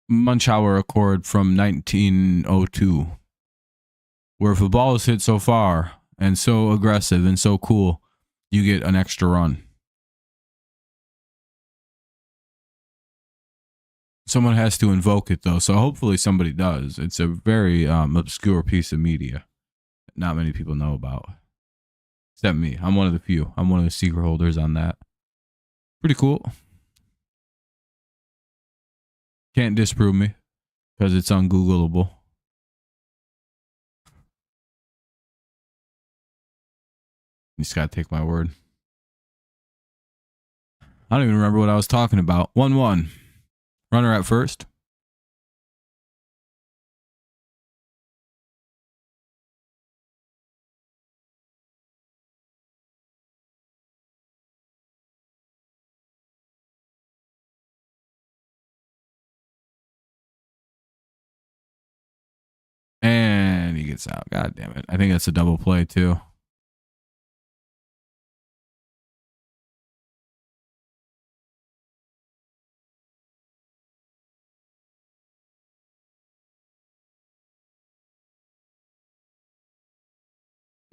Munchauer Accord from 1902. Where if a ball is hit so far and so aggressive and so cool, you get an extra run. Someone has to invoke it, though, so hopefully somebody does. It's a very obscure piece of media that not many people know about. Except me. I'm one of the few. I'm one of the secret holders on that. Pretty cool. Can't disprove me because it's ungoogleable. You just gotta take my word. I don't even remember what I was talking about. 1-1. Runner at first. And he gets out. God damn it. I think that's a double play, too.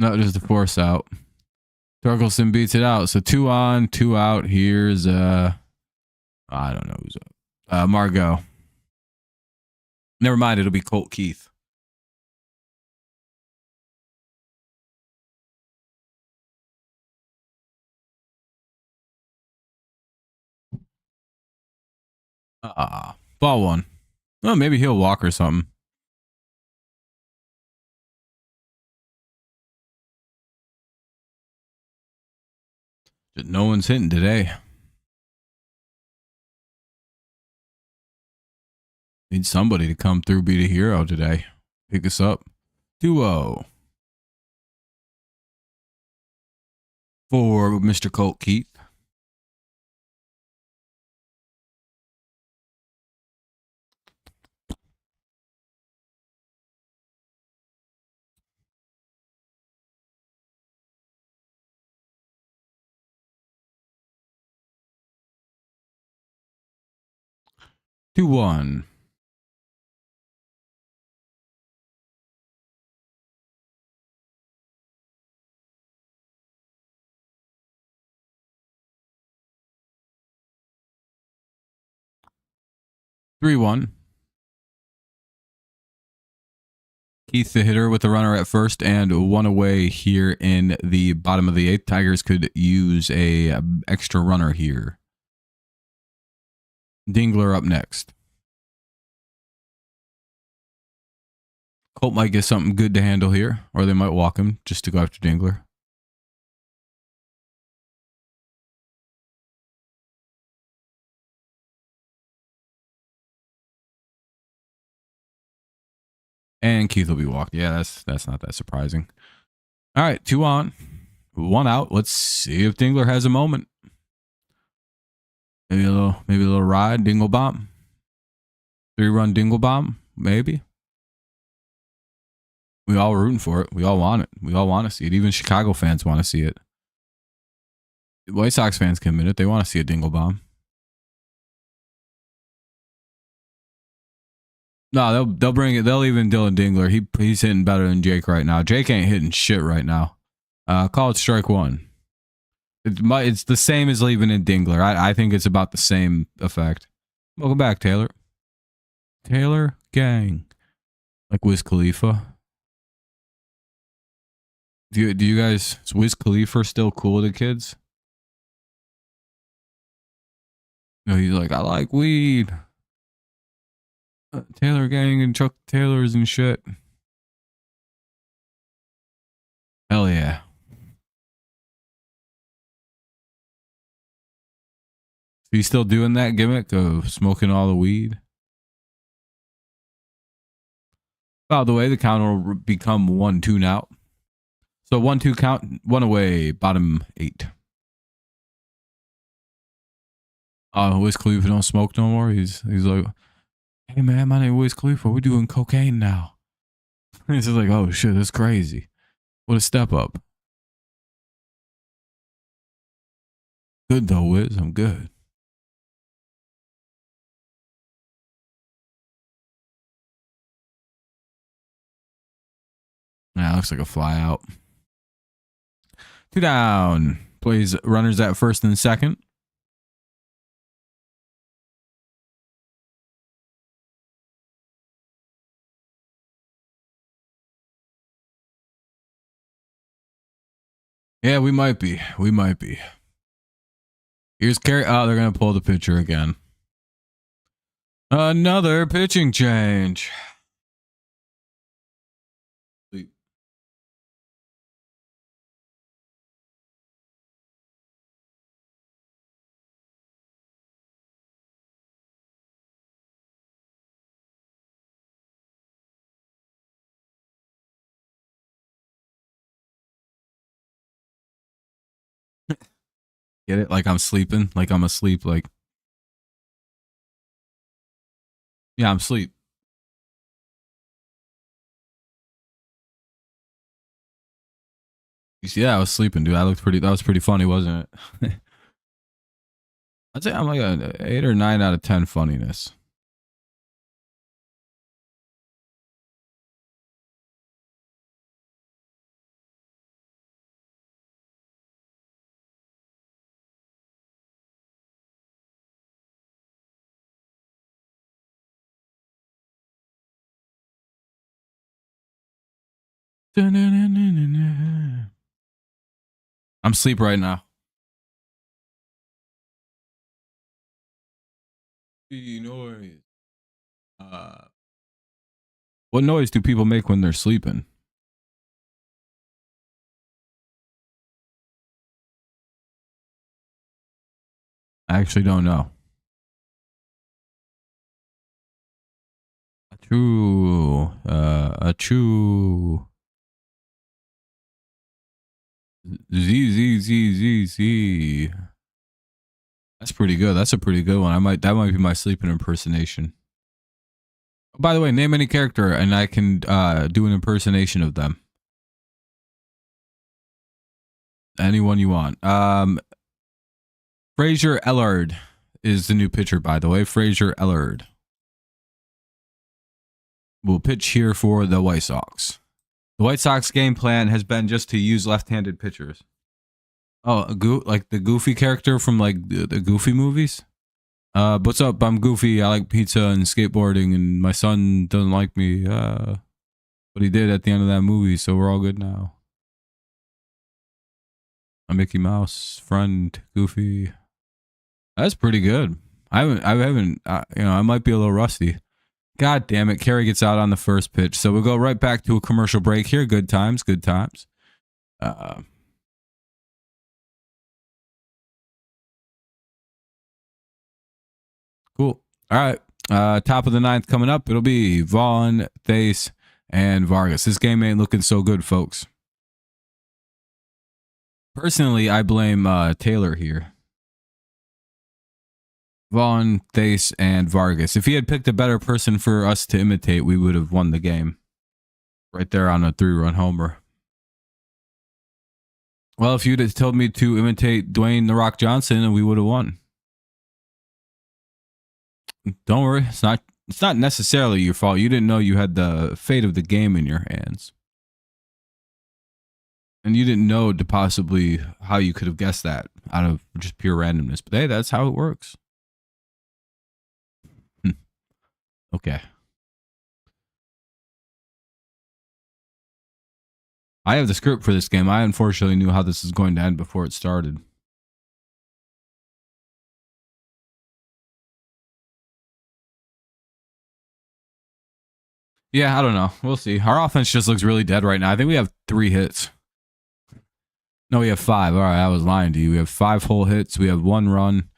No, just the force out. Torkelson beats it out. So 2 on, 2 out. Here's I don't know who's up. Margot. Never mind, it'll be Colt Keith. Ball 1. Well, maybe he'll walk or something. Just no one's hitting today. Need somebody to come through, be the hero today. Pick us up. 2-0. For Mr. Colt Keith. Two one. Three one. Keith the hitter with the runner at first and 1 away here in the bottom of the 8th. Tigers could use a extra runner here. Dingler up next. Colt might get something good to handle here, or they might walk him just to go after Dingler. And Keith will be walked. Yeah, that's not that surprising. All right, 2 on, 1 out. Let's see if Dingler has a moment. Maybe a little ride, Dingle bomb. 3-run Dingle bomb, maybe. We all rooting for it. We all want it. We all want to see it. Even Chicago fans want to see it. White Sox fans can admit it. They want to see a Dingle bomb. No, they'll bring it. They'll even Dylan Dingler. He's hitting better than Jake right now. Jake ain't hitting shit right now. Call it strike 1. It's the same as leaving in Dingler. I think it's about the same effect. Welcome back, Taylor. Taylor gang, like Wiz Khalifa. Do you guys, is Wiz Khalifa still cool to kids? No, he's like, I like weed. Taylor gang and Chuck Taylors and shit. Hell yeah. So you still doing that gimmick of smoking all the weed? By the way, the counter will become 1-2 now. So 1-2 count, 1 away, bottom 8. Wiz Khalifa don't smoke no more. He's like, hey man, my name is Wiz Khalifa. We're doing cocaine now. He's just like, oh shit, that's crazy. What a step up. Good though, Wiz. I'm good. Yeah, looks like a fly out. 2 down. Plays runners at first and second. Yeah, we might be. We might be. Here's Carey. Oh, they're going to pull the pitcher again. Another pitching change. Get it? Like I'm sleeping. Like I'm asleep. Like, yeah, I'm asleep. You see, yeah, I was sleeping, dude. That was pretty funny, wasn't it? I'd say I'm like an 8 or 9 out of 10 funniness. I'm asleep right now. Noise. What noise do people make when they're sleeping? I actually don't know. Achoo. Achoo. Z. That's pretty good. That's a pretty good one. That might be my sleeping impersonation. By the way, name any character and I can do an impersonation of them. Anyone you want. Fraser Ellard is the new pitcher, by the way. Fraser Ellard will pitch here for the White Sox. The White Sox game plan has been just to use left-handed pitchers. Oh, like the Goofy character from like the Goofy movies? What's up? I'm Goofy. I like pizza and skateboarding, and my son doesn't like me. But he did at the end of that movie, so we're all good now. I'm Mickey Mouse friend, Goofy. That's pretty good. I haven't. I might be a little rusty. God damn it! Carey gets out on the first pitch, so we'll go right back to a commercial break here. Good times, good times. Cool. All right. Top of the 9th coming up. It'll be Vaughn, Thace, and Vargas. This game ain't looking so good, folks. Personally, I blame Taylor here. Vaughn, Thace, and Vargas. If he had picked a better person for us to imitate, we would have won the game. Right there on a 3-run homer. Well, if you'd have told me to imitate Dwayne "The Rock" Johnson, we would have won. Don't worry, it's not necessarily your fault. You didn't know you had the fate of the game in your hands. And you didn't know to possibly how you could have guessed that out of just pure randomness. But hey, that's how it works. Okay. I have the script for this game. I unfortunately knew how this is going to end before it started. Yeah, I don't know. We'll see. Our offense just looks really dead right now. I think we have 3 hits. No, we have 5. All right, I was lying to you. We have 5 whole hits. We have 1 run.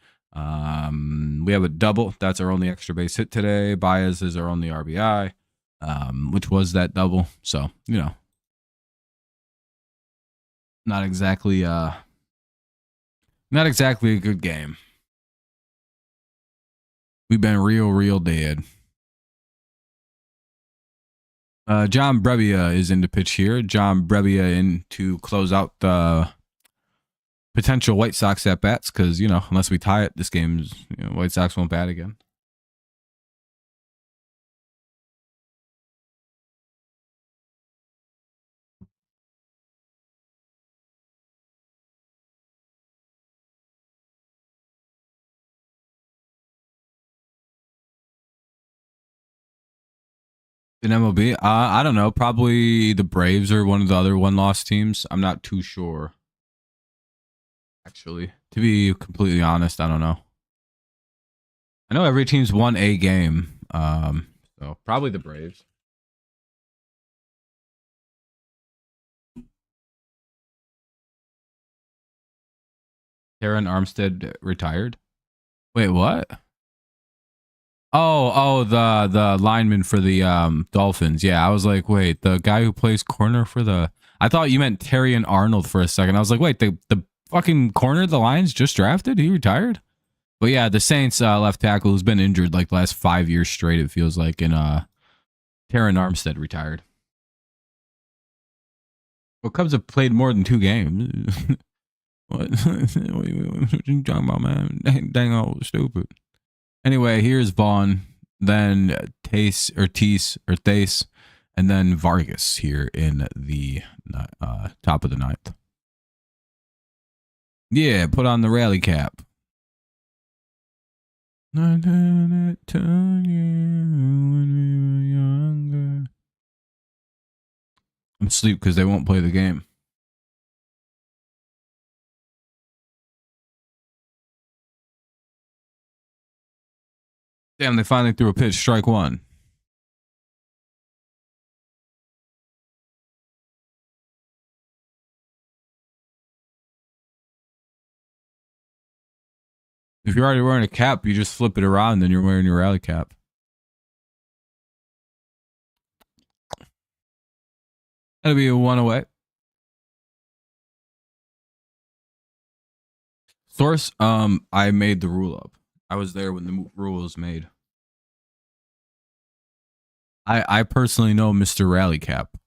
We have a double. That's our only extra base hit today. Baez is our only RBI, which was that double. So, you know, not exactly a good game. We've been real dead. John Brebbia is in to pitch here. John Brebbia in to close out the potential White Sox at bats because, you know, unless we tie it, this game's, you know, White Sox won't bat again. In MLB, I don't know. Probably the Braves or one of the other one-loss teams. I'm not too sure. Actually, to be completely honest, I don't know. I know every team's won a game. So probably the Braves. Aaron Armstead retired. Wait, what? Oh, the lineman for the Dolphins. Yeah, I was like, wait, the guy who plays corner for the. I thought you meant Terry and Arnold for a second. I was like, wait, the fucking corner the Lions just drafted? He retired? But yeah, the Saints left tackle who's been injured like the last 5 years straight, it feels like, and Terran Armstead retired. Well, Cubs have played more than 2 games. What are you talking about, man? Dang old stupid. Anyway, here's Vaughn, then Tace, and then Vargas here in the top of the 9th. Yeah, put on the rally cap. I'm asleep because they won't play the game. Damn, they finally threw a pitch. Strike 1. If you're already wearing a cap, you just flip it around, then you're wearing your rally cap. That'll be a 1 away. Source, I made the rule up. I was there when the rule was made. I personally know Mr. Rally Cap.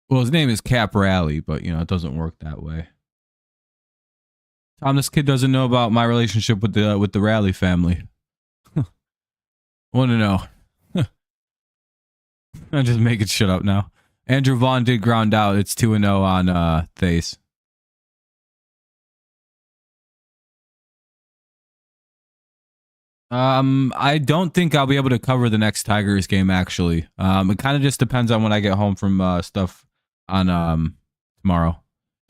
Well, his name is Cap Rally, but, you know, it doesn't work that way. Tom, this kid doesn't know about my relationship with the Rally family. I want to know. I'm just making shit up now. Andrew Vaughn did ground out. It's 2-0 on Thace. I don't think I'll be able to cover the next Tigers game, actually. It kind of just depends on when I get home from stuff on tomorrow.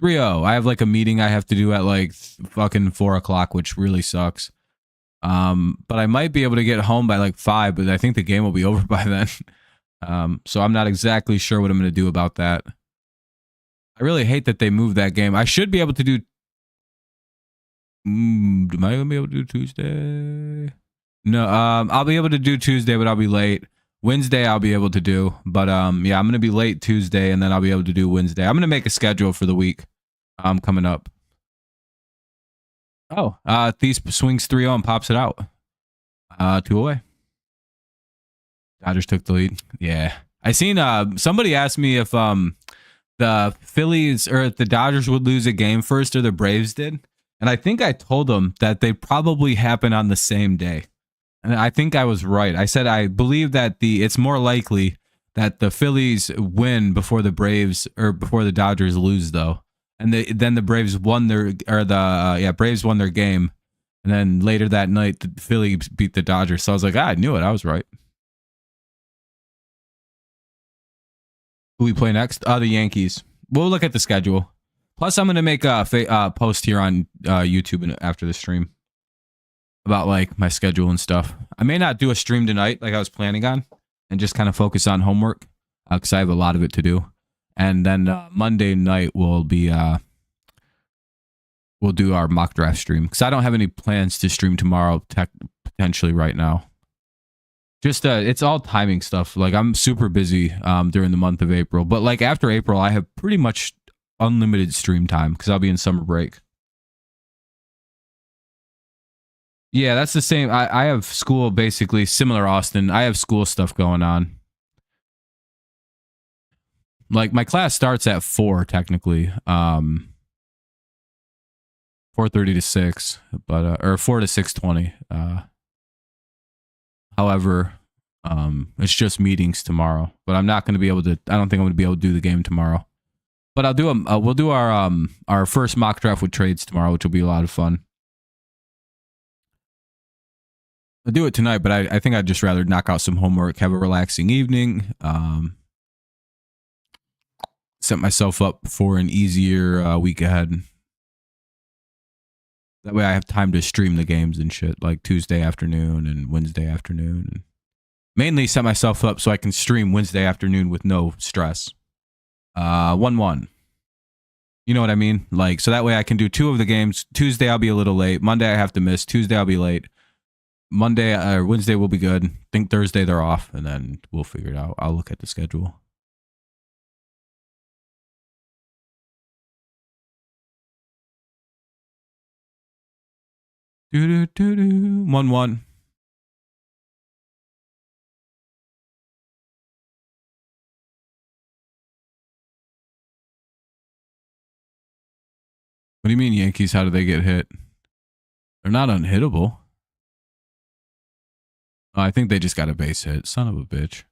3-0. I have like a meeting I have to do at like fucking 4 o'clock, which really sucks. But I might be able to get home by like 5, but I think the game will be over by then. So I'm not exactly sure what I'm going to do about that. I really hate that they moved that game. I should be able to do. Am I going to be able to do Tuesday? No, I'll be able to do Tuesday, but I'll be late. Wednesday I'll be able to do, but yeah, I'm going to be late Tuesday, and then I'll be able to do Wednesday. I'm going to make a schedule for the week coming up. Oh, Thies swings 3-0 and pops it out. 2 away. Dodgers took the lead. Yeah. I seen somebody asked me if the Phillies or if the Dodgers would lose a game first or the Braves did. And I think I told them that they probably happen on the same day. And I think I was right. I said I believe that it's more likely that the Phillies win before the Braves or before the Dodgers lose though. And then the Braves won Braves won their game. And then later that night the Phillies beat the Dodgers. So I was like, I knew it. I was right. Who we play next? The Yankees. We'll look at the schedule. Plus, I'm going to make a post here on YouTube after the stream about like my schedule and stuff. I may not do a stream tonight like I was planning on and just kind of focus on homework because I have a lot of it to do. And then Monday night we'll do our mock draft stream because I don't have any plans to stream tomorrow potentially right now. Just it's all timing stuff. Like I'm super busy during the month of April, but like after April, I have pretty much unlimited stream time because I'll be in summer break. Yeah, that's the same. I have school basically similar, Austin. I have school stuff going on. Like my class starts at 4 technically, 4:30 to 6, but or 4 to 6:20. However, it's just meetings tomorrow. But I'm not going to be able to. I don't think I'm going to be able to do the game tomorrow. But I'll do we'll do our first mock draft with trades tomorrow, which will be a lot of fun. I'll do it tonight, but I think I'd just rather knock out some homework, have a relaxing evening, set myself up for an easier week ahead. That way I have time to stream the games and shit, like Tuesday afternoon and Wednesday afternoon. Mainly set myself up so I can stream Wednesday afternoon with no stress. 1-1. You know what I mean? Like, so that way I can do 2 of the games. Tuesday I'll be a little late. Monday I have to miss. Tuesday I'll be late. Monday or Wednesday will be good. Think Thursday they're off, and then we'll figure it out. I'll look at the schedule. Do 1-1. What do you mean Yankees? How do they get hit? They're not unhittable. Oh, I think they just got a base hit. Son of a bitch.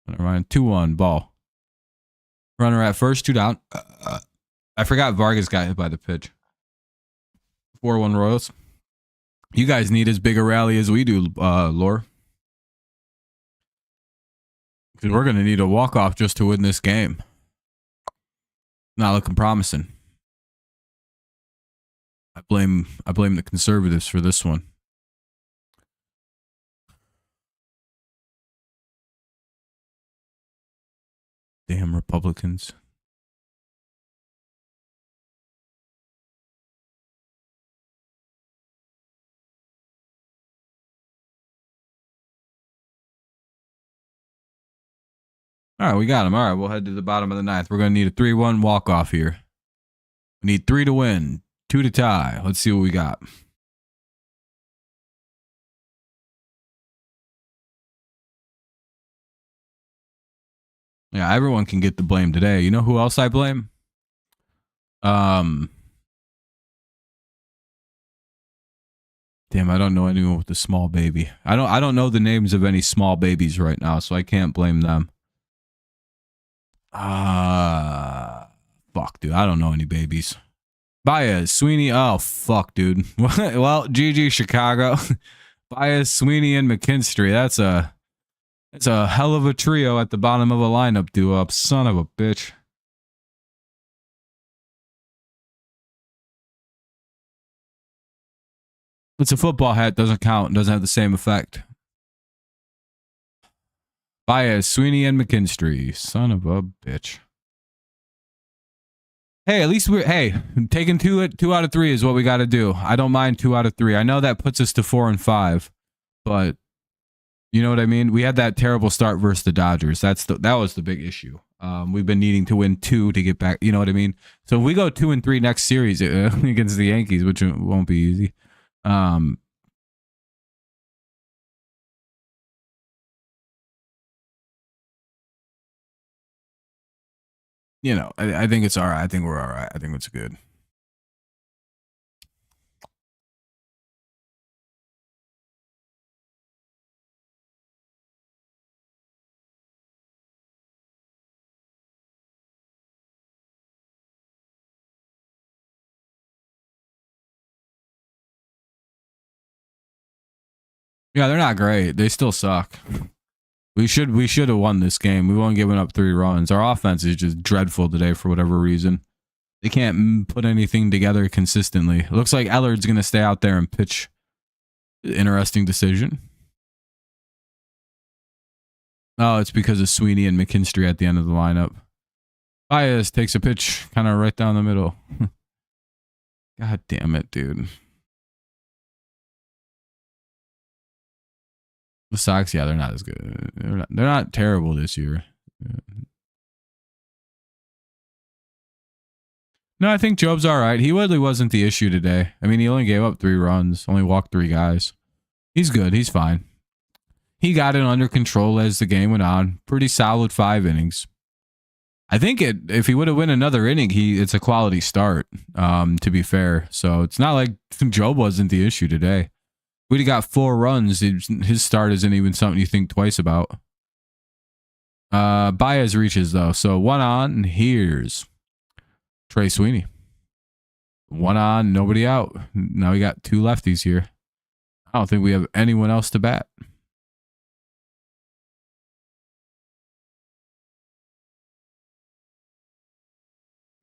Ryan, 2-1, ball. Runner at first, 2 down. I forgot Vargas got hit by the pitch. 4-1 Royals. You guys need as big a rally as we do, Lore. Because we're going to need a walk-off just to win this game. Not looking promising. I blame the conservatives for this one. Damn Republicans. All right, we got him. All right, we'll head to the bottom of the 9th. We're going to need a 3-1 walk-off here. We need 3 to win, 2 to tie. Let's see what we got. Yeah, everyone can get the blame today. You know who else I blame? Damn, I don't know anyone with a small baby. I don't know the names of any small babies right now, so I can't blame them. Fuck, dude. I don't know any babies. Baez, Sweeney. Oh, fuck, dude. Well, GG Chicago. Baez, Sweeney, and McKinstry. That's a hell of a trio at the bottom of a lineup duo. Son of a bitch. It's a football hat. Doesn't count. Doesn't have the same effect. Baez, Sweeney, and McKinstry. Son of a bitch. Hey, at least taking two out of 3 is what we got to do. I don't mind 2 out of 3. I know that puts us to 4 and 5, but you know what I mean? We had that terrible start versus the Dodgers. That was the big issue. We've been needing to win 2 to get back. You know what I mean? So if we go 2 and 3 next series against the Yankees, which won't be easy. You know, I think it's all right. I think we're all right. I think it's good. Yeah, they're not great. They still suck. We should have won this game. We've only given up 3 runs. Our offense is just dreadful today for whatever reason. They can't put anything together consistently. It looks like Ellard's going to stay out there and pitch. Interesting decision. Oh, it's because of Sweeney and McKinstry at the end of the lineup. Baez takes a pitch kind of right down the middle. God damn it, dude. The Sox, yeah, they're not as good. They're not terrible this year. No, I think Jobe's all right. He really wasn't the issue today. I mean, he only gave up 3 runs, only walked 3 guys. He's good. He's fine. He got it under control as the game went on. Pretty solid 5 innings. I think if he would have won another inning, it's a quality start, to be fair. So it's not like Jobe wasn't the issue today. We'd have got 4 runs. His start isn't even something you think twice about. Baez reaches, though. So 1 on. Here's Trey Sweeney. 1 on, nobody out. Now we got 2 lefties here. I don't think we have anyone else to bat.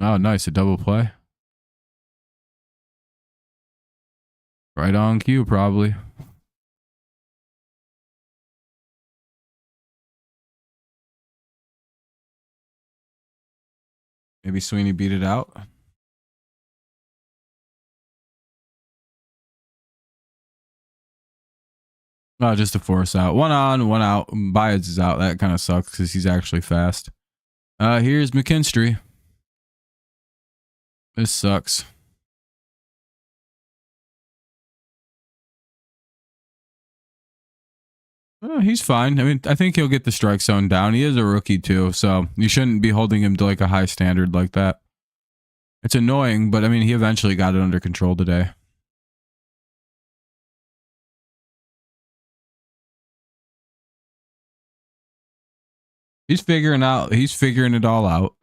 Oh, nice. A double play. Right on cue, probably. Maybe Sweeney beat it out. Oh, just to force out. 1 on, 1 out. Baez is out. That kind of sucks because he's actually fast. Here's McKinstry. This sucks. He's fine. I mean, I think he'll get the strike zone down. He is a rookie too, so you shouldn't be holding him to like a high standard like that. It's annoying, but I mean, he eventually got it under control today. He's figuring it all out.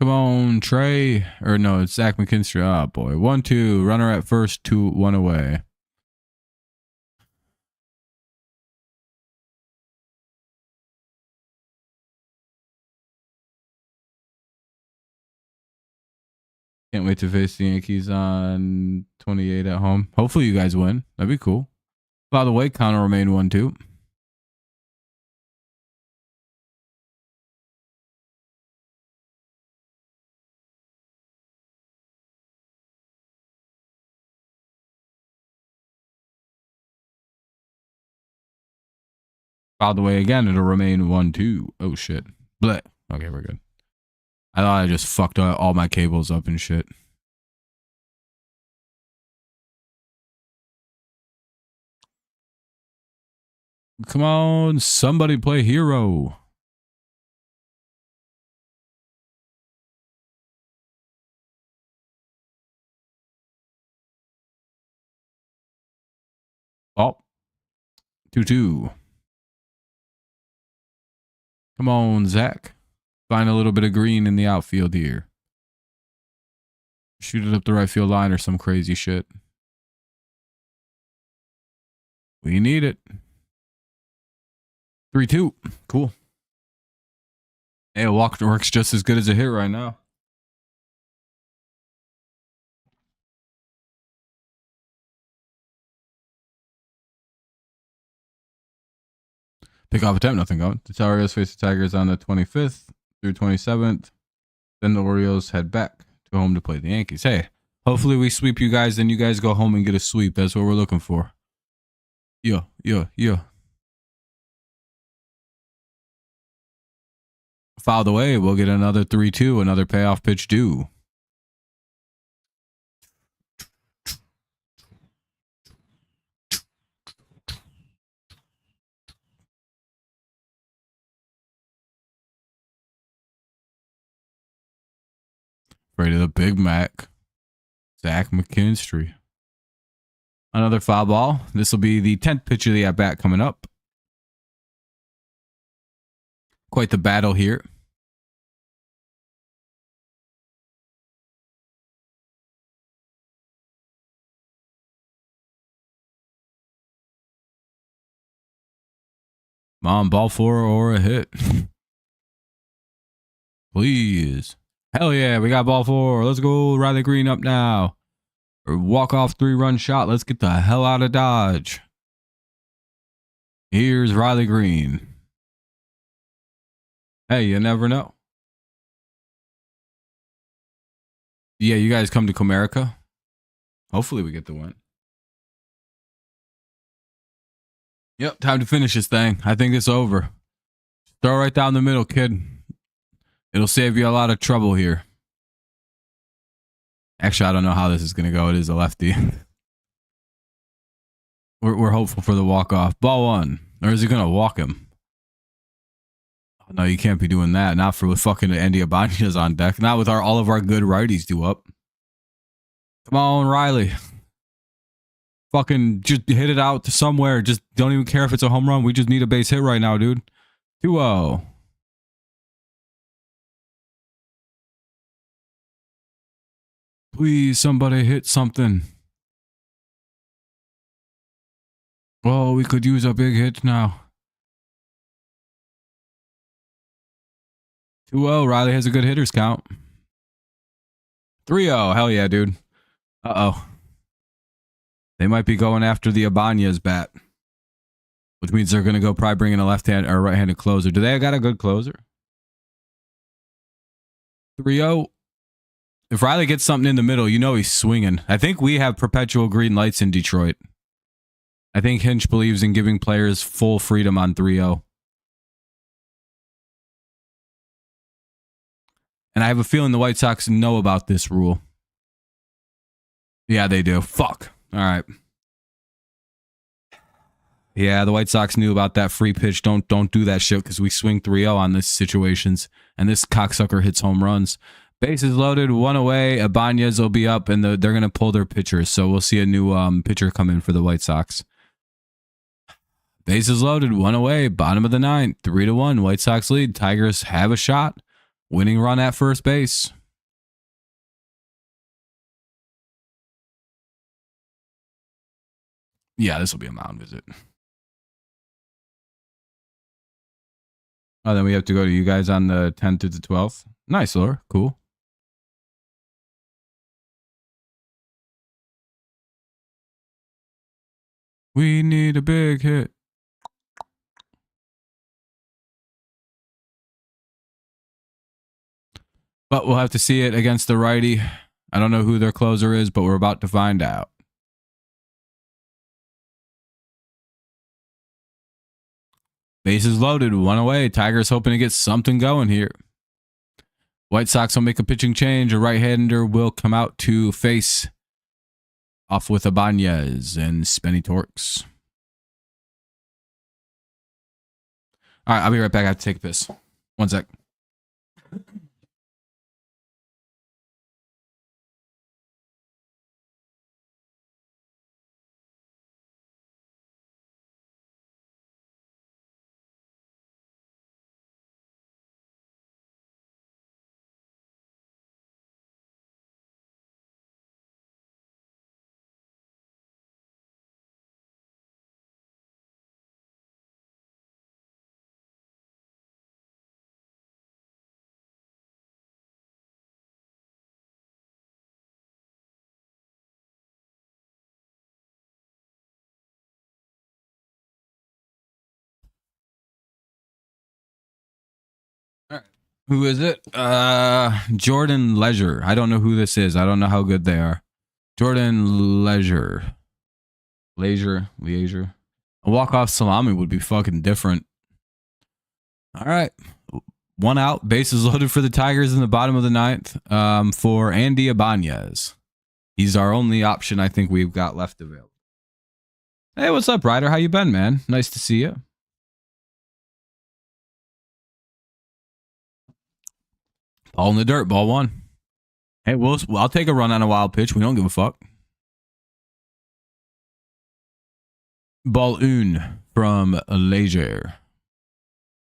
Come on, Trey. Or no, it's Zach McKinstry. Oh, boy. 1-2. Runner at first, 2-1 away. Can't wait to face the Yankees on 28 at home. Hopefully you guys win. That'd be cool. By the way, Connor remained 1-2. By the way, again, it'll remain 1-2. Oh, shit. Blech. Okay, we're good. I thought I just fucked all my cables up and shit. Come on, somebody play hero. Oh. 2-2. Come on, Zach. Find a little bit of green in the outfield here. Shoot it up the right field line or some crazy shit. We need it. 3-2. Cool. Hey, a walk works just as good as a hit right now. Pick off attempt, nothing going. The Tigers face the Tigers on the 25th through 27th. Then the Orioles head back to home to play the Yankees. Hey, hopefully we sweep you guys, then you guys go home and get a sweep. That's what we're looking for. Yeah. Fouled away, we'll get another 3-2, another payoff pitch due. Afraid of the Big Mac. Zach McKinstry. Another foul ball. This will be the 10th pitch of the at-bat coming up. Quite the battle here. Come on, ball four or a hit. Please. Hell yeah, we got ball four. Let's go. Riley Green up now. Or walk-off 3-run shot. Let's get the hell out of Dodge. Here's Riley Green. Hey, you never know. Yeah, you guys come to Comerica. Hopefully we get the win. Yep, time to finish this thing. I think it's over. Throw right down the middle, kid. It'll save you a lot of trouble here. Actually, I don't know how this is going to go. It is a lefty. We're hopeful for the walk-off. Ball one. Or is he going to walk him? Oh, no, you can't be doing that. Not for with fucking Andy Ibanez on deck. Not with all of our good righties due up. Come on, Riley. Fucking just hit it out to somewhere. Just don't even care if it's a home run. We just need a base hit right now, dude. 2-0. Please, somebody hit something. Oh, we could use a big hit now. 2-0. Riley has a good hitter's count. 3-0. Hell yeah, dude. Uh-oh. They might be going after the Ibanez bat. Which means they're going to go probably bring in a left-hand or right-handed closer. Do they got a good closer? 3-0. If Riley gets something in the middle, you know he's swinging. I think we have perpetual green lights in Detroit. I think Hinch believes in giving players full freedom on 3-0. And I have a feeling the White Sox know about this rule. Yeah, they do. Fuck. All right. Yeah, the White Sox knew about that free pitch. Don't do that shit because we swing 3-0 on these situations. And this cocksucker hits home runs. Bases loaded, one away. Ibanez will be up, and they're going to pull their pitchers. So we'll see a new pitcher come in for the White Sox. Bases loaded, one away. Bottom of the ninth, 3-1. White Sox lead. Tigers have a shot. Winning run at first base. Yeah, this will be a mound visit. Oh, then we have to go to you guys on the 10th to the 12th. Nice, Laura. Cool. We need a big hit. But we'll have to see it against the righty. I don't know who their closer is, but we're about to find out. Bases loaded, one away. Tigers hoping to get something going here. White Sox will make a pitching change. A right-hander will come out to face off with Ibanez and Spenny Torks. All right, I'll be right back. I have to take a piss. 1 sec. Who is it? Jordan Leisure. I don't know who this is. I don't know how good they are. Jordan Leisure. Leisure. A walk-off salami would be fucking different. All right. One out. Bases loaded for the Tigers in the bottom of the ninth for Andy Ibanez. He's our only option I think we've got left available. Hey, what's up, Ryder? How you been, man? Nice to see you. Ball in the dirt. Ball one. Hey, I'll take a run on a wild pitch. We don't give a fuck. Ball une from Leisure.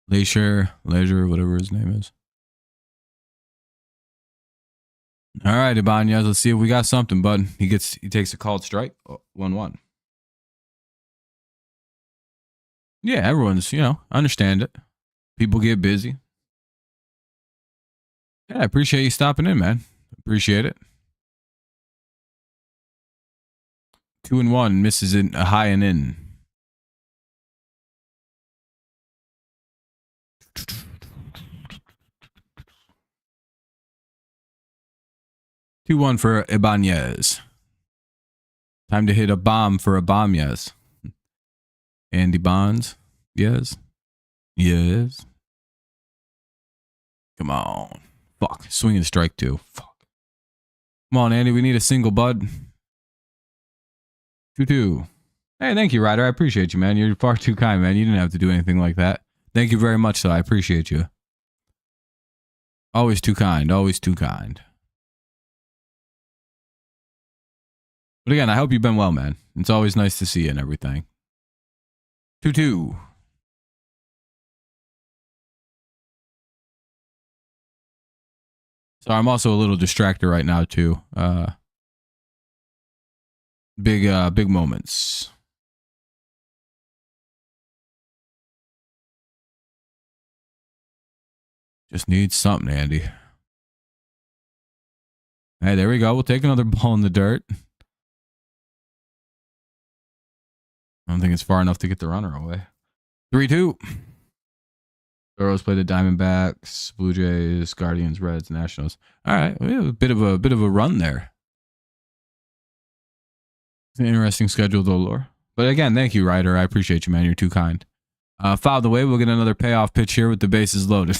Leisure, whatever his name is. All right, Ibanez, let's see if we got something, bud. He takes a called strike. 1-1. Yeah, everyone's, I understand it. People get busy. Yeah, I appreciate you stopping in, man. Appreciate it. 2-1, misses it a high and in. Two one for Ibanez. Time to hit a bomb for Ibanez. Andy Bonds. Yes. Yes. Come on. Fuck. Swing and strike two. Fuck. Come on, Andy. We need a single, bud. 2-2. Hey, thank you, Ryder. I appreciate you, man. You're far too kind, man. You didn't have to do anything like that. Thank you very much, though. I appreciate you. Always too kind. Always too kind. But again, I hope you've been well, man. It's always nice to see you and everything. 2-2. So I'm also a little distracted right now, too. Big moments. Just need something, Andy. Hey, there we go. We'll take another ball in the dirt. I don't think it's far enough to get the runner away. 3-2. Pharaohs play the Diamondbacks, Blue Jays, Guardians, Reds, Nationals. All right, we have a bit of a run there. It's an interesting schedule, though, Lore. But again, thank you, Ryder. I appreciate you, man. You're too kind. Fouled away. We'll get another payoff pitch here with the bases loaded.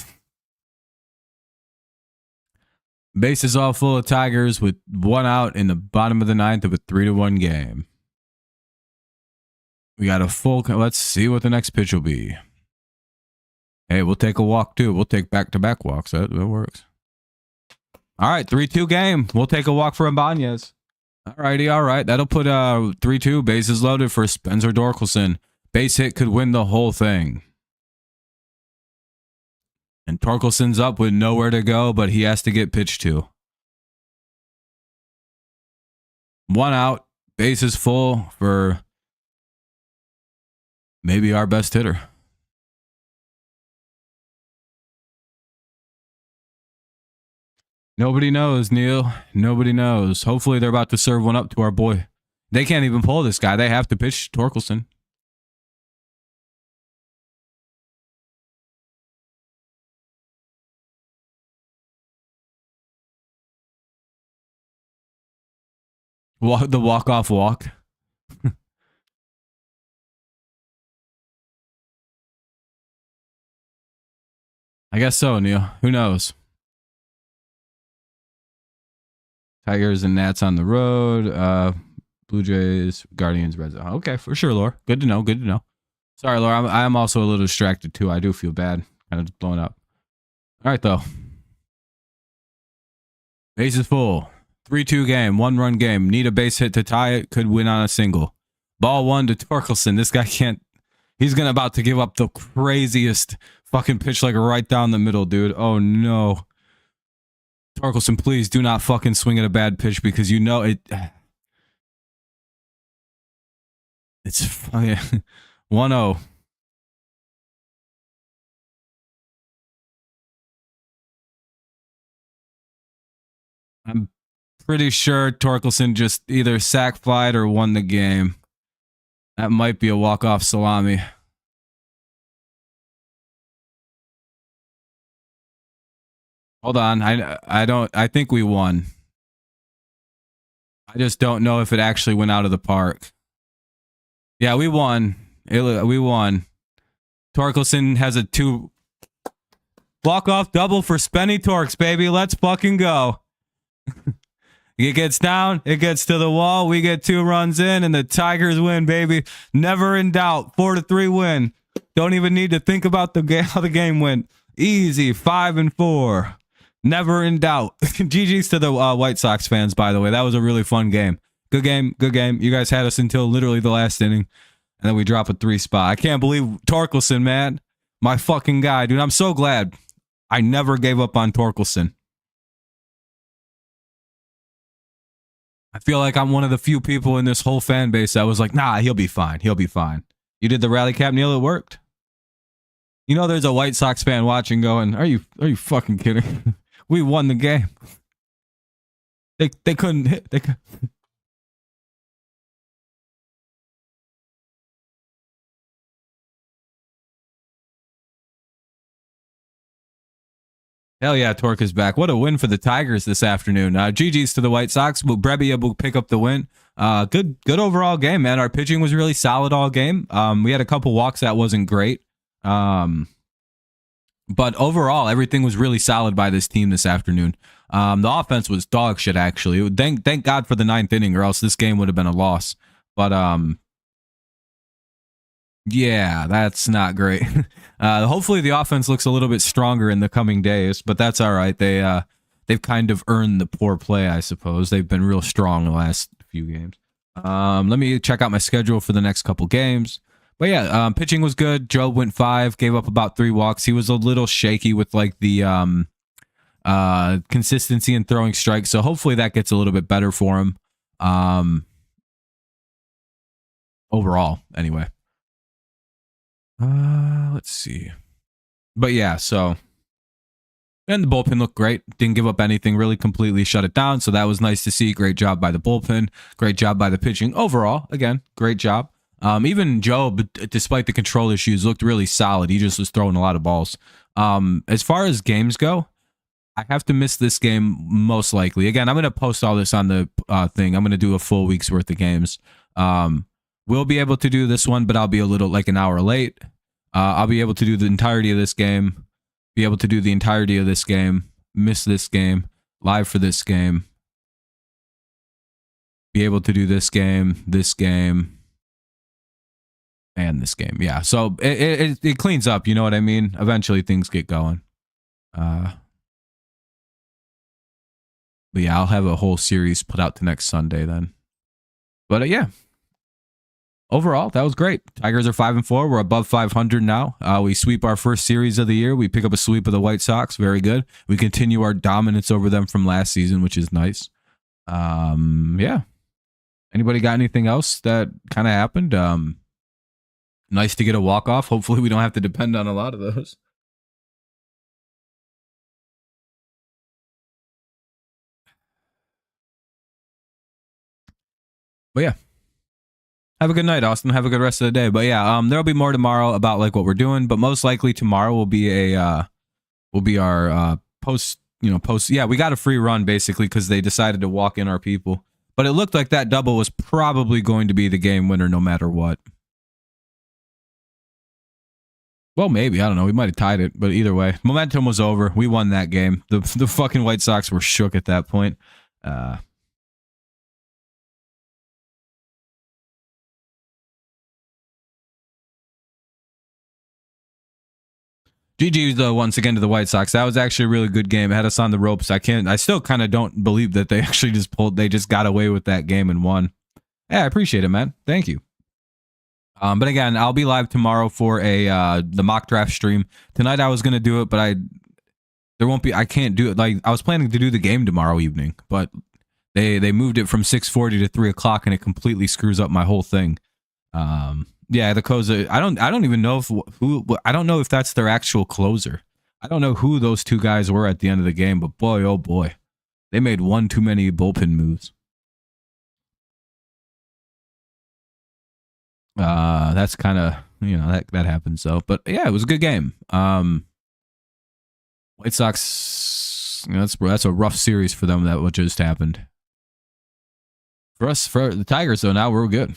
Bases all full of Tigers with one out in the bottom of the ninth of a 3-1 game. We got a full. Let's see what the next pitch will be. Hey, we'll take a walk too. We'll take back-to-back walks. That works. All right, 3-2 game. We'll take a walk for Ibanez. All righty, all right. That'll put 3-2 bases loaded for Spencer Torkelson. Base hit could win the whole thing. And Torkelson's up with nowhere to go, but he has to get pitched to. One out, bases full for maybe our best hitter. Nobody knows, Neil. Nobody knows. Hopefully they're about to serve one up to our boy. They can't even pull this guy. They have to pitch Torkelson. The walk-off walk. I guess so, Neil. Who knows? Tigers and Nats on the road. Blue Jays, Guardians, Reds. Okay, for sure, Laura. Good to know. Good to know. Sorry, Laura. I'm also a little distracted, too. I do feel bad. Kind of blown up. All right, though. Base is full. 3-2 game. 1-run game. Need a base hit to tie it. Could win on a single. Ball one to Torkelson. This guy can't. He's about to give up the craziest fucking pitch, like right down the middle, dude. Oh, no. Torkelson, please do not fucking swing at a bad pitch because you know it. It's fucking 1-0. I'm pretty sure Torkelson just either sack flied or won the game. That might be a walk-off salami. Hold on. I think we won. I just don't know if it actually went out of the park. Yeah, we won. We won. Torkelson has a 2 walk-off double for Spenny Torks, baby. Let's fucking go. It gets down, it gets to the wall, we get 2 runs in, and the Tigers win, baby. Never in doubt. 4-3 win. Don't even need to think about how the game went. Easy. 5-4. Never in doubt. GG's to the White Sox fans, by the way. That was a really fun game. Good game. Good game. You guys had us until literally the last inning, and then we drop a 3 spot. I can't believe Torkelson, man. My fucking guy, dude. I'm so glad I never gave up on Torkelson. I feel like I'm one of the few people in this whole fan base that was like, nah, he'll be fine. He'll be fine. You did the rally cap, Neil. It worked. You know, there's a White Sox fan watching going, are you fucking kidding? We won the game. They couldn't hit. Hell yeah, Torque is back. What a win for the Tigers this afternoon. GG's to the White Sox. Will Brebbia will pick up the win. Good overall game, man. Our pitching was really solid all game. We had a couple walks that wasn't great. But overall, everything was really solid by this team this afternoon. The offense was dog shit, actually. Thank God for the 9th inning, or else this game would have been a loss. But yeah, that's not great. Hopefully the offense looks a little bit stronger in the coming days, but that's all right. They've kind of earned the poor play, I suppose. They've been real strong the last few games. Let me check out my schedule for the next couple games. But yeah, pitching was good. Jobe went 5, gave up about 3 walks. He was a little shaky with like the consistency in throwing strikes, so hopefully that gets a little bit better for him. Overall, anyway. Let's see. But yeah, so and the bullpen looked great. Didn't give up anything, really completely shut it down. So that was nice to see. Great job by the bullpen. Great job by the pitching. Overall, again, great job. Even Jobe, despite the control issues, looked really solid. He just was throwing a lot of balls. As far as games go, I have to miss this game most likely. Again, I'm going to post all this on the thing. I'm going to do a full week's worth of games. We'll be able to do this one, but I'll be a little like an hour late. I'll be able to do the entirety of this game, be able to do the entirety of this game, miss this game, live for this game, be able to do this game, and this game. Yeah, so it cleans up, you know what I mean? Eventually things get going. But yeah, I'll have a whole series put out to next Sunday then. But yeah. Overall, that was great. Tigers are 5-4. We're above 500 now. We sweep our first series of the year. We pick up a sweep of the White Sox. Very good. We continue our dominance over them from last season, which is nice. Yeah. Anybody got anything else that kind of happened? Nice to get a walk-off. Hopefully we don't have to depend on a lot of those. But yeah. Have a good night, Austin. Have a good rest of the day. But yeah, there'll be more tomorrow about like what we're doing. But most likely tomorrow will be our post. Yeah, we got a free run basically because they decided to walk in our people. But it looked like that double was probably going to be the game winner no matter what. Well, maybe. I don't know. We might have tied it, but either way, momentum was over. We won that game. The fucking White Sox were shook at that point. GG once again to the White Sox. That was actually a really good game. It had us on the ropes. I still kind of don't believe that they actually they just got away with that game and won. Yeah, I appreciate it, man. Thank you. But again, I'll be live tomorrow for the mock draft stream. Tonight I was gonna do it, but I can't do it. Like I was planning to do the game tomorrow evening, but they moved it from 6:40 to 3 o'clock, and it completely screws up my whole thing. Yeah, the closer. I don't even know I don't know if that's their actual closer. I don't know who those two guys were at the end of the game, but boy, oh boy, they made one too many bullpen moves. That's kind of that happens though. But yeah, it was a good game. White Sox, that's a rough series for them. That what just happened. For the Tigers though, now we're good.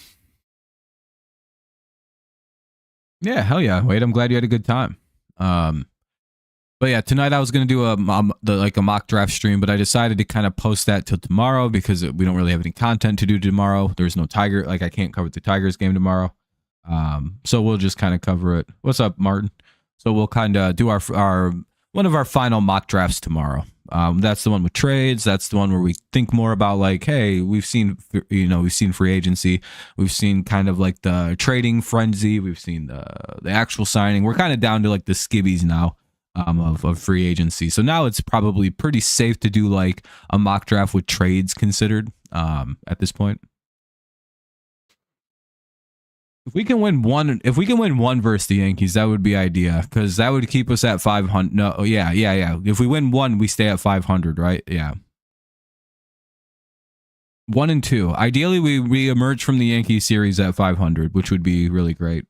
Yeah, hell yeah. Wade, I'm glad you had a good time. But yeah, tonight I was going to do a mock draft stream, but I decided to kind of post that till tomorrow because we don't really have any content to do tomorrow. There's no Tiger, I can't cover the Tigers game tomorrow. So we'll just kind of cover it. What's up, Martin? So we'll kind of do our one of our final mock drafts tomorrow. That's the one with trades. That's the one where we think more about like, hey, we've seen free agency, we've seen kind of like the trading frenzy, we've seen the actual signing. We're kind of down to like the skibbies now of free agency. So now it's probably pretty safe to do like a mock draft with trades considered at this point. If we can win one versus the Yankees, that would be ideal, because that would keep us at 500. No, yeah. If we win one, we stay at 500, right? Yeah. 1 and 2. Ideally, we emerge from the Yankee series at 500, which would be really great.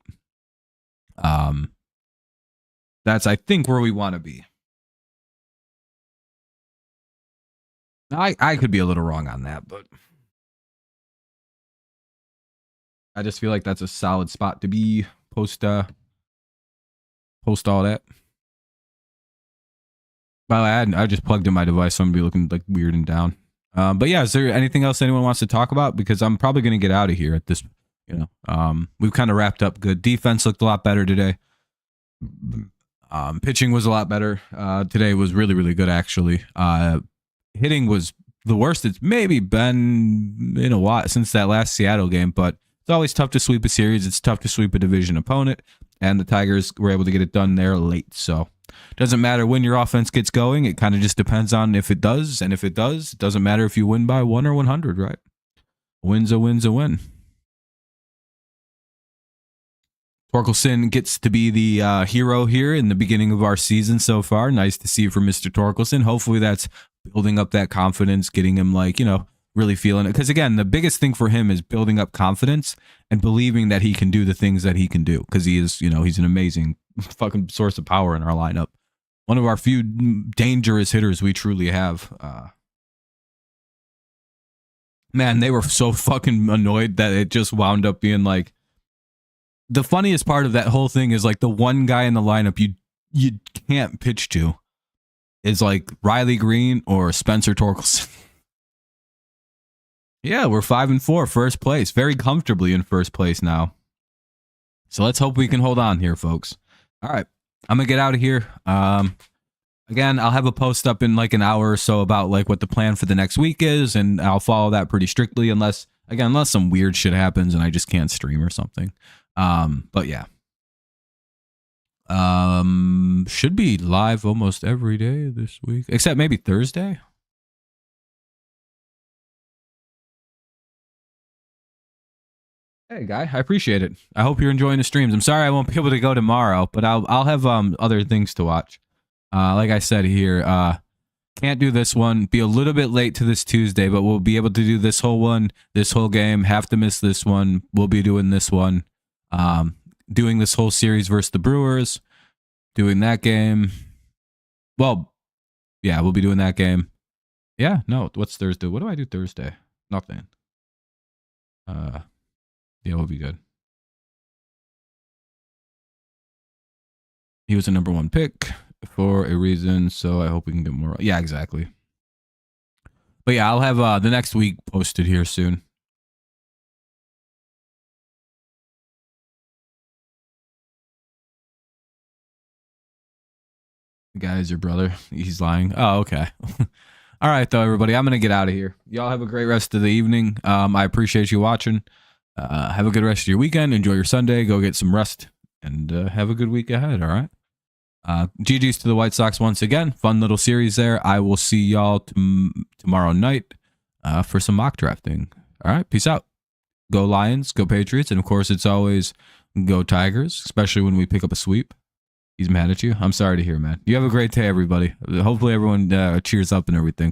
That's, I think, where we want to be. I could be a little wrong on that, but I just feel like that's a solid spot to be post all that. Well, I just plugged in my device, so I'm gonna be looking like weird and down. But yeah, is there anything else anyone wants to talk about? Because I'm probably gonna get out of here at this. We've kind of wrapped up good. Defense looked a lot better today. Pitching was a lot better. Today was really, really good actually. Hitting was the worst it's maybe been in a while since that last Seattle game, but it's always tough to sweep a series. It's tough to sweep a division opponent, and the Tigers were able to get it done there late. So it doesn't matter when your offense gets going. It kind of just depends on if it does, and if it does, it doesn't matter if you win by 1 or 100, right? A win's a win. Torkelson gets to be the hero here in the beginning of our season so far. Nice to see from Mr. Torkelson. Hopefully that's building up that confidence, getting him really feeling it. Because again, the biggest thing for him is building up confidence and believing that he can do the things that he can do. Because he is, he's an amazing fucking source of power in our lineup. One of our few dangerous hitters we truly have. Man, they were so fucking annoyed that it just wound up being like, the funniest part of that whole thing is like the one guy in the lineup you can't pitch to is like Riley Green or Spencer Torkelson. Yeah, we're 5-4, first place, very comfortably in first place now. So let's hope we can hold on here, folks. All right, I'm gonna get out of here. Again, I'll have a post up in like an hour or so about like what the plan for the next week is, and I'll follow that pretty strictly unless some weird shit happens and I just can't stream or something. But yeah. Should be live almost every day this week, except maybe Thursday. Hey, guy, I appreciate it. I hope you're enjoying the streams. I'm sorry I won't be able to go tomorrow, but I'll have other things to watch. Like I said here, can't do this one. Be a little bit late to this Tuesday, but we'll be able to do this whole one, this whole game. Have to miss this one. We'll be doing this one. Doing this whole series versus the Brewers. Doing that game. Well, yeah, we'll be doing that game. Yeah, no, what's Thursday? What do I do Thursday? Nothing. Yeah, we'll be good. He was a number 1 pick for a reason, so I hope we can get more. Yeah, exactly. But yeah, I'll have the next week posted here soon. The guy's your brother. He's lying. Oh, okay. All right, though, everybody. I'm going to get out of here. Y'all have a great rest of the evening. I appreciate you watching. Have a good rest of your weekend. Enjoy your Sunday. Go get some rest. And have a good week ahead, all right? GG's to the White Sox once again. Fun little series there. I will see y'all tomorrow night for some mock drafting. All right, peace out. Go Lions, go Patriots, and of course it's always go Tigers, especially when we pick up a sweep. He's mad at you. I'm sorry to hear, man. You have a great day, everybody. Hopefully everyone cheers up and everything.